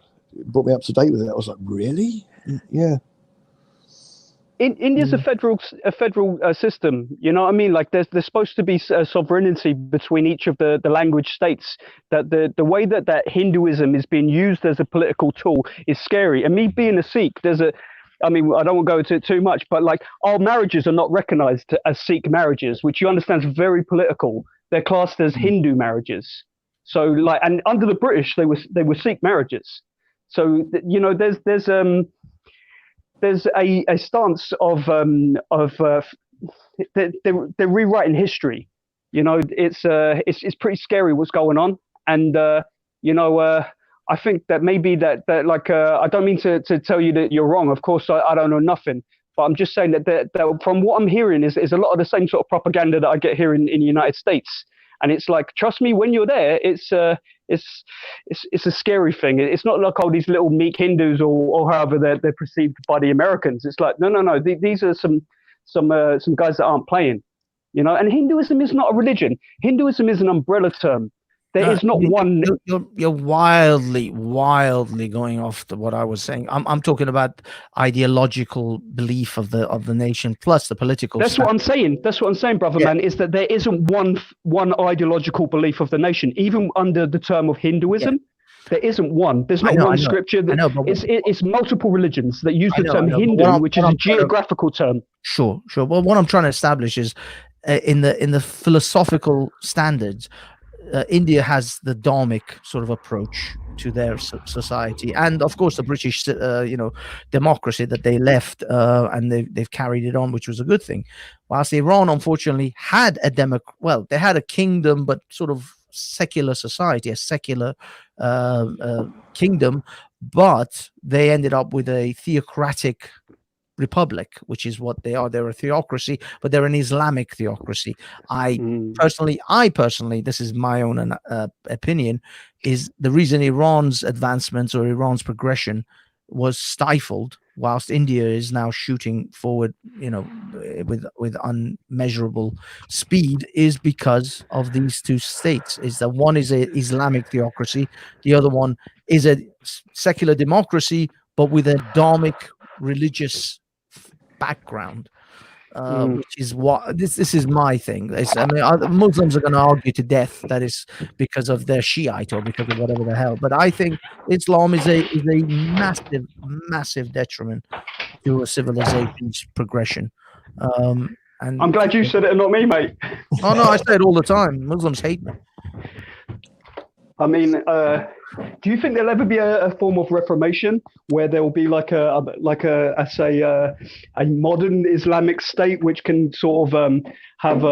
brought me up to date with it. I was like, really? Yeah. India's a federal system, you know what I mean? Like there's supposed to be sovereignty between each of the language states. That the way that Hinduism is being used as a political tool is scary. And me being a Sikh, I don't want to go into it too much, but like our marriages are not recognized as Sikh marriages, which you understand is very political. They're classed as Hindu marriages. So like, and under the British, they were Sikh marriages. So you know, there's a stance of they're rewriting history. You know, it's pretty scary what's going on, and I think that maybe that like I don't mean to tell you that you're wrong. Of course, I don't know nothing, but I'm just saying that from what I'm hearing is a lot of the same sort of propaganda that I get here in the United States. And it's like, trust me, when you're there, it's a scary thing. It's not like all these little meek Hindus or however they're perceived by the Americans. It's like, no. These are some guys that aren't playing, you know. And Hinduism is not a religion. Hinduism is an umbrella term. There is not one. You're wildly going off what I was saying. I'm talking about ideological belief of the nation plus the political. That's what I'm saying. That's what I'm saying, brother man. Is that there isn't one ideological belief of the nation, even under the term of Hinduism. There isn't one. There's not one scripture. It's multiple religions that use the term Hindu, which is a geographical term. Sure. Well, what I'm trying to establish is in the philosophical standards. India has the dharmic sort of approach to their society, and of course the British, democracy that they left, and they've carried it on, which was a good thing. Whilst Iran, unfortunately, had they had a kingdom, but sort of secular society, a secular kingdom, but they ended up with a theocratic republic, which is what they are. They're a theocracy, but they're an Islamic theocracy. I personally, this is my own opinion, is the reason Iran's advancements or Iran's progression was stifled, whilst India is now shooting forward, with unmeasurable speed, is because of these two states. Is that one is a Islamic theocracy, the other one is a secular democracy, but with a dharmic religious background, which is what this is my thing. Muslims are going to argue to death that is because of their Shiite or because of whatever the hell, but I think Islam is a massive detriment to a civilization's progression. And I'm glad you said it and not me, mate. Oh no, I say it all the time. Muslims hate me. I mean, do you think there'll ever be a form of reformation where there will be like a modern Islamic state which can sort of have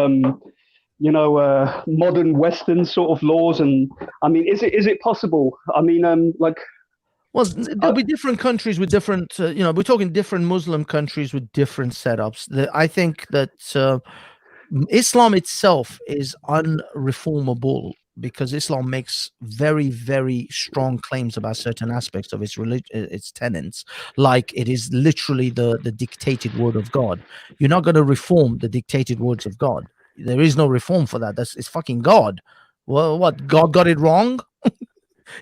modern Western sort of laws? And I mean, is it possible? I mean, well, there'll be different countries with different, we're talking different Muslim countries with different setups. I think that Islam itself is unreformable, because Islam makes very, very strong claims about certain aspects of its religion, its tenets, like it is literally the dictated word of God. You're not going to reform the dictated words of God. There is no reform for that. It's fucking God. Well, what, God got it wrong?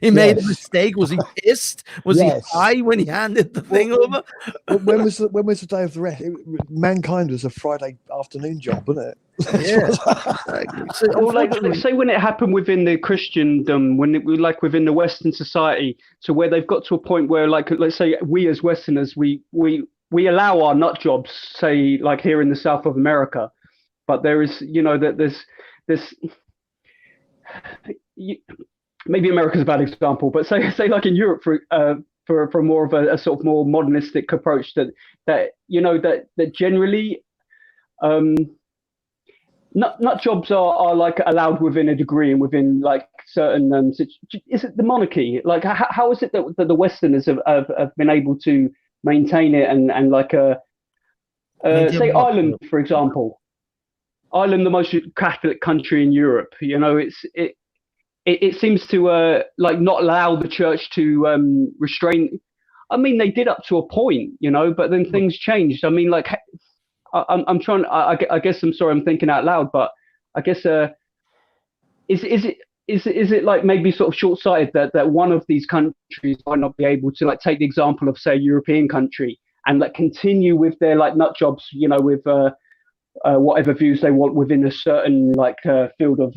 He made a mistake. Was he pissed? Was he high when he handed the thing over? When was the day of the rest? Mankind was a Friday afternoon job, wasn't it? Yeah. So, or like, let's say when it happened within the Christendom, when it was like within the Western society, to where they've got to a point where, like, let's say we as Westerners, we allow our nut jobs, say, like here in the South of America, but there is, you know, that there's maybe America's a bad example, but say like in Europe for more of a sort of more modernistic approach that you know that generally nut jobs are like allowed within a degree and within like certain is it the monarchy, like how is it that the Westerners have been able to maintain it and like say Ireland, for example, Ireland, the most Catholic country in Europe, you know, it seems to like not allow the church to restrain. I mean, they did up to a point, you know, but then things changed. I mean, like I'm trying. I guess I'm sorry, I'm thinking out loud, but I guess is it like maybe sort of short-sighted that one of these countries might not be able to like take the example of say a European country and like continue with their like nut jobs, you know, with whatever views they want within a certain like field of.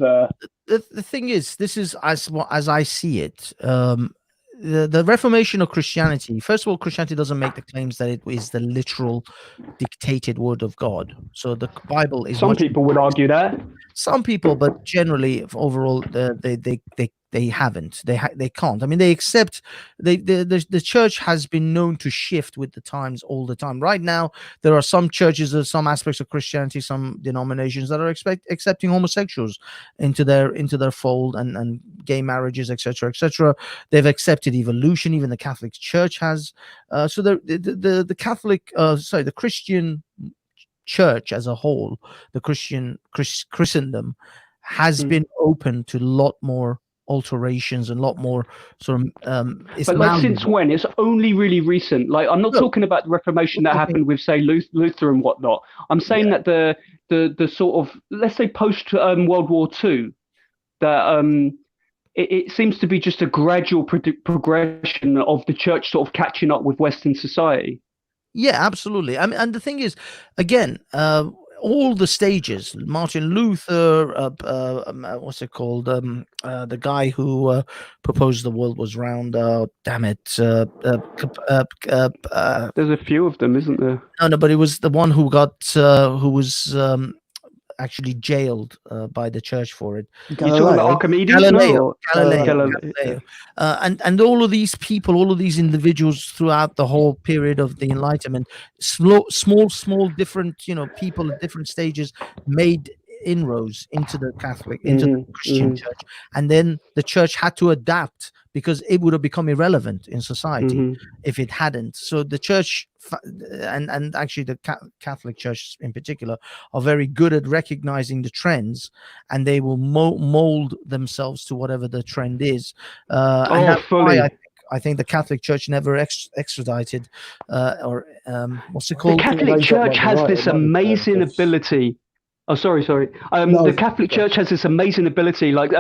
The thing is, this is as I see it. The Reformation of Christianity. First of all, Christianity doesn't make the claims that it is the literal dictated word of God. So the Bible is. Some people would argue that. Some people, but generally, overall, they haven't. They can't. I mean, they accept. The church has been known to shift with the times all the time. Right now, there are some churches or some aspects of Christianity, some denominations that are accepting homosexuals into their fold and gay marriages, etc., etc. They've accepted evolution. Even the Catholic Church has. So the Catholic, the Christian Church as a whole, the Christendom has been open to a lot more alterations and a lot more sort of but like since when? It's only really recent. Like I'm not talking about the Reformation that happened with say Luther and whatnot. I'm saying that the sort of, let's say post World War II, that it seems to be just a gradual progression of the church sort of catching up with Western society. Yeah, absolutely. I mean, and the thing is, again, all the stages. Martin Luther, what's it called? The guy who proposed the world was round. Damn it! There's a few of them, isn't there? No, but it was the one who got who was actually jailed by the church for it. You're talking about Archimedes? Galileo. And all of these people, all of these individuals throughout the whole period of the Enlightenment, small different, you know, people at different stages made inroads into the the Christian church, and then the church had to adapt because it would have become irrelevant in society if it hadn't. So the church and actually the Catholic Church in particular are very good at recognizing the trends, and they will mold themselves to whatever the trend is. And that's why I think the Catholic Church never extradited what's it called? The Catholic Church has this amazing ability. Oh, sorry. The Catholic Church has this amazing ability. Like,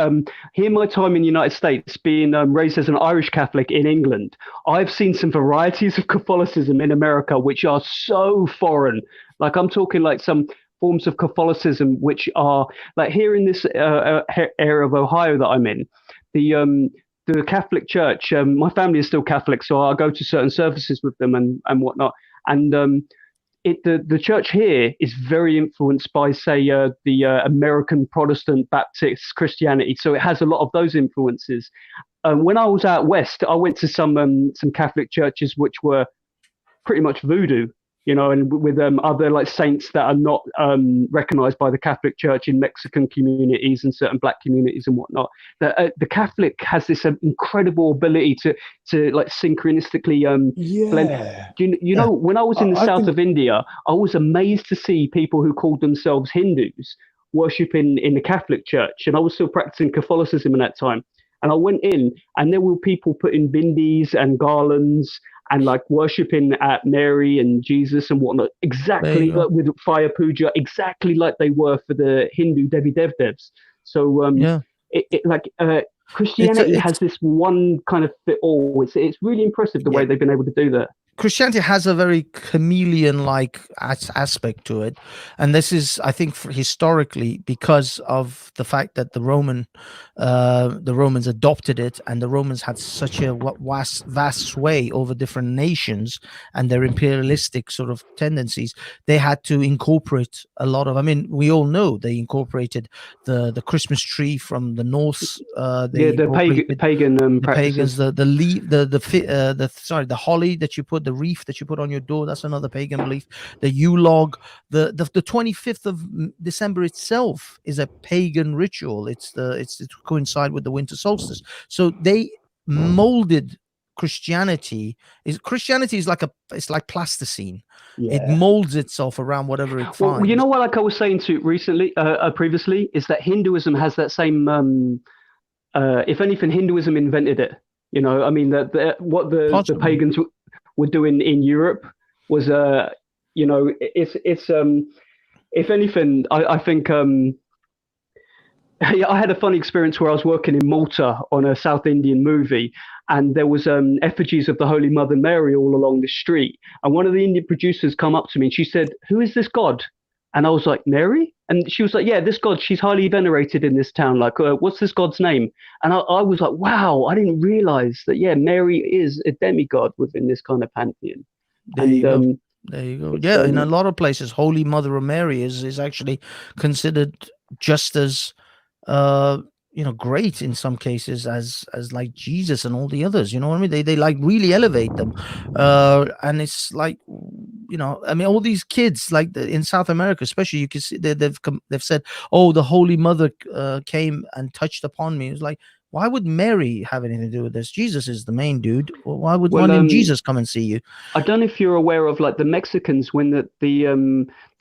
here, my time in the United States, being raised as an Irish Catholic in England, I've seen some varieties of Catholicism in America which are so foreign. Like, I'm talking like some forms of Catholicism which are like here in this area of Ohio that I'm in. The Catholic Church. My family is still Catholic, so I go to certain services with them and whatnot. And the church here is very influenced by, say, the American Protestant Baptist Christianity. So it has a lot of those influences. When I was out west, I went to some Catholic churches which were pretty much voodoo, you know, and with other like saints that are not recognized by the Catholic Church in Mexican communities and certain black communities and whatnot. The Catholic has this incredible ability to like synchronistically blend. You know, when I was in the south of India, I was amazed to see people who called themselves Hindus worshiping in the Catholic Church, and I was still practicing Catholicism in that time. And I went in, and there were people putting bindis and garlands and like worshipping at Mary and Jesus and whatnot, exactly like with fire puja, exactly like they were for the Hindu Devi Devs. So Christianity has this one kind of fit all. It's really impressive the way they've been able to do that. Christianity has a very chameleon-like aspect to it, and this is, I think, historically because of the fact that the Romans adopted it, and the Romans had such a vast sway over different nations and their imperialistic sort of tendencies. They had to incorporate a lot of. I mean, we all know they incorporated the Christmas tree from the Norse. The pagan practices. The holly that you put, the wreath that you put on your door, that's another pagan belief. The Yule log, the 25th of December itself is a pagan ritual. It's to coincide with the winter solstice. So they molded Christianity. Christianity is like plasticine. Yeah. It molds itself around whatever it finds. Well, you know what, like I was saying to previously, is that Hinduism has that same. If anything, Hinduism invented it. You know, I mean, what the pagans were doing in Europe was, you know, it's if anything, I think. Yeah, I had a funny experience where I was working in Malta on a South Indian movie, and there was effigies of the Holy Mother Mary all along the street. And one of the Indian producers come up to me and she said, "Who is this god?" And I was like, "Mary?" And she was like, "Yeah, this god, she's highly venerated in this town. Like, what's this god's name?" And I was like, wow, I didn't realize that, yeah, Mary is a demigod within this kind of pantheon. There you go. Yeah, in a lot of places, Holy Mother of Mary is actually considered just as you know, great in some cases as like Jesus and all the others. You know what I mean? They like really elevate them, and it's like, you know, I mean, all these kids like in South America, especially, you can see they've said, "Oh, the Holy Mother came and touched upon me." It's like, why would Mary have anything to do with this? Jesus is the main dude. Why didn't Jesus come and see you? I don't know if you're aware of, like, the Mexicans, when the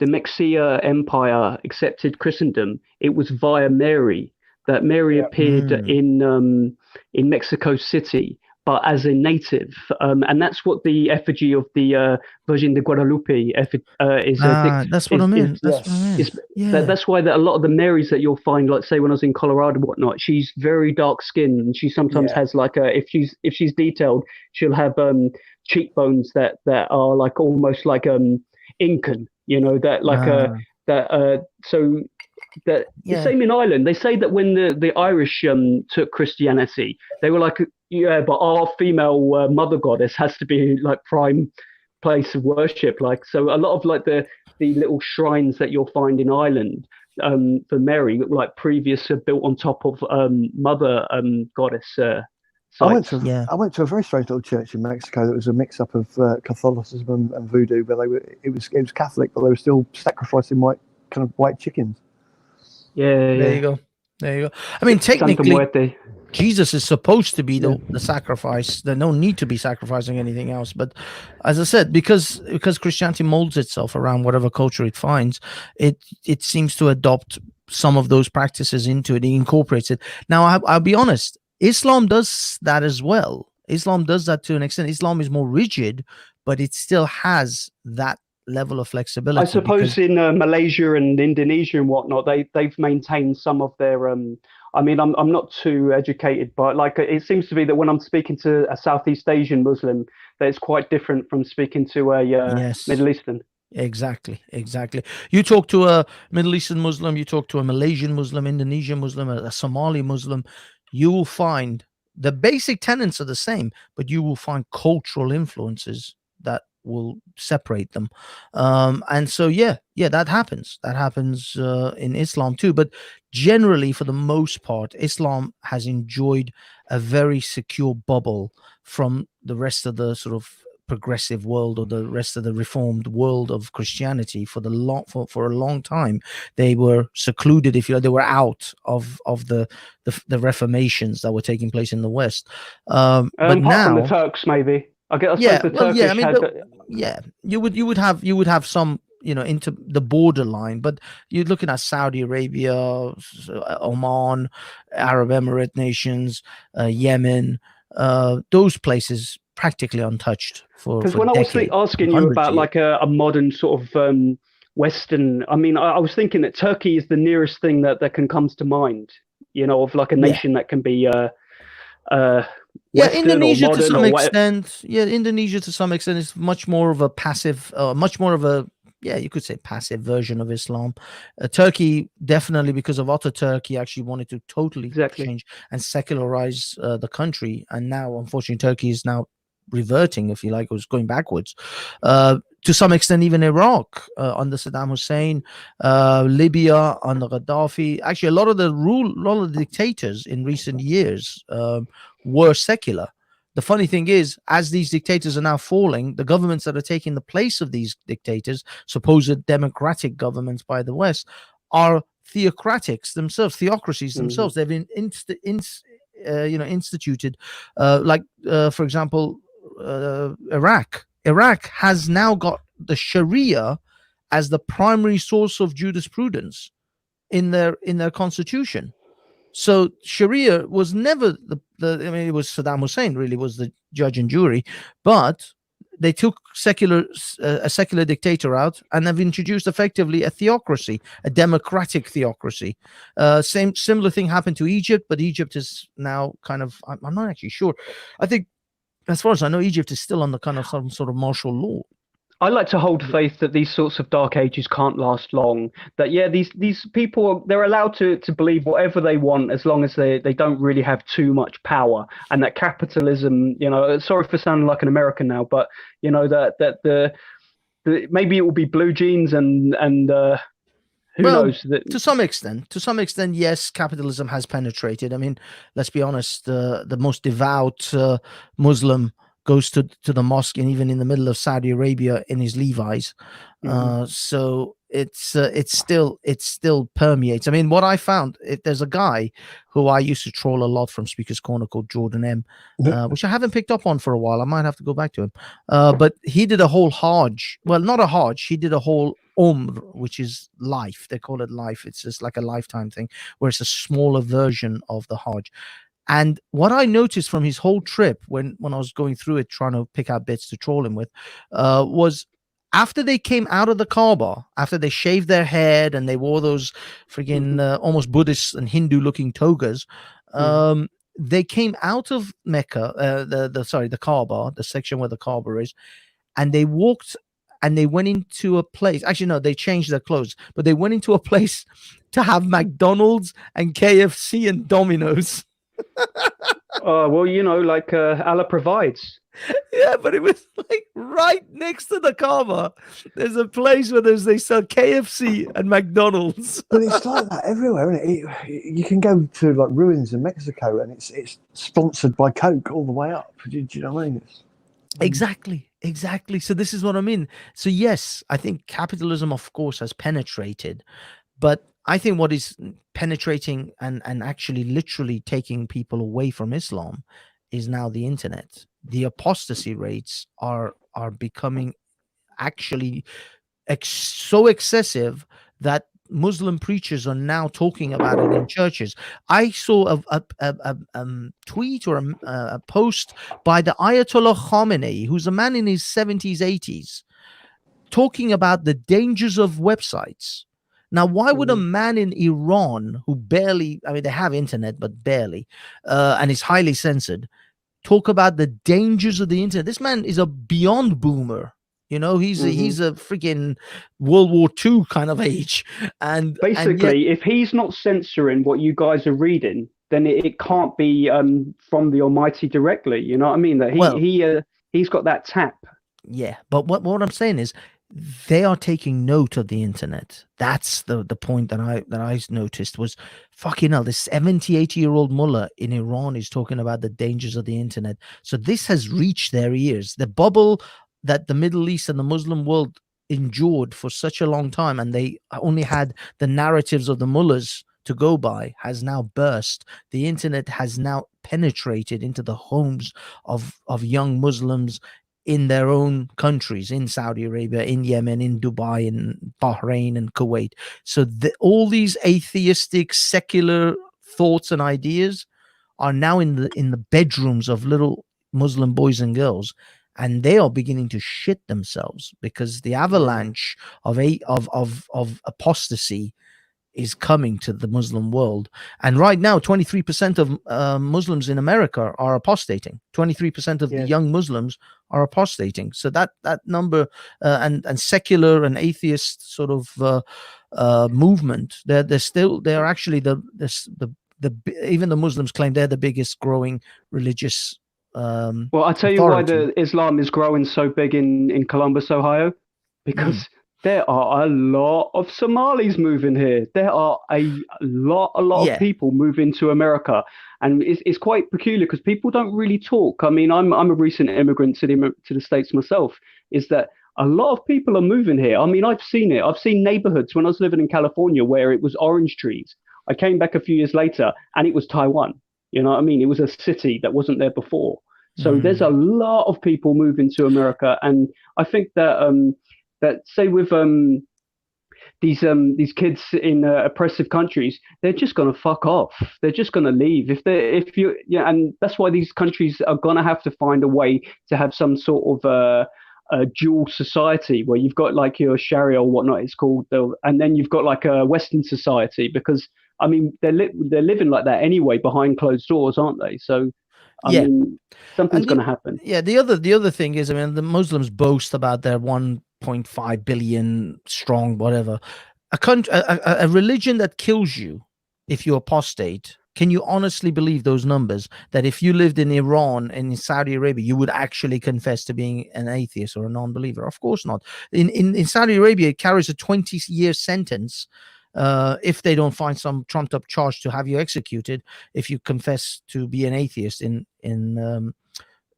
Mexia Empire accepted Christendom, it was via Mary. That Mary appeared in Mexico City, but as a native, and that's what the effigy of the Virgin de Guadalupe is. That's what I mean. That's why a lot of the Marys that you'll find, like, say when I was in Colorado and whatnot, she's very dark skinned, and she sometimes has like if she's detailed, she'll have cheekbones that are like almost like Incan, you know, that like so. The same in Ireland. They say that when the Irish took Christianity, they were like, yeah, but our female mother goddess has to be like prime place of worship. Like, so a lot of like the little shrines that you'll find in Ireland for Mary, like previous, built on top of mother goddess. I went to a very strange little church in Mexico that was a mix up of Catholicism and voodoo, but it was Catholic, but they were still sacrificing white chickens. Yeah. There you go. I mean, technically, Jesus is supposed to be the sacrifice. There's no need to be sacrificing anything else. But as I said, because Christianity molds itself around whatever culture it finds, it seems to adopt some of those practices into it. It incorporates it. Now, I'll be honest, Islam does that as well. Islam does that to an extent. Islam is more rigid, but it still has that level of flexibility. I suppose in Malaysia and Indonesia and whatnot, they've maintained some of their. I mean, I'm not too educated, but like it seems to be that when I'm speaking to a Southeast Asian Muslim, that it's quite different from speaking to a Middle Eastern. Exactly. You talk to a Middle Eastern Muslim, you talk to a Malaysian Muslim, Indonesian Muslim, a Somali Muslim, you will find the basic tenets are the same, but you will find cultural influences that will separate them, and so that happens in Islam too. But generally, for the most part, Islam has enjoyed a very secure bubble from the rest of the sort of progressive world or the rest of the reformed world of Christianity. For a long time, they were secluded, if you like. They were out of the reformations that were taking place in the West, but now from the Turks, maybe. You would have some, you know, into the borderline, but you're looking at Saudi Arabia, Oman, Arab Emirate nations, Yemen, those places practically untouched for because when decades, I was asking you about like a modern sort of Western, I mean, I was thinking that Turkey is the nearest thing that comes to mind, you know, of like a nation that can be Indonesia to some whatever. extent. Yeah, Indonesia to some extent is much more of a passive, much more of a, you could say passive version of Islam. Turkey, definitely, because of Ataturk, he actually wanted to totally change and secularize the country. And now, unfortunately, Turkey is now reverting, if you like, or is going backwards. To some extent, even Iraq under Saddam Hussein, Libya under Gaddafi. Actually, a lot of the dictators in recent years were secular. The funny thing is, as these dictators are now falling, the governments that are taking the place of these dictators, supposed democratic governments by the West, are theocratics themselves, theocracies themselves. They've been instituted, for example, Iraq. Iraq has now got the Sharia as the primary source of jurisprudence in their constitution. So Sharia was never it was Saddam Hussein really was the judge and jury, but they took a secular dictator out and have introduced effectively a theocracy, a democratic theocracy. Similar thing happened to Egypt, but Egypt is now kind of, I'm not actually sure. I think, as far as I know, Egypt is still under kind of some sort of martial law. I like to hold faith that these sorts of dark ages can't last long. That these people, they're allowed to believe whatever they want as long as they don't really have too much power. And that capitalism, sorry for sounding like an American now, but that the maybe it will be blue jeans and who knows? To some extent, yes, capitalism has penetrated. I mean, let's be honest, the most devout Muslim goes to the mosque, and even in the middle of Saudi Arabia in his Levi's. So it still permeates. I mean, what I found, there's a guy who I used to troll a lot from Speaker's Corner called Jordan M, which I haven't picked up on for a while. I might have to go back to him. But he did a whole Hajj. Well, not a Hajj. He did a whole which is life. They call it life. It's just like a lifetime thing, where it's a smaller version of the Hajj. And what I noticed from his whole trip when I was going through it, trying to pick out bits to troll him with, was after they came out of the Kaaba, after they shaved their head and they wore those friggin' almost Buddhist and Hindu looking togas, they came out of Mecca, the Kaaba, the section where the Kaaba is, and they walked and they went into a place. Actually, no, they changed their clothes, but they went into a place to have McDonald's and KFC and Domino's. Oh, well, like Allah provides. Yeah, but it was like right next to the Kaaba. There's a place where they sell KFC and McDonald's. But it's like that everywhere, isn't it? You can go to like ruins in Mexico, and it's sponsored by Coke all the way up. Do you know what I mean? Exactly. So this is what I mean. So yes, I think capitalism, of course, has penetrated, but I think what is penetrating and actually literally taking people away from Islam is now the internet. The apostasy rates are becoming actually so excessive that Muslim preachers are now talking about it in churches. I saw a tweet or a post by the Ayatollah Khamenei, who's a man in his 70s, 80s, talking about the dangers of websites. Now, why would a man in Iran who barely, they have internet, but barely, and is highly censored, talk about the dangers of the internet? This man is a beyond boomer. He's a freaking World War II kind of age. And basically, if he's not censoring what you guys are reading, then it can't be from the Almighty directly. You know what I mean? That he's got that tap. Yeah, but what I'm saying is, they are taking note of the internet. That's the point that I noticed was, fucking hell, this 70-80-year-old mullah in Iran is talking about the dangers of the internet. So this has reached their ears. The bubble that the Middle East and the Muslim world endured for such a long time, and they only had the narratives of the mullahs to go by, has now burst. The internet has now penetrated into the homes of young Muslims in their own countries, in Saudi Arabia, in Yemen, in Dubai, in Bahrain, and Kuwait. So all these atheistic, secular thoughts and ideas are now in the bedrooms of little Muslim boys and girls, and they are beginning to shit themselves because the avalanche of apostasy is coming to the Muslim world. And right now, 23% of Muslims in America are apostating. 23% of the young Muslims are apostating. So that number and secular and atheist sort of movement, they're actually even the Muslims claim they're the biggest growing religious. Well, I'll tell you why the Islam is growing so big in Columbus, Ohio, because there are a lot of Somalis moving here. There are a lot of people moving to America, and it's quite peculiar because people don't really talk. I mean, I'm a recent immigrant to the States myself. Is that a lot of people are moving here? I mean, I've seen it. I've seen neighborhoods when I was living in California where it was orange trees. I came back a few years later and it was Taiwan. You know what I mean? It was a city that wasn't there before. So there's a lot of people moving to America, and I think that that say with these kids in oppressive countries, they're just gonna fuck off. They're just gonna leave and that's why these countries are gonna have to find a way to have some sort of a dual society where you've got like your Sharia or whatnot it's called, and then you've got like a Western society, because I mean they're living like that anyway behind closed doors, aren't they? So I mean something's going to happen. Yeah, the other thing is, I mean, the Muslims boast about their 1.5 billion strong whatever. A religion that kills you if you apostate. Can you honestly believe those numbers, that if you lived in Iran and in Saudi Arabia, you would actually confess to being an atheist or a non-believer? Of course not. In Saudi Arabia, it carries a 20-year sentence if they don't find some trumped up charge to have you executed if you confess to be an atheist in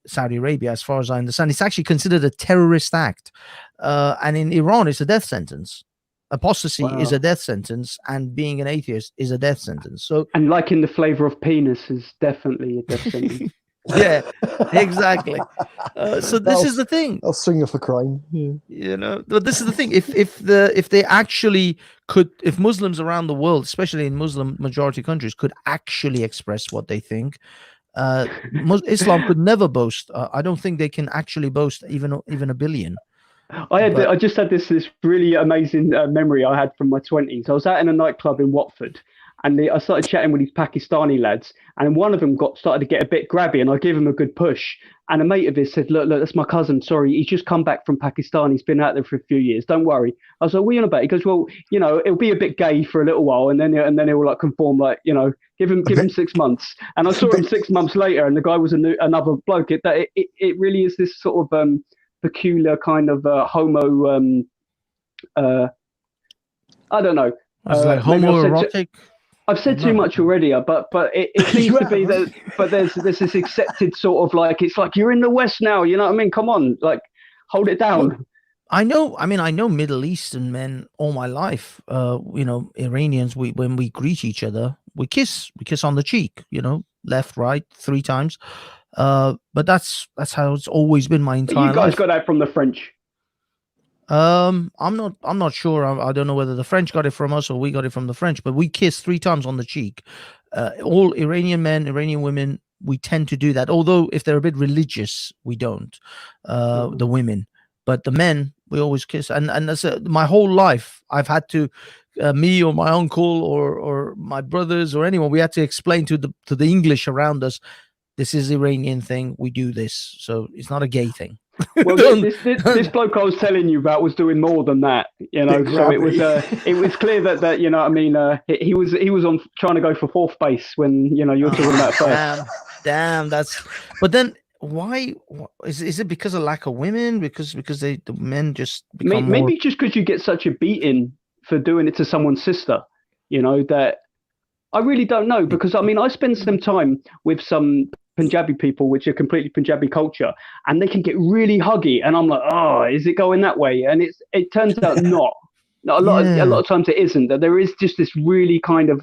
Saudi Arabia. As far as I understand, it's actually considered a terrorist act, and in Iran it's a death sentence. Apostasy is a death sentence, and being an atheist is a death sentence. So, and liking the flavor of penis is definitely a death sentence. Yeah, exactly. So this is the thing. I'll sing you for crime. Yeah. You know, but this is the thing. If they actually could, if Muslims around the world, especially in Muslim majority countries, could actually express what they think, Islam could never boast. I don't think they can actually boast even a billion. I just had this really amazing memory I had from my 20s. I was out in a nightclub in Watford, and I started chatting with these Pakistani lads, and one of them started to get a bit grabby, and I gave him a good push. And a mate of his said, look, that's my cousin. Sorry, he's just come back from Pakistan. He's been out there for a few years. Don't worry. I was like, what are you on about? He goes, well, you know, it'll be a bit gay for a little while, and then he'll like conform, like, you know, give him 6 months. And I saw him 6 months later, and the guy was another bloke. It really is this sort of peculiar kind of homo. I don't know. Like homoerotic. I've said too much already, but it seems to be that. But there's this accepted sort of like, it's like you're in the West now. You know what I mean? Come on, like hold it down. Well, I know Middle Eastern men all my life. You know, Iranians. When we greet each other, we kiss on the cheek. You know, left, right, 3 times. But that's how it's always been my entire life. You guys got that from the French. I'm not sure. I don't know whether the French got it from us or we got it from the French, but we kiss 3 times on the cheek. All Iranian men, Iranian women, we tend to do that. Although if they're a bit religious, we don't. The women, but the men, we always kiss. And that's my whole life. I've had to, me or my uncle or my brothers or anyone, we had to explain to the English around us, this is Iranian thing. We do this, so it's not a gay thing. Well, this bloke I was telling you about was doing more than that, you know. So it was clear that you know what I mean. He was on trying to go for 4th base when you know you're talking about first. Damn, that's. But then why is it because of lack of women? Because the men just maybe just because you get such a beating for doing it to someone's sister, you know, that I really don't know. Because I mean, I spend some time with some Punjabi people, which are completely Punjabi culture, and they can get really huggy, and I'm like, oh, is it going that way? And it turns out not. A lot of times it isn't. That there is just this really kind of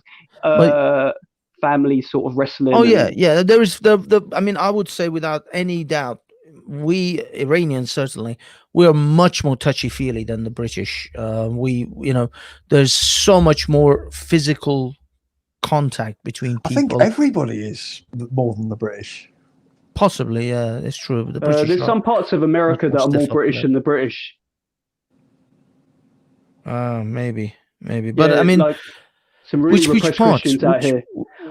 family sort of wrestling. Oh yeah. There is I mean, I would say without any doubt, we Iranians certainly we are much more touchy feely than the British. There's so much more physical contact between people. I think everybody is more than the British. Possibly, yeah, it's true. The British there's some parts of America that are more British than the British. Maybe, but I mean, some really repressed Christians out here.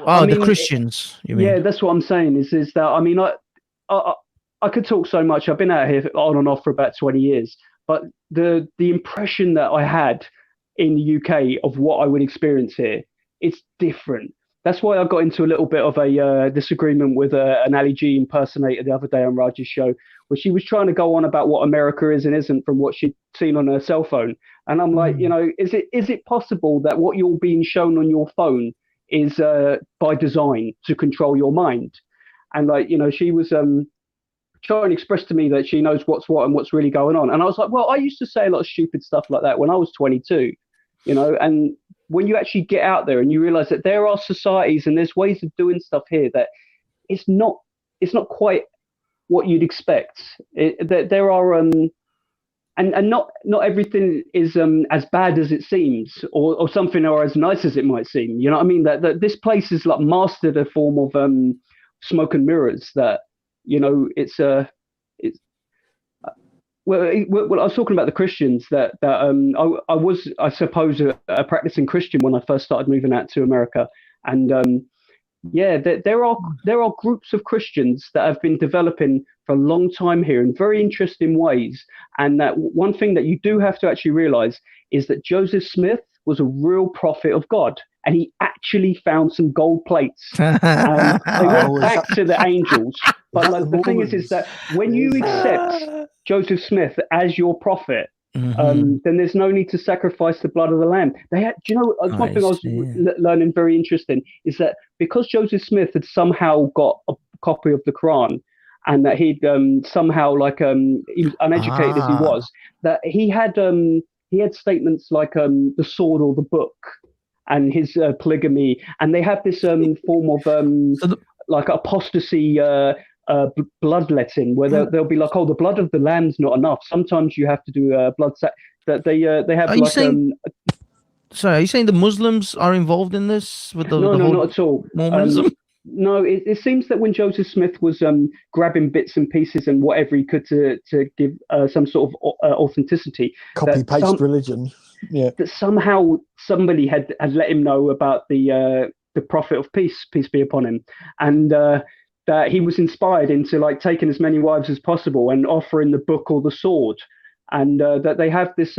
Oh, the Christians, you mean? Yeah, that's what I'm saying. Is that, I mean, I could talk so much. I've been out here on and off for about 20 years, but the impression that I had in the UK of what I would experience here, it's different. That's why I got into a little bit of a disagreement with an Ali G impersonator the other day on Raj's show, where she was trying to go on about what America is and isn't from what she'd seen on her cell phone. And I'm like, you know, is it possible that what you're being shown on your phone is by design to control your mind? And like, you know, she was trying to express to me that she knows what's what and what's really going on. And I was like, well, I used to say a lot of stupid stuff like that when I was 22, you know, and when you actually get out there and you realize that there are societies and there's ways of doing stuff here that it's not quite what you'd expect. There are and not everything is as bad as it seems, or something, or as nice as it might seem. You know what I mean? That this place is like mastered a form of smoke and mirrors. That, you know, well, I was talking about the Christians that I was, I suppose, a practicing Christian when I first started moving out to America, and yeah, there are groups of Christians that have been developing for a long time here in very interesting ways. And that one thing that you do have to actually realize is that Joseph Smith was a real prophet of God, and he actually found some gold plates. They went back to the angels. But like, the thing is that when you accept Joseph Smith as your prophet, then there's no need to sacrifice the blood of the lamb. They had, do you know, one thing I was learning very interesting is that because Joseph Smith had somehow got a copy of the Quran, and that he'd somehow, like, he was uneducated as he was, that he had statements like the sword or the book, and his polygamy, and they have this form of like apostasy. Bloodletting, where they'll be like, oh, the blood of the lamb's not enough. Sometimes you have to do blood that they have. Are you sorry, are you saying the Muslims are involved in this? With the no, not at all. Mormonism? No, it seems that when Joseph Smith was grabbing bits and pieces and whatever he could to give some sort of authenticity, copy paste religion. Yeah, that somehow somebody had let him know about the prophet of peace be upon him, and that he was inspired into like taking as many wives as possible and offering the book or the sword, and that they have this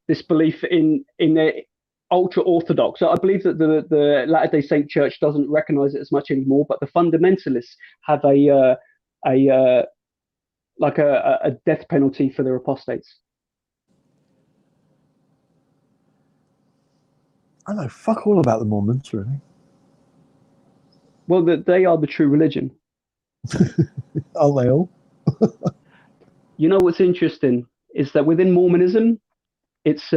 this belief in the ultra orthodox. So I believe that the Latter-day Saint Church doesn't recognize it as much anymore, but the fundamentalists have a death penalty for their apostates. I know fuck all about the Mormons, really. Well, they are the true religion. Are they all? You know what's interesting is that within Mormonism, it's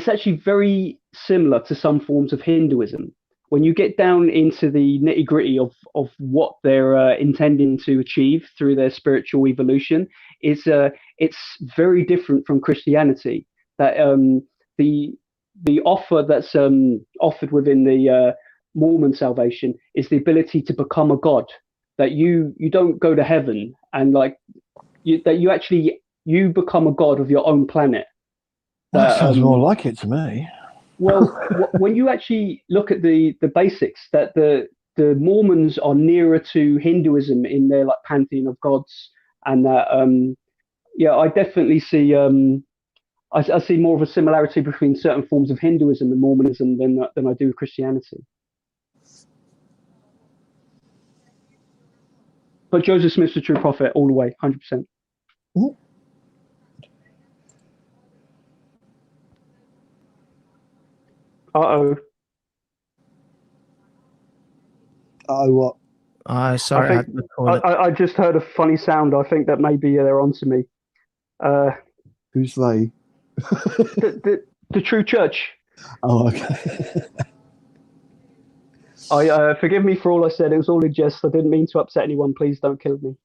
actually very similar to some forms of Hinduism. When you get down into the nitty-gritty of what they're intending to achieve through their spiritual evolution, it's very different from Christianity. That the offer that's offered within the Mormon salvation is the ability to become a god. That you don't go to heaven, and like that you become a god of your own planet. That sounds more like it to me. Well, when you actually look at the basics, that the Mormons are nearer to Hinduism in their like pantheon of gods, and that I definitely see I see more of a similarity between certain forms of Hinduism and Mormonism than I do with Christianity. But Joseph Smith's a true prophet all the way, 100%. Mm-hmm. Uh-oh. Uh-oh, what? Sorry. I just heard a funny sound. I think that maybe they're onto me. Who's they? The true church. Oh, okay. Forgive me for all I said. It was all in jest. I didn't mean to upset anyone. Please don't kill me.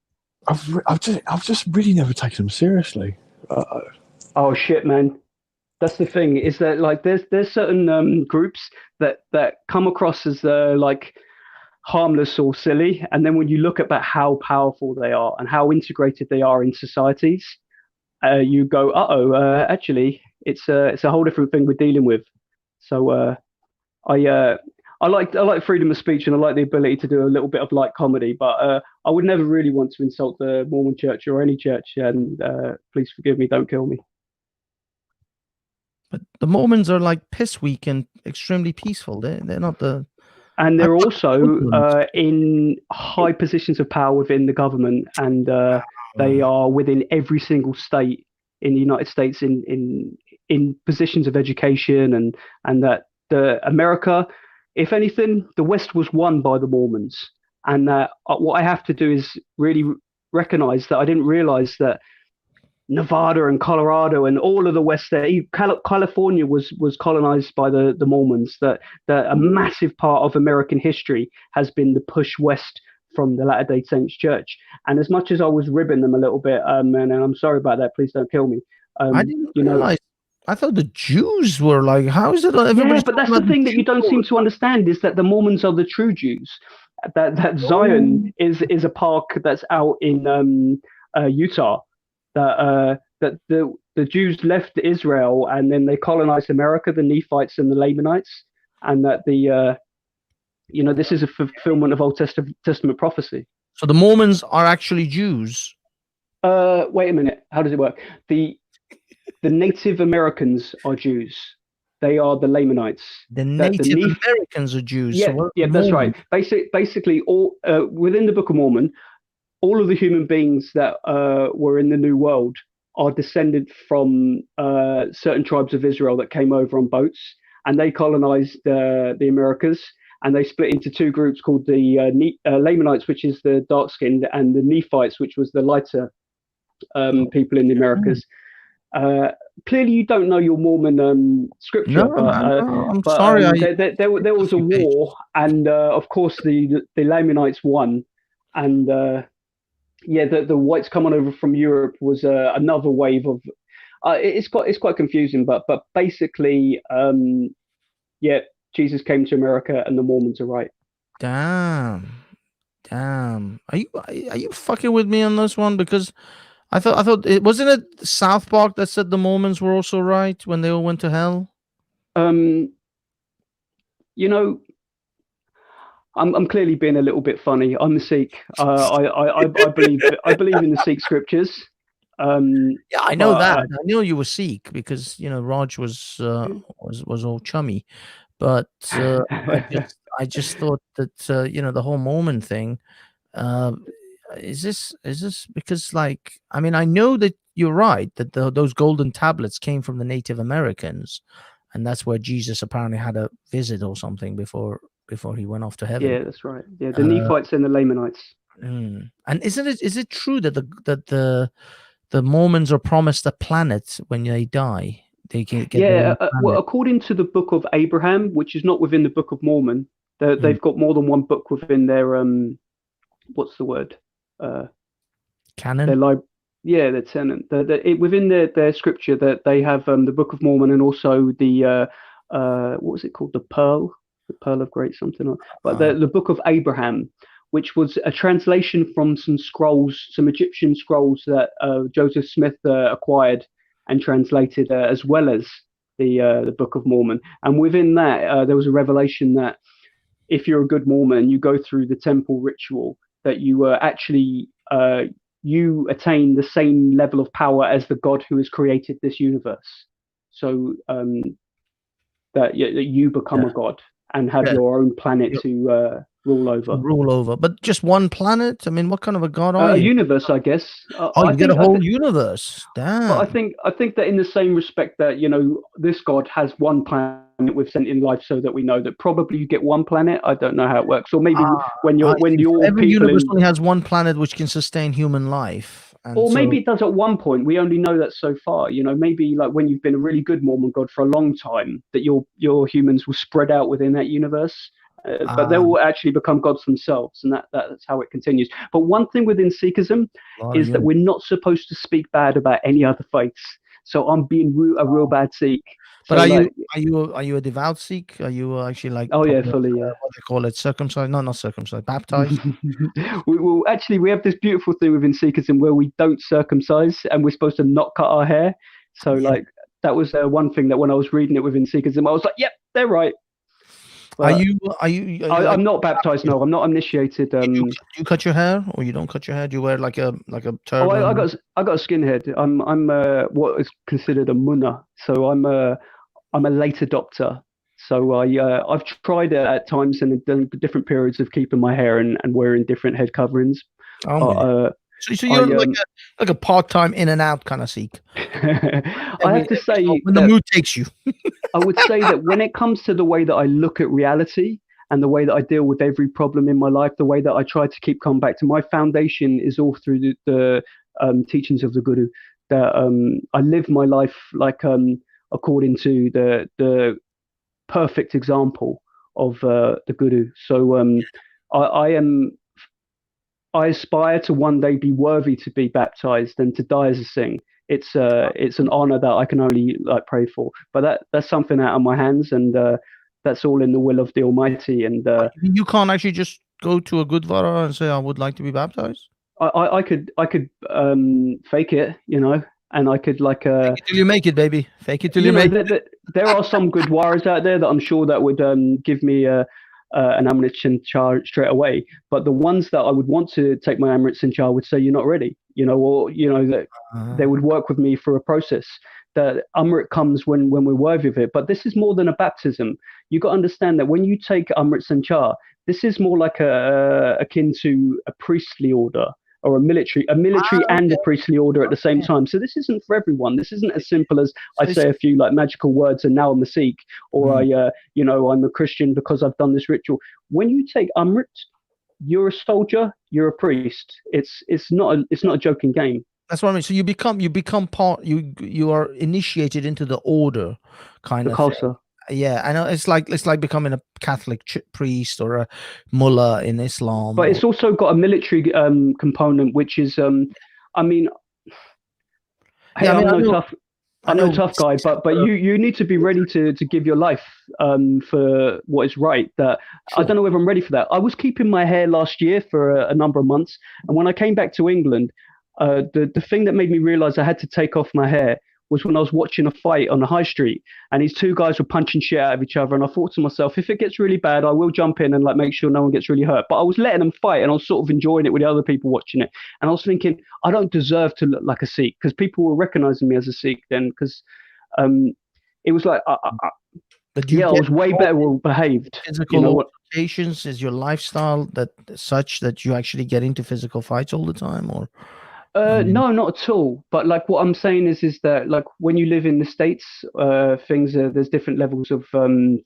I've just really never taken them seriously. Oh shit, man. That's the thing. Is that like there's certain groups that come across as like harmless or silly, and then when you look about how powerful they are and how integrated they are in societies, you go, actually, it's a whole different thing we're dealing with. So I like freedom of speech, and I like the ability to do a little bit of light comedy, but I would never really want to insult the Mormon Church or any church, and please forgive me, don't kill me. But the Mormons are like piss weak and extremely peaceful. They're not the... And they're also in high positions of power within the government, and they are within every single state in the United States in positions of education, and that America, if anything, the West was won by the Mormons. And what I have to do is really recognize that I didn't realize that Nevada and Colorado and all of the West there, California was colonized by the Mormons, that a massive part of American history has been the push west from the Latter-day Saints Church. And as much as I was ribbing them a little bit, and I'm sorry about that, please don't kill me. I didn't realize. I thought the Jews were like, how is it? Everybody? Yeah, but that's the thing that you don't seem to understand, is that the Mormons are the true Jews. That Zion is a park that's out in Utah. That the Jews left Israel and then they colonized America, the Nephites and the Lamanites, and that this is a fulfillment of Old Testament prophecy. So the Mormons are actually Jews. Wait a minute. How does it work? The Native Americans are Jews. They are the Lamanites. The Native Americans are Jews. Yeah, so that's right. Basically, all within the Book of Mormon, all of the human beings that were in the New World are descended from certain tribes of Israel that came over on boats, and they colonized the Americas, and they split into two groups called the Lamanites, which is the dark-skinned, and the Nephites, which was the lighter people in the Americas. Clearly, you don't know your Mormon scripture. No, I'm sorry. There was a war, and of course the Lamanites won, and the whites coming over from Europe was another wave of. It's quite confusing, but basically, Jesus came to America, and the Mormons are right. Damn. Are you fucking with me on this one? Because I thought it wasn't it South Park that said the Mormons were also right when they all went to hell. I'm clearly being a little bit funny. I'm the Sikh. I believe in the Sikh scriptures. Yeah, I know that. I knew you were Sikh because Raj was all chummy, but I just thought that the whole Mormon thing. Is this because I know that you're right that those golden tablets came from the Native Americans, and that's where Jesus apparently had a visit or something before he went off to heaven. Yeah, that's right. Yeah, the Nephites and the Lamanites. And is it true that the Mormons are promised a planet when they die? They can get well, according to the Book of Abraham, which is not within the Book of Mormon, they've got more than one book within their what's the word? Canon. Their tenet. Within their scripture that they have the Book of Mormon and also the what was it called? The Pearl of Great something. But the Book of Abraham, which was a translation from some Egyptian scrolls that Joseph Smith acquired and translated, as well as the Book of Mormon. And within that, there was a revelation that if you're a good Mormon, you go through the temple ritual, that you actually you attain the same level of power as the God who has created this universe. So that you become a god and have your own planet to rule over. But just one planet? I mean, what kind of a god are you? A universe, I guess. You get a whole universe. Damn. But I think that in the same respect that this god has one planet with sentient life, so that we know that probably you get one planet. I don't know how it works, or maybe every universe only has one planet which can sustain human life. Or maybe it does at one point. We only know that so far. Maybe like when you've been a really good Mormon god for a long time, that your humans will spread out within that universe. But they will actually become gods themselves, and that's how it continues. But one thing within Sikhism is that we're not supposed to speak bad about any other faiths. So I'm being a real bad Sikh. But are you a devout Sikh? Are you actually like? Oh yeah, fully. Yeah. What do they call it? Circumcised? No, not circumcised. Baptized. we have this beautiful thing within Sikhism where we don't circumcise, and we're supposed to not cut our hair. So That was one thing that when I was reading it within Sikhism, I was like, yep, they're right. But I'm not baptized. No, I'm not initiated. Do you cut your hair, or you don't cut your hair? Do you wear like a turban? Oh, I got a skinhead. I'm what is considered a munna. So I'm a late adopter. So I've tried it at times and done different periods of keeping my hair and wearing different head coverings. So you're like a part-time in and out kind of Sikh. I have to say, when the mood takes you. I would say that when it comes to the way that I look at reality and the way that I deal with every problem in my life, the way that I try to keep coming back to, my foundation is all through the teachings of the Guru. That I live my life like according to the perfect example of the Guru. So I aspire to one day be worthy to be baptized and to die as a Singh. It's an honor that I can only like pray for. But that's something out of my hands, and that's all in the will of the Almighty. And you can't actually just go to a Gurdwara and say, I would like to be baptized. I could fake it, and I could like fake it till you make it, baby. Fake it till you make it. There are some Gurdwaras out there that I'm sure that would give me an Amrit Sinchar straight away, but the ones that I would want to take my Amrit Sinchar would say you're not ready, or that they would work with me for a process. That Amrit comes when we're worthy of it, but this is more than a baptism. You got to understand that when you take Amrit Sinchar, this is more like akin to a priestly order or a military and a priestly order at the same time. So this isn't for everyone. This isn't as simple as I say a few like magical words and now I'm a Sikh, or I'm a Christian because I've done this ritual. When you take Amrit, you're a soldier, you're a priest. It's not a joking game. That's what I mean. So you become part. You are initiated into the order, kind of thing. Yeah, I know. It's like becoming a Catholic priest or a mullah in Islam. But it's also got a military component, which is, I'm no tough guy, but you need to be ready to give your life for what is right. That I don't know whether I'm ready for that. I was keeping my hair last year for a number of months, and when I came back to England, the thing that made me realize I had to take off my hair was when I was watching a fight on the high street, and these two guys were punching shit out of each other, and I thought to myself, if it gets really bad, I will jump in and like make sure no one gets really hurt. But I was letting them fight, and I was sort of enjoying it with the other people watching it, and I was thinking, I don't deserve to look like a Sikh, because people were recognizing me as a Sikh then, because it was like I was way better behaved. Physical altercations is your lifestyle that such that you actually get into physical fights all the time, or? No, not at all. But like what I'm saying is that like when you live in the States, there's different levels of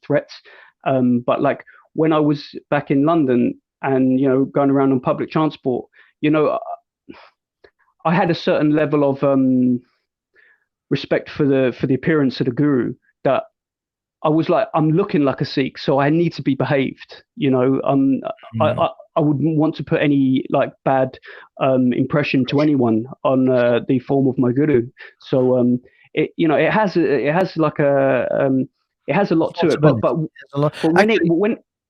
threats. But like when I was back in London and going around on public transport, I had a certain level of respect for the appearance of the Guru, that I was like, I'm looking like a Sikh, so I need to be behaved. I wouldn't want to put any like bad impression to anyone on the form of my Guru. So it has like it has a lot to it. But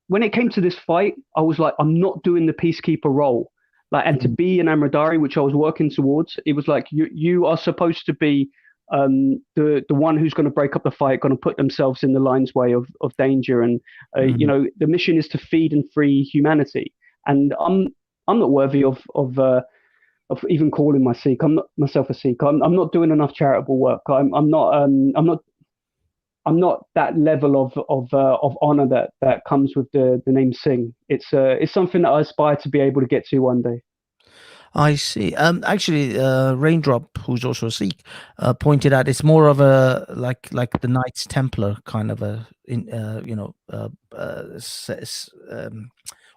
when it came to this fight, I was like, I'm not doing the peacekeeper role. Like, and to be an Amradari, which I was working towards, it was like you are supposed to be the one who's going to break up the fight, going to put themselves in the lion's way of danger, and the mission is to feed and free humanity. And I'm not worthy of even calling myself a Sikh. I'm not doing enough charitable work. I'm not that level of honor that comes with the name Singh. It's something that I aspire to be able to get to one day. I see. Actually, Raindrop, who's also a Sikh, pointed out it's more of a like the Knights Templar kind of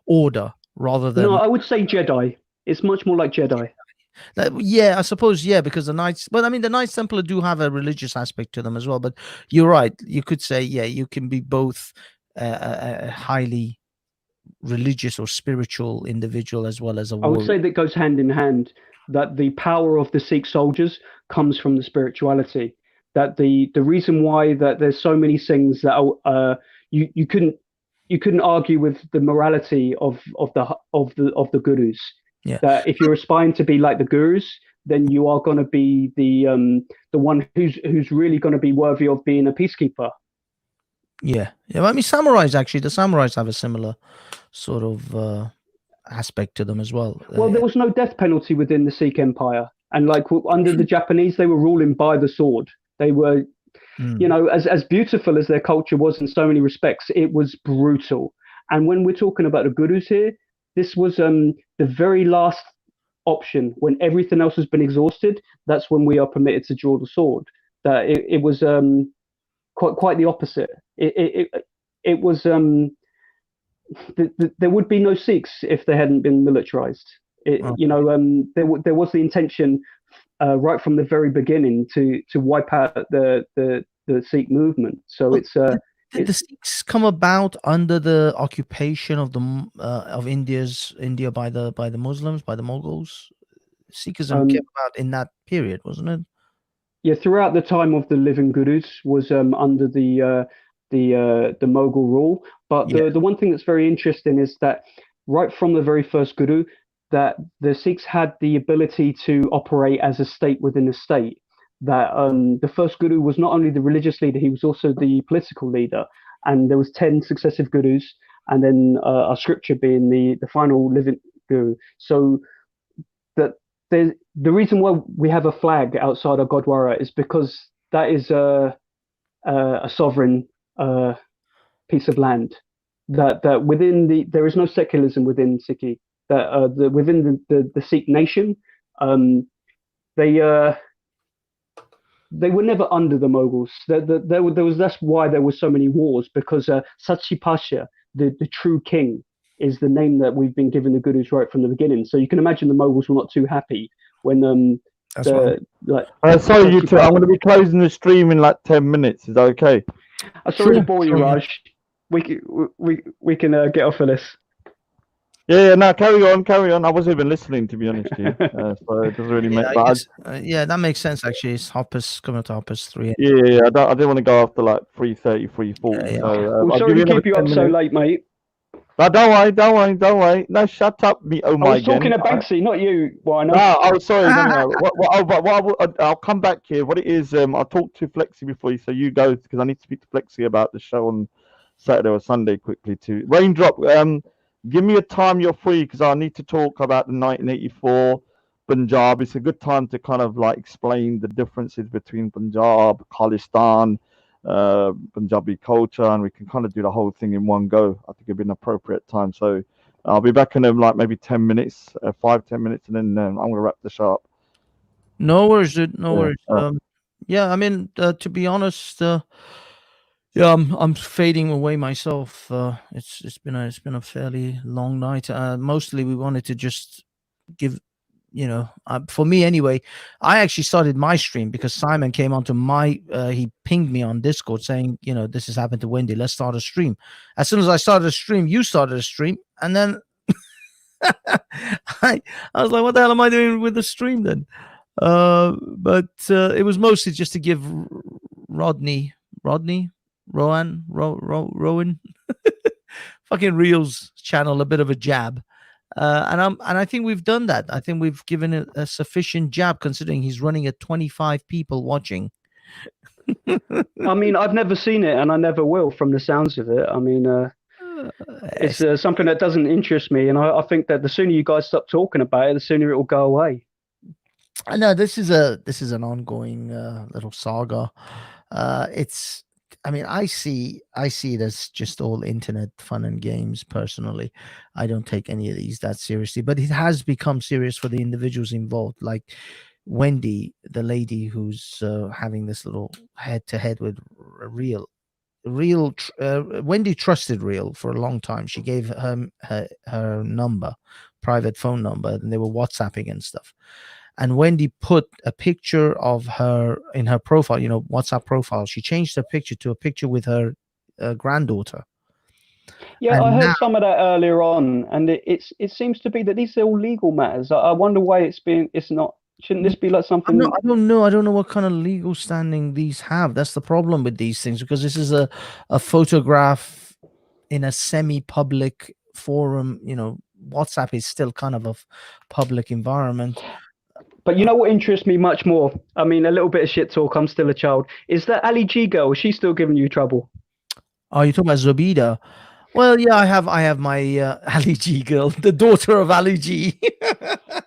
order rather than. No, I would say Jedi. It's much more like Jedi. Yeah, I suppose, yeah, because the Knights. But I mean, the Knights Templar do have a religious aspect to them as well. But you're right. You could say, yeah, you can be both a highly religious or spiritual individual as well as a warrior. I would say that goes hand in hand, that the power of the Sikh soldiers comes from the spirituality, that the reason why that there's so many things that you couldn't argue with the morality of the gurus. Yeah. That if you're aspiring to be like the gurus, then you are going to be the one who's really going to be worthy of being a peacekeeper. Yeah. I mean, the samurais have a similar sort of aspect to them as well. Well, there was no death penalty within the Sikh Empire, and like under the Japanese, they were ruling by the sword. They were, you know, as beautiful as their culture was in so many respects, it was brutal. And when we're talking about the gurus here, this was the very last option. When everything else has been exhausted, that's when we are permitted to draw the sword. That it was quite the opposite. It was there would be no Sikhs if they hadn't been militarized. You know, there was the intention right from the very beginning to wipe out the Sikh movement. So did the Sikhs come about under the occupation of India by the Muslims, by the Mongols? Sikhism came about in that period, wasn't it? Yeah, throughout the time of the living gurus was under the Mughal rule. But the one thing that's very interesting is that right from the very first guru, that the Sikhs had the ability to operate as a state within a state. That the first guru was not only the religious leader, he was also the political leader. And there was 10 successive gurus, and then our scripture being the final living guru. So that the reason why we have a flag outside our Gurdwara is because that is a sovereign piece of land. That within there is no secularism within Sikhi. That within the Sikh nation, they were never under the Mughals. That's why there were so many wars, because Sachi Pasha, the true king, is the name that we've been given the gurus right from the beginning. So you can imagine the Mughals were not too happy when sorry, you two. I'm going to be closing the stream in like 10 minutes. Is that okay? Sorry to bore you, Raj. We can get off of this. Yeah, no, carry on. I wasn't even listening, to be honest to you. So it doesn't really make sense. Yeah, that makes sense, actually. It's Hoppers coming to Hoppers 3. Yeah, I didn't want to go after like 3:30, 3:40. So, well, sorry to keep you up so late, mate. No, don't worry. No, shut up, me. Oh my God. I was talking to Banksy, not you. Why not? No, I'm sorry. I'll come back here. What it is, I talked to Flexi before, so you go, because I need to speak to Flexi about the show on Saturday or Sunday quickly too. Raindrop, give me a time you're free, because I need to talk about the 1984 Punjab. It's a good time to kind of like explain the differences between Punjab, Khalistan, Punjabi culture, and we can kind of do the whole thing in one go. I think it'd be an appropriate time. So I'll be back in like maybe 10 minutes, 5-10 minutes, and then I'm gonna wrap the show up. No worries, dude. No worries. Yeah, I mean, to be honest, yeah, I'm fading away myself. It's been a fairly long night. Mostly we wanted to just give, for me anyway, I actually started my stream because Simon came onto he pinged me on Discord saying, this has happened to Wendy, let's start a stream. As soon as I started a stream, you started a stream, and then I was like, what the hell am I doing with the stream then? But it was mostly just to give Rowan fucking Reels channel a bit of a jab. And I think we've done that. I think we've given it a sufficient jab, considering he's running at 25 people watching. I mean, I've never seen it, and I never will, from the sounds of it. I mean, it's something that doesn't interest me, and I think that the sooner you guys stop talking about it, the sooner it will go away. I know this is an ongoing little saga. I mean, I see it as just all internet fun and games. Personally, I don't take any of these that seriously, but it has become serious for the individuals involved, like Wendy, the lady who's having this little head-to-head with Real. Wendy trusted Real for a long time. She gave her number, private phone number, and they were WhatsApping and stuff. And Wendy put a picture of her in her profile, WhatsApp profile. She changed her picture to a picture with her granddaughter. Yeah, and I heard some of that earlier on, and it seems to be that these are all legal matters. I wonder why it's not. Shouldn't this be like something? I don't know. I don't know what kind of legal standing these have. That's the problem with these things, because this is a photograph in a semi-public forum. WhatsApp is still kind of a public environment. But you know what interests me much more? I mean, a little bit of shit talk. I'm still a child. Is that Ali G girl? Is she still giving you trouble? Oh, you talking about Zobida? Well, yeah, I have my Ali G girl, the daughter of Ali G.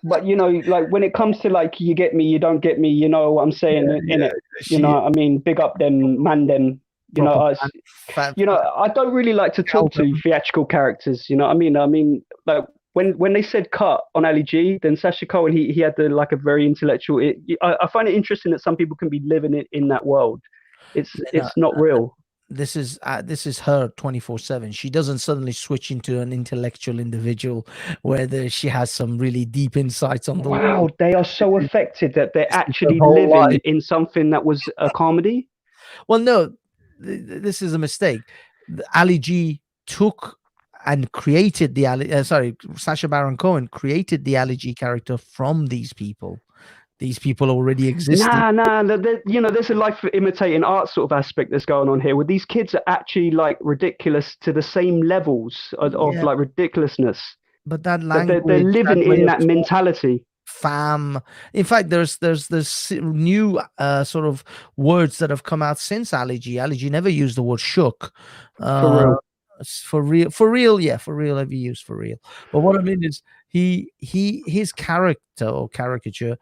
But you know, like when it comes to like you get me, you don't get me. You know what I'm saying? In it, you know, I mean, big up them, man, them. You know, I don't really like to talk to theatrical characters. You know what I mean? I mean, like when they said cut on Ali G, then Sacha Cohen, he had the like a very intellectual. I find it interesting that some people can be living in that world. It's not real. This is her 24/7. She doesn't suddenly switch into an intellectual individual where she has some really deep insights on the world. They are so affected that they're actually living in something that was a comedy. Well, no, this is a mistake. Ali G took and created the Sacha Baron Cohen created the Ali G character from these people. These people already existed. You know, there's a life imitating art sort of aspect that's going on here, where these kids are actually like ridiculous to the same levels of like ridiculousness. But that language, they're living in that mentality. Fam. In fact, there's new sort of words that have come out since Ali G. Ali G never used the word shook. For real, yeah, for real. Have you used for real? But what I mean is, his character or caricature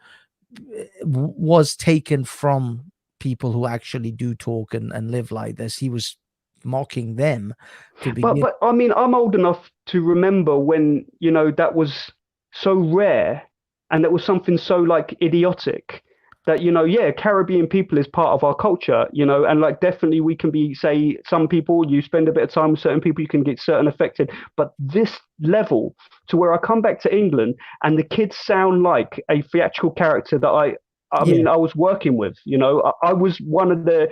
was taken from people who actually do talk and live like this. He was mocking them to begin. But I mean, I'm old enough to remember when, you know, that was so rare and that was something so like idiotic that, you know, Caribbean people is part of our culture, you know, and like definitely we can be, say, some people, you spend a bit of time with certain people, you can get certain affected, but this level to where I come back to England and the kids sound like a theatrical character that I mean, I was working with, you know, I was one of the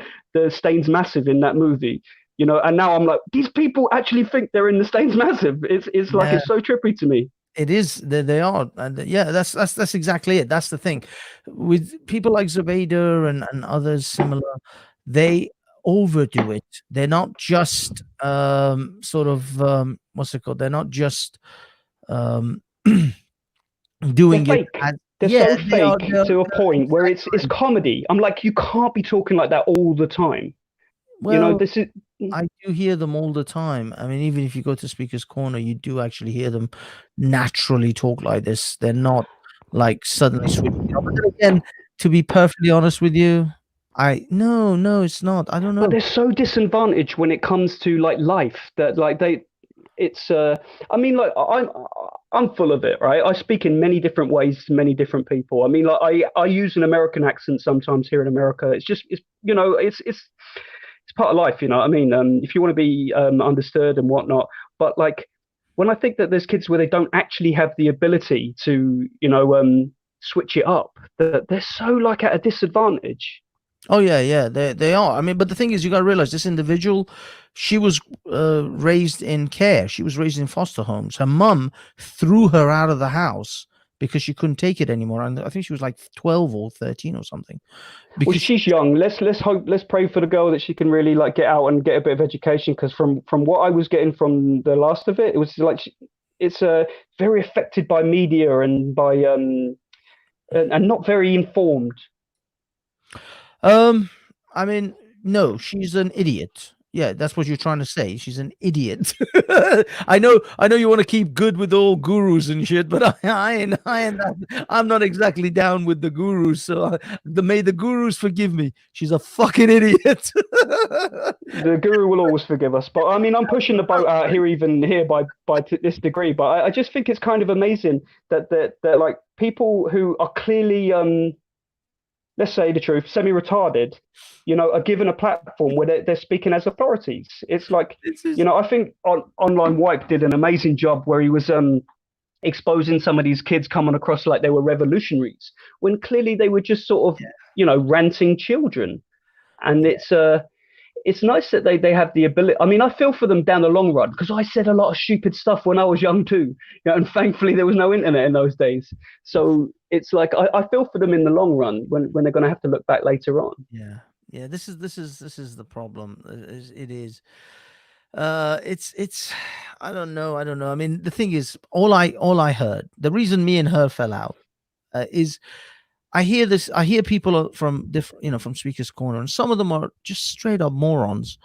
Staines Massive in that movie, you know, and now I'm like, these people actually think they're in the Staines Massive. It's like, it's so trippy to me. It is. They are. And that's exactly it. That's the thing. With people like Zubaydah and others similar, they overdo it. They're not just sort of what's it called? They're not just doing it. They're so fake to a point where it's comedy. I'm like, you can't be talking like that all the time. Well, you know, this is. I do hear them all the time. I mean, even if you go to Speaker's Corner, you do actually hear them naturally talk like this. They're not like suddenly switching up. But then again, to be perfectly honest with you, no, it's not. I don't know. But they're so disadvantaged when it comes to like life that like it's I mean, like I'm full of it, right? I speak in many different ways to many different people. I mean, like I use an American accent sometimes here in America. It's you know, it's part of life, you know what I mean? If you want to be understood and whatnot, but like when I think that there's kids where they don't actually have the ability to, you know, switch it up, that they're so like at a disadvantage. Oh yeah, they are. I mean, but the thing is, you got to realize this individual, she was raised in care. She was raised in foster homes. Her mum threw her out of the house because she couldn't take it anymore. And I think she was like 12 or 13 or something. Well, she's young. Let's pray for the girl that she can really like get out and get a bit of education. Because from what I was getting from the last of it, it was like it's very affected by media and by and not very informed. I mean, no, she's an idiot. Yeah, that's what you're trying to say. She's an idiot. I know you want to keep good with all gurus and shit, but I'm not exactly down with the gurus. So may the gurus forgive me. She's a fucking idiot. The guru will always forgive us. But I mean, I'm pushing the boat out here, even here by this degree. But I just think it's kind of amazing that like people who are clearly let's say the truth, semi-retarded, you know, are given a platform where they're speaking as authorities. It's like, you know, I think Online Wipe did an amazing job where he was exposing some of these kids coming across like they were revolutionaries, when clearly they were just sort of, you know, ranting children. And it's nice that they have the ability. I mean, I feel for them down the long run because I said a lot of stupid stuff when I was young too, you know, and thankfully there was no internet in those days. So it's like I feel for them in the long run when they're going to have to look back later on. Yeah. This is the problem. It is. It's. I don't know. I mean, the thing is, all I heard. The reason me and her fell out is I hear this. I hear people from different, from Speaker's Corner, and some of them are just straight up morons.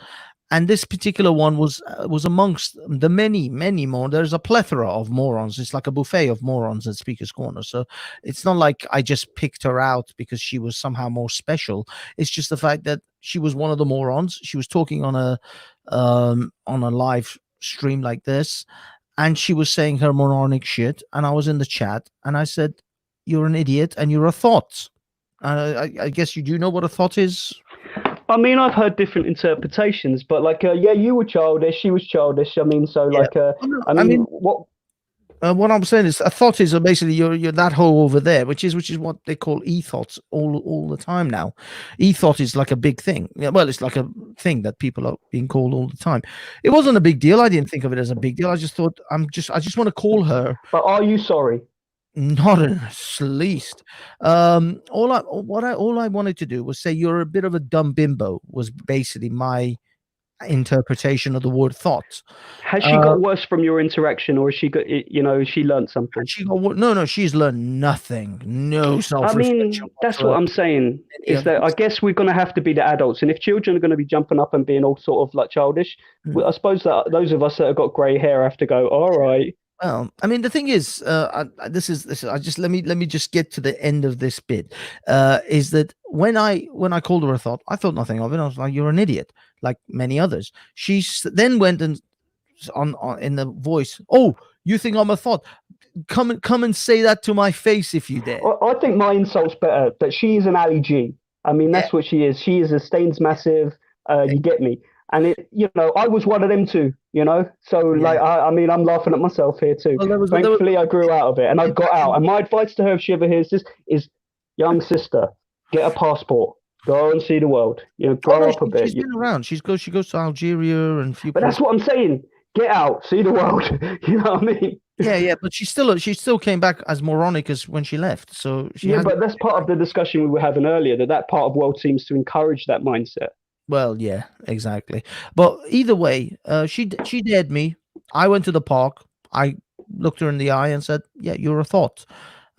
And this particular one was amongst the many more. There's a plethora of morons. It's like a buffet of morons at Speaker's Corner. So it's not like I just picked her out because she was somehow more special. It's just the fact that she was one of the morons. She was talking on a live stream like this, and she was saying her moronic shit. And I was in the chat, and I said, "You're an idiot, and you're a thought." I guess you do know what a thought is. I mean, I've heard different interpretations, but like, yeah, you were childish, she was childish. I mean, so Yeah. like, I mean, what I'm saying is a thought is basically you're that hole over there, which is what they call e-thoughts all the time now. E-thought is like a big thing. Yeah, well, it's like a thing that people are being called all the time. It wasn't a big deal. I didn't think of it as a big deal. I just thought I just want to call her. But are you sorry? Not in the least. All I wanted to do was say you're a bit of a dumb bimbo. Was basically my interpretation of the word thought. Has she got worse from your interaction, or has she got, she learned something? She got no, she's learned nothing. No self. I mean, that's what I'm saying. Is that I guess we're going to have to be the adults, and if children are going to be jumping up and being all sort of like childish, I suppose that those of us that have got grey hair have to go, all right. Well, I mean, the thing is, this is. I just let me just get to the end of this bit. Is that when I called her a thought, I thought nothing of it. I was like, "You're an idiot," like many others. She then went and on in the voice, "Oh, you think I'm a thought? Come and say that to my face if you dare." I think my insult's better. That she is an Ali G. I mean, that's what she is. She is a Stains Massive. You get me. And I was one of them too, So like, I mean, I'm laughing at myself here too. Well, Thankfully, I grew out of it, and I got out. And my advice to her, if she ever hears this, is, young sister, get a passport, go and see the world. Grow up a bit. She's been around. She goes to Algeria and But that's what I'm saying. Get out, see the world. You know what I mean? Yeah, but she still came back as moronic as when she left. So but that's part of the discussion we were having earlier. That part of world seems to encourage that mindset. Well, yeah, exactly. But either way, she dared me. I went to the park. I looked her in the eye and said, "Yeah, you're a thought."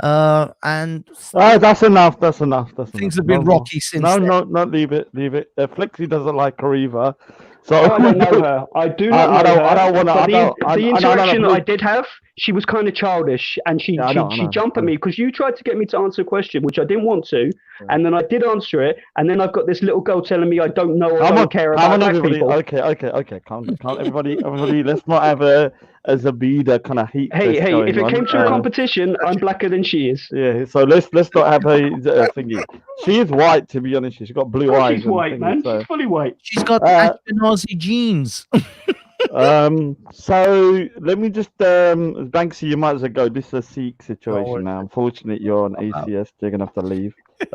And that's enough. That's enough. Things have been rocky since. No, leave it. Flexi doesn't like her either. So I don't know her. I do not know her. I don't want to. The interaction I did have, she was kind of childish, and she jumped at me because you tried to get me to answer a question, which I didn't want to, and then I did answer it, and then I've got this little girl telling me I don't know or don't care about black people. Okay, calm everybody. Let's not have a Zabida kind of heat. Hey, if it came to a competition, I'm blacker than she is. Yeah, so let's not have a thingy. She is white, to be honest. She's got blue eyes. She's white, man. So. She's fully white. She's got Ashkenazi genes. So let me just Banksy, you might as well go. This is a Sikh situation now. Unfortunately, you're on ACS. You're gonna have to leave.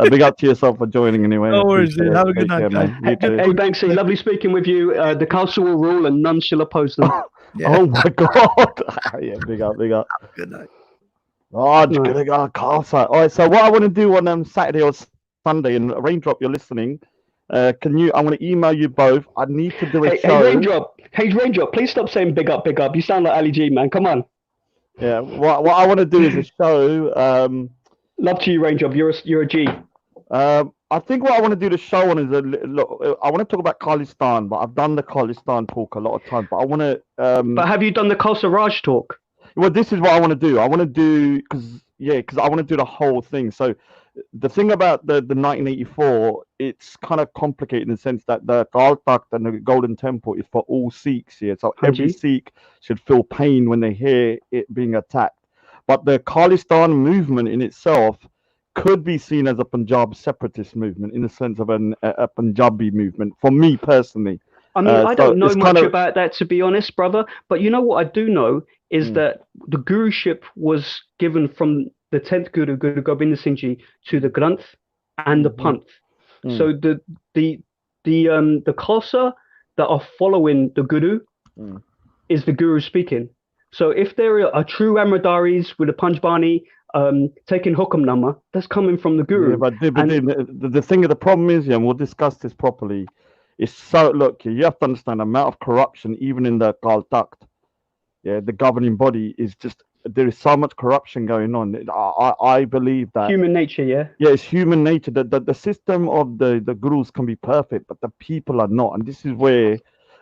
Big up to yourself for joining anyway. No worries, dude. Have a good night, man. Hey, Banksy, lovely speaking with you. The council will rule and none shall oppose them. Oh my God. Yeah, big up. Good night. Oh, just gonna go castle. All right, so what I want to do on Saturday or Sunday, and Raindrop, you're listening. I'm going to email you both. I need to do a show. Hey, Raindrop, please stop saying big up. You sound like Ali G, man. Come on. Yeah, what I want to do is a show. Love to you, Raindrop. You're a G. I think what I want to do the show on is I want to talk about Khalistan, but I've done the Khalistan talk a lot of times. But I want to. But have you done the Khalsa talk? Well, this is what I want to do. I want to do because I want to do the whole thing. So the thing about the 1984, it's kind of complicated in the sense that the Kal Takht and the Golden Temple is for all Sikhs here. So every Sikh should feel pain when they hear it being attacked. But the Khalistan movement in itself could be seen as a Punjab separatist movement in the sense of a Punjabi movement, for me personally. I mean, I don't know much about that, to be honest, brother. But you know what I do know is that the guruship was given from the 10th Guru, Guru Gobind Singh Ji, to the Granth and the Panth. So the Khalsa that are following the Guru is the Guru speaking. So if there are true Amradaris with a Panjbani taking Hukamnama, that's coming from the Guru. Yeah, but the thing of the problem is, and we'll discuss this properly, is look, you have to understand the amount of corruption even in the Kal Takht. Yeah, the governing body is just there is so much corruption going on. I believe that human nature, yeah, it's human nature. The system of the gurus can be perfect, but the people are not, and this is where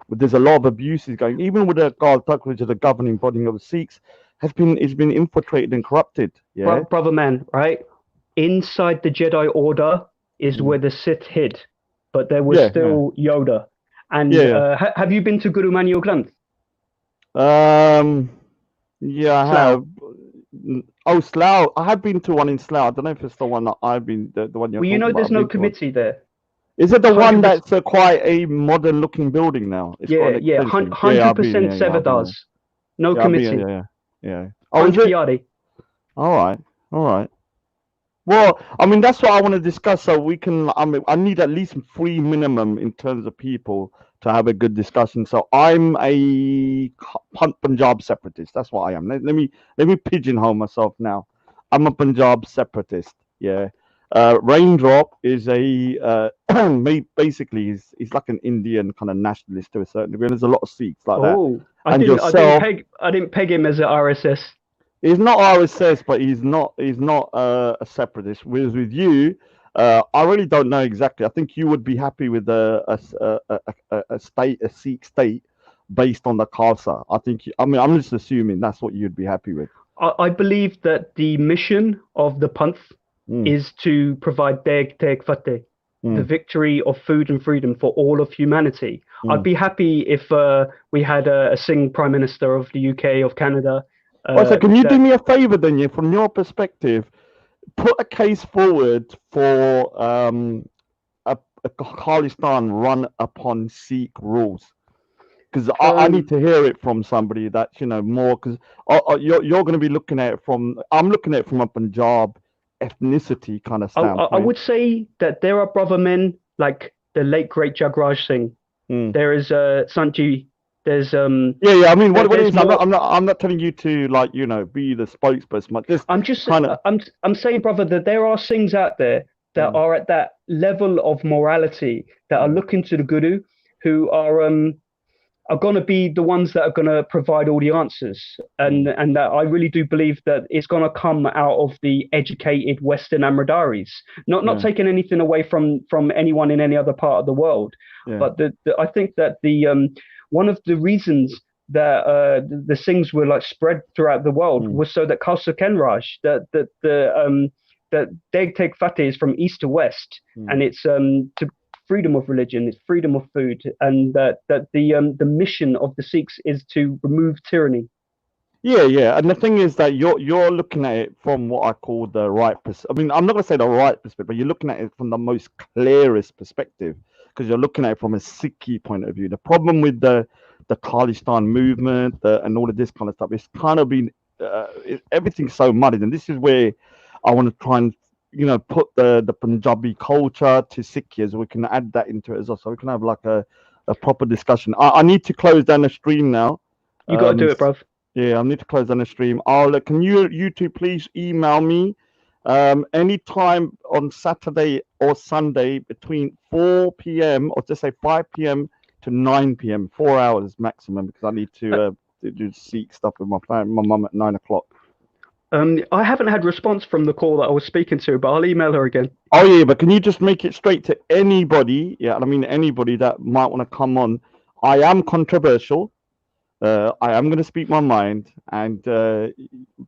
there's a lot of abuses going. Even with the Gul Takht, which is the governing body of the Sikhs, it's been infiltrated and corrupted. Yeah, brother man, right? Inside the Jedi Order is where the Sith hid, but there was still Yoda. And have you been to Guru Manual Granth? Yeah, I have. Oh, Slough. I have been to one in Slough. I don't know if it's the one that I've been. The one you're well, you know, talking there's about. no committee there. Is it the one that's quite a modern-looking building now? It's 100% Sevadars. No committee. Yeah. Oh, is it? All right. Well, I mean, that's what I want to discuss. So we can. I mean, I need at least 3 minimum in terms of people to have a good discussion. So I'm a Punjab separatist. That's what I am. Let me pigeonhole myself now. I'm a Punjab separatist. Yeah. Raindrop is a basically he's like an Indian kind of nationalist to a certain degree. There's a lot of Sikhs like that. I didn't peg him as an RSS. He's not RSS, but he's not a separatist. Whereas with you, I really don't know exactly. I think you would be happy with a Sikh state based on the Khalsa. I'm just assuming that's what you'd be happy with. I believe that the mission of the Panth is to provide Deg Teg Fateh, the victory of food and freedom for all of humanity. I'd be happy if we had a Singh Prime Minister of the UK, of Canada. So can you do me a favor then, from your perspective, put a case forward for a Khalistan run upon Sikh rules? Because I need to hear it from somebody that's more, because you're going to be looking at it I'm looking at it from a Punjab ethnicity kind of standpoint. I would say that there are brother men like the late great Jagraj Singh. There is Sanji. There's I mean, what is? I'm not telling you to be the spokesperson. I'm saying, brother, that there are Singhs out there that are at that level of morality that are looking to the Guru, who are going to be the ones that are going to provide all the answers, and that I really do believe that it's going to come out of the educated Western Amradaris, not taking anything away from anyone in any other part of the world, but I think that the one of the reasons that the Singhs were spread throughout the world was so that Khalsa Kenraj, that Deg Teg Fateh is from east to west, and it's to freedom of religion, it's freedom of food, and that the mission of the Sikhs is to remove tyranny. Yeah, and the thing is that you're looking at it from what I call the right perspective. I mean, I'm not going to say the right perspective, but you're looking at it from the most clearest perspective, because you're looking at it from a Sikhi point of view. The problem with the Khalistan movement and all of this kind of stuff, it's kind of been everything's so muddied, and this is where I want to try and put the Punjabi culture to Sikhs. We can add that into it as well, so we can have a proper discussion. I need to close down the stream now. You got to do it, bruv. Yeah, I need to close down the stream. Can you two please email me anytime on Saturday or Sunday between 4 p.m. or just say 5 p.m. to 9 p.m. 4 hours maximum, because I need to do Sikh stuff with my mum at 9 o'clock. I haven't had response from the call that I was speaking to, but I'll email her again. Oh yeah, but can you just make it straight to anybody? Yeah, I mean anybody that might want to come on. I am controversial. I am going to speak my mind, and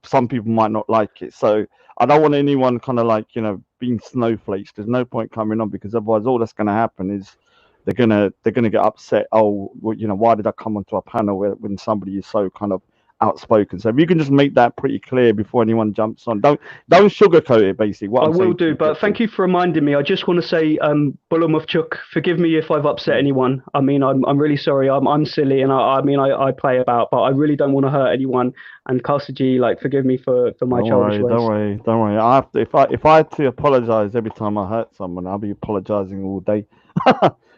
some people might not like it. So I don't want anyone kind of being snowflakes. There's no point coming on, because otherwise all that's going to happen is they're gonna get upset. Oh, well, why did I come onto a panel when somebody is so kind of outspoken? So if you can just make that pretty clear before anyone jumps on, don't sugarcoat it. Basically, I will do. But thank you for reminding me. I just want to say, Bulamufchuk, forgive me if I've upset anyone. I mean, I'm really sorry. I'm silly, and I play about, but I really don't want to hurt anyone. And Kasaji, forgive me for my childish ways. Don't worry. I have to, if I had to apologize every time I hurt someone, I'll be apologizing all day.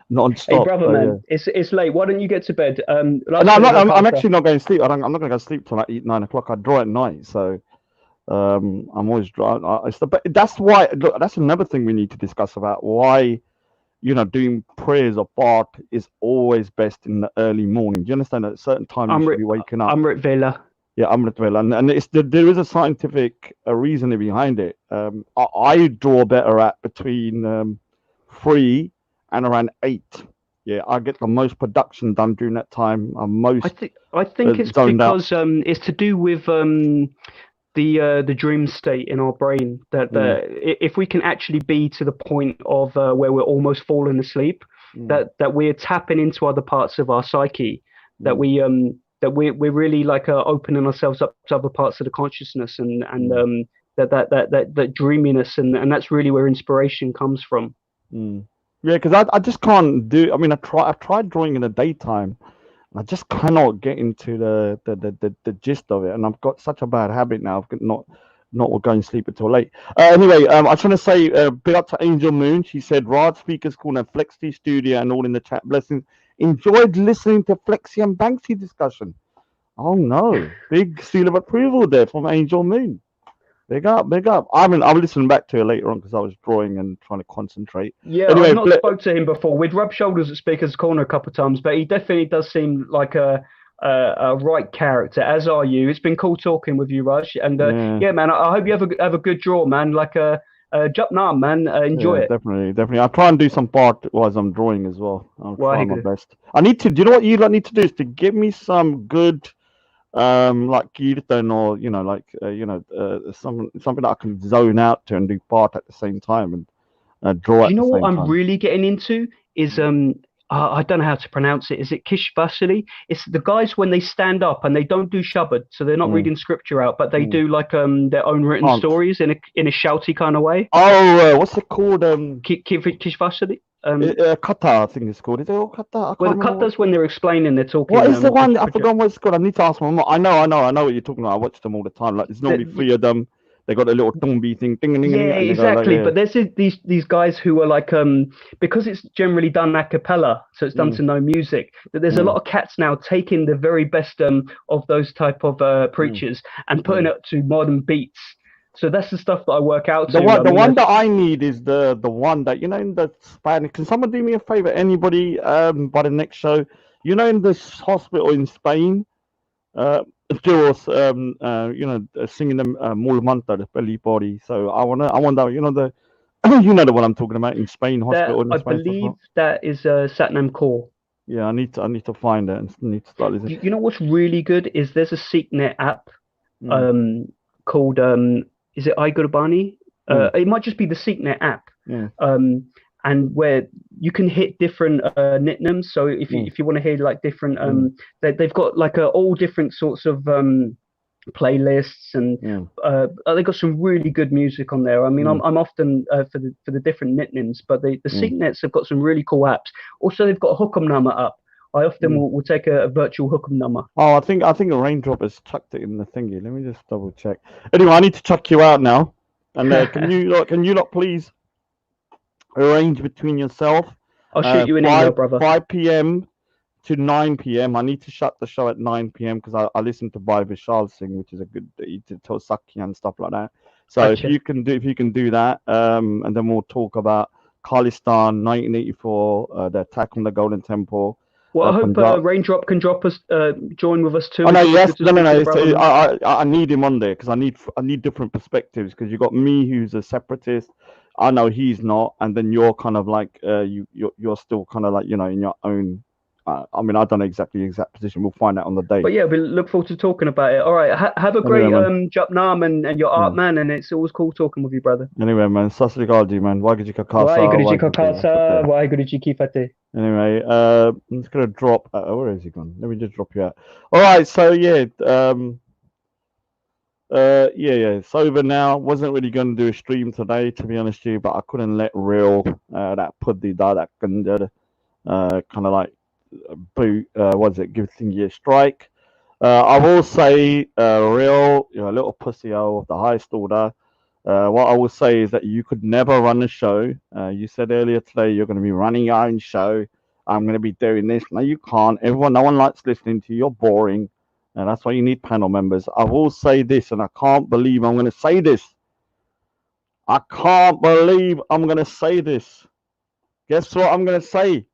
Non-stop. Hey, brother, man, it's late. Why don't you get to bed? I'm actually not going to sleep. I'm not going to go to sleep till 9 o'clock. I draw at night, so I'm always drawing. But that's why. Look, that's another thing we need to discuss about why, doing prayers or part is always best in the early morning. Do you understand? At a certain time you should be waking up. Amrit Vela. Yeah, Amritvel, and there is a scientific reasoning behind it. I draw better at between 3 and around 8. Yeah, I get the most production done during that time. I'm most. I think it's because it's to do with the dream state in our brain that if we can actually be to the point of where we're almost falling asleep, that we're tapping into other parts of our psyche, that we're really like opening ourselves up to other parts of the consciousness and that dreaminess, and that's really where inspiration comes from. Yeah, because I just can't do. I mean, I've tried drawing in the daytime. I just cannot get into the gist of it, and I've got such a bad habit now of not going to sleep until late. Anyway, I was trying to say big up to Angel Moon. She said Rod speakers called her Flexi Studio and all in the chat. Blessings. Enjoyed listening to Flexi and Banksy discussion. Oh no, big seal of approval there from Angel Moon. Big up, big up. I'll listen back to it later on because I was drawing and trying to concentrate. Yeah, anyway, I've not spoke to him before. We'd rubbed shoulders at Speaker's Corner a couple of times, but he definitely does seem like a right character, as are you. It's been cool talking with you, Raj. And yeah, man, I hope you have a good draw, man. Like Japnam, man. Enjoy it. Definitely. I'll try and do some part while I'm drawing as well. I'll try my best. I need to. Do you know what you need to do is to give me some good. Like Kirtan or something that I can zone out to and do part at the same time and draw. You know what I'm really getting into is I don't know how to pronounce it. Is it Kishvasili? It's the guys when they stand up and they don't do Shabad, so they're not reading scripture out, but they do like their own written stories in a shouty kind of way. Oh, what's it called? Kishvasili. Kata, I think it's called. Is it all kata? Well, the kata's when they're explaining, they're talking. What is the one? I forgot what it's called. I need to ask my mom. I know what you're talking about. I watch them all the time. Like there's normally 3 of them. They got a little tumby thing. Yeah, exactly. But there's these guys who are like because it's generally done a cappella, so it's done to no music. That there's a lot of cats now taking the very best of those type of preachers and putting it to modern beats. So that's the stuff that I work out. The one that I need is the one that in the Spanish. Can someone do me a favor? Anybody by the next show? In this hospital in Spain, still singing the Mulmanta, the belly body. So I want that. The one I'm talking about in Spain hospital. I believe that is Satnam Core. Yeah, I need to find it and need to start listening. You know what's really good is there's a SeekNet app called is it iGurbani? It might just be the SeekNet app. Yeah. And where you can hit different nicknames. So if you want to hear like different they've got like all different sorts of playlists and they got some really good music on there. I mean, I'm often for the different nicknames, but the SeekNets have got some really cool apps. Also, they've got a Hukamnama up. I often will take a virtual Hukamnama. Oh, I think a Raindrop has chucked it in the thingy. Let me just double check. Anyway, I need to chuck you out now. And can you lot please arrange between yourself? I'll shoot you an email, brother. 5 p.m. to 9 p.m. I need to shut the show at 9 p.m. because I listen to Bhai Vishal sing, which is a good Tosaki and stuff like that. So if you can do that, and then we'll talk about Khalistan 1984, the attack on the Golden Temple. Well, I hope Raindrop can join with us too. Oh no, yes, no. I need him on there because I need different perspectives. Because you got me, who's a separatist. I know he's not, and then you're kind of like you're still kind of like in your own. I mean, I don't know exactly the exact position. We'll find out on the day. But yeah, we look forward to talking about it. All right, have a great Japnam and your art, man. And it's always cool talking with you, brother. Anyway, man, Sasrikal, man. Waheguru Ka Khalsa. Waheguru Ka Khalsa. Waheguru Ji Ki Fateh. Anyway, I'm just gonna drop. Where is he gone? Let me just drop you out. All right, so yeah, it's over now. Wasn't really going to do a stream today, to be honest with you, but I couldn't let real that puddy that kind of like boot. Give thingy a strike. I will say, real, a little pussy of the highest order. What I will say is that you could never run a show. You said earlier today you're going to be running your own show. I'm going to be doing this. No, you can't. No one likes listening to you. You're boring. And that's why you need panel members. I will say this, and I can't believe I'm going to say this. I can't believe I'm going to say this. Guess what I'm going to say?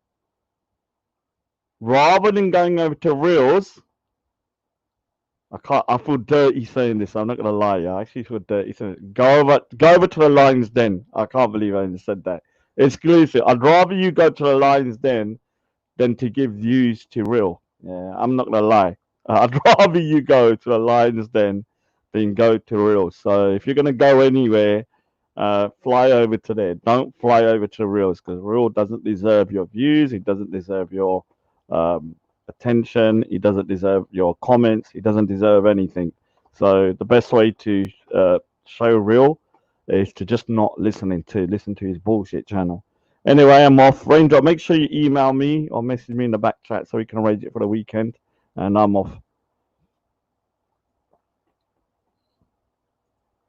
Rather than going over to Reels, I feel dirty saying this. I'm not gonna lie. I actually feel dirty saying it. Go over to the Lions Den. I can't believe I even said that. Exclusive. I'd rather you go to the Lions Den than to give views to Real. Yeah, I'm not gonna lie. I'd rather you go to the Lions Den than go to Real. So if you're gonna go anywhere, fly over to there. Don't fly over to Reels, because Real doesn't deserve your views. He doesn't deserve your attention. He doesn't deserve your comments. He doesn't deserve anything. So the best way to show Real is to just not listen to his bullshit channel. Anyway, I'm off. Raindrop, make sure you email me or message me in the back chat so we can arrange it for the weekend. And I'm off.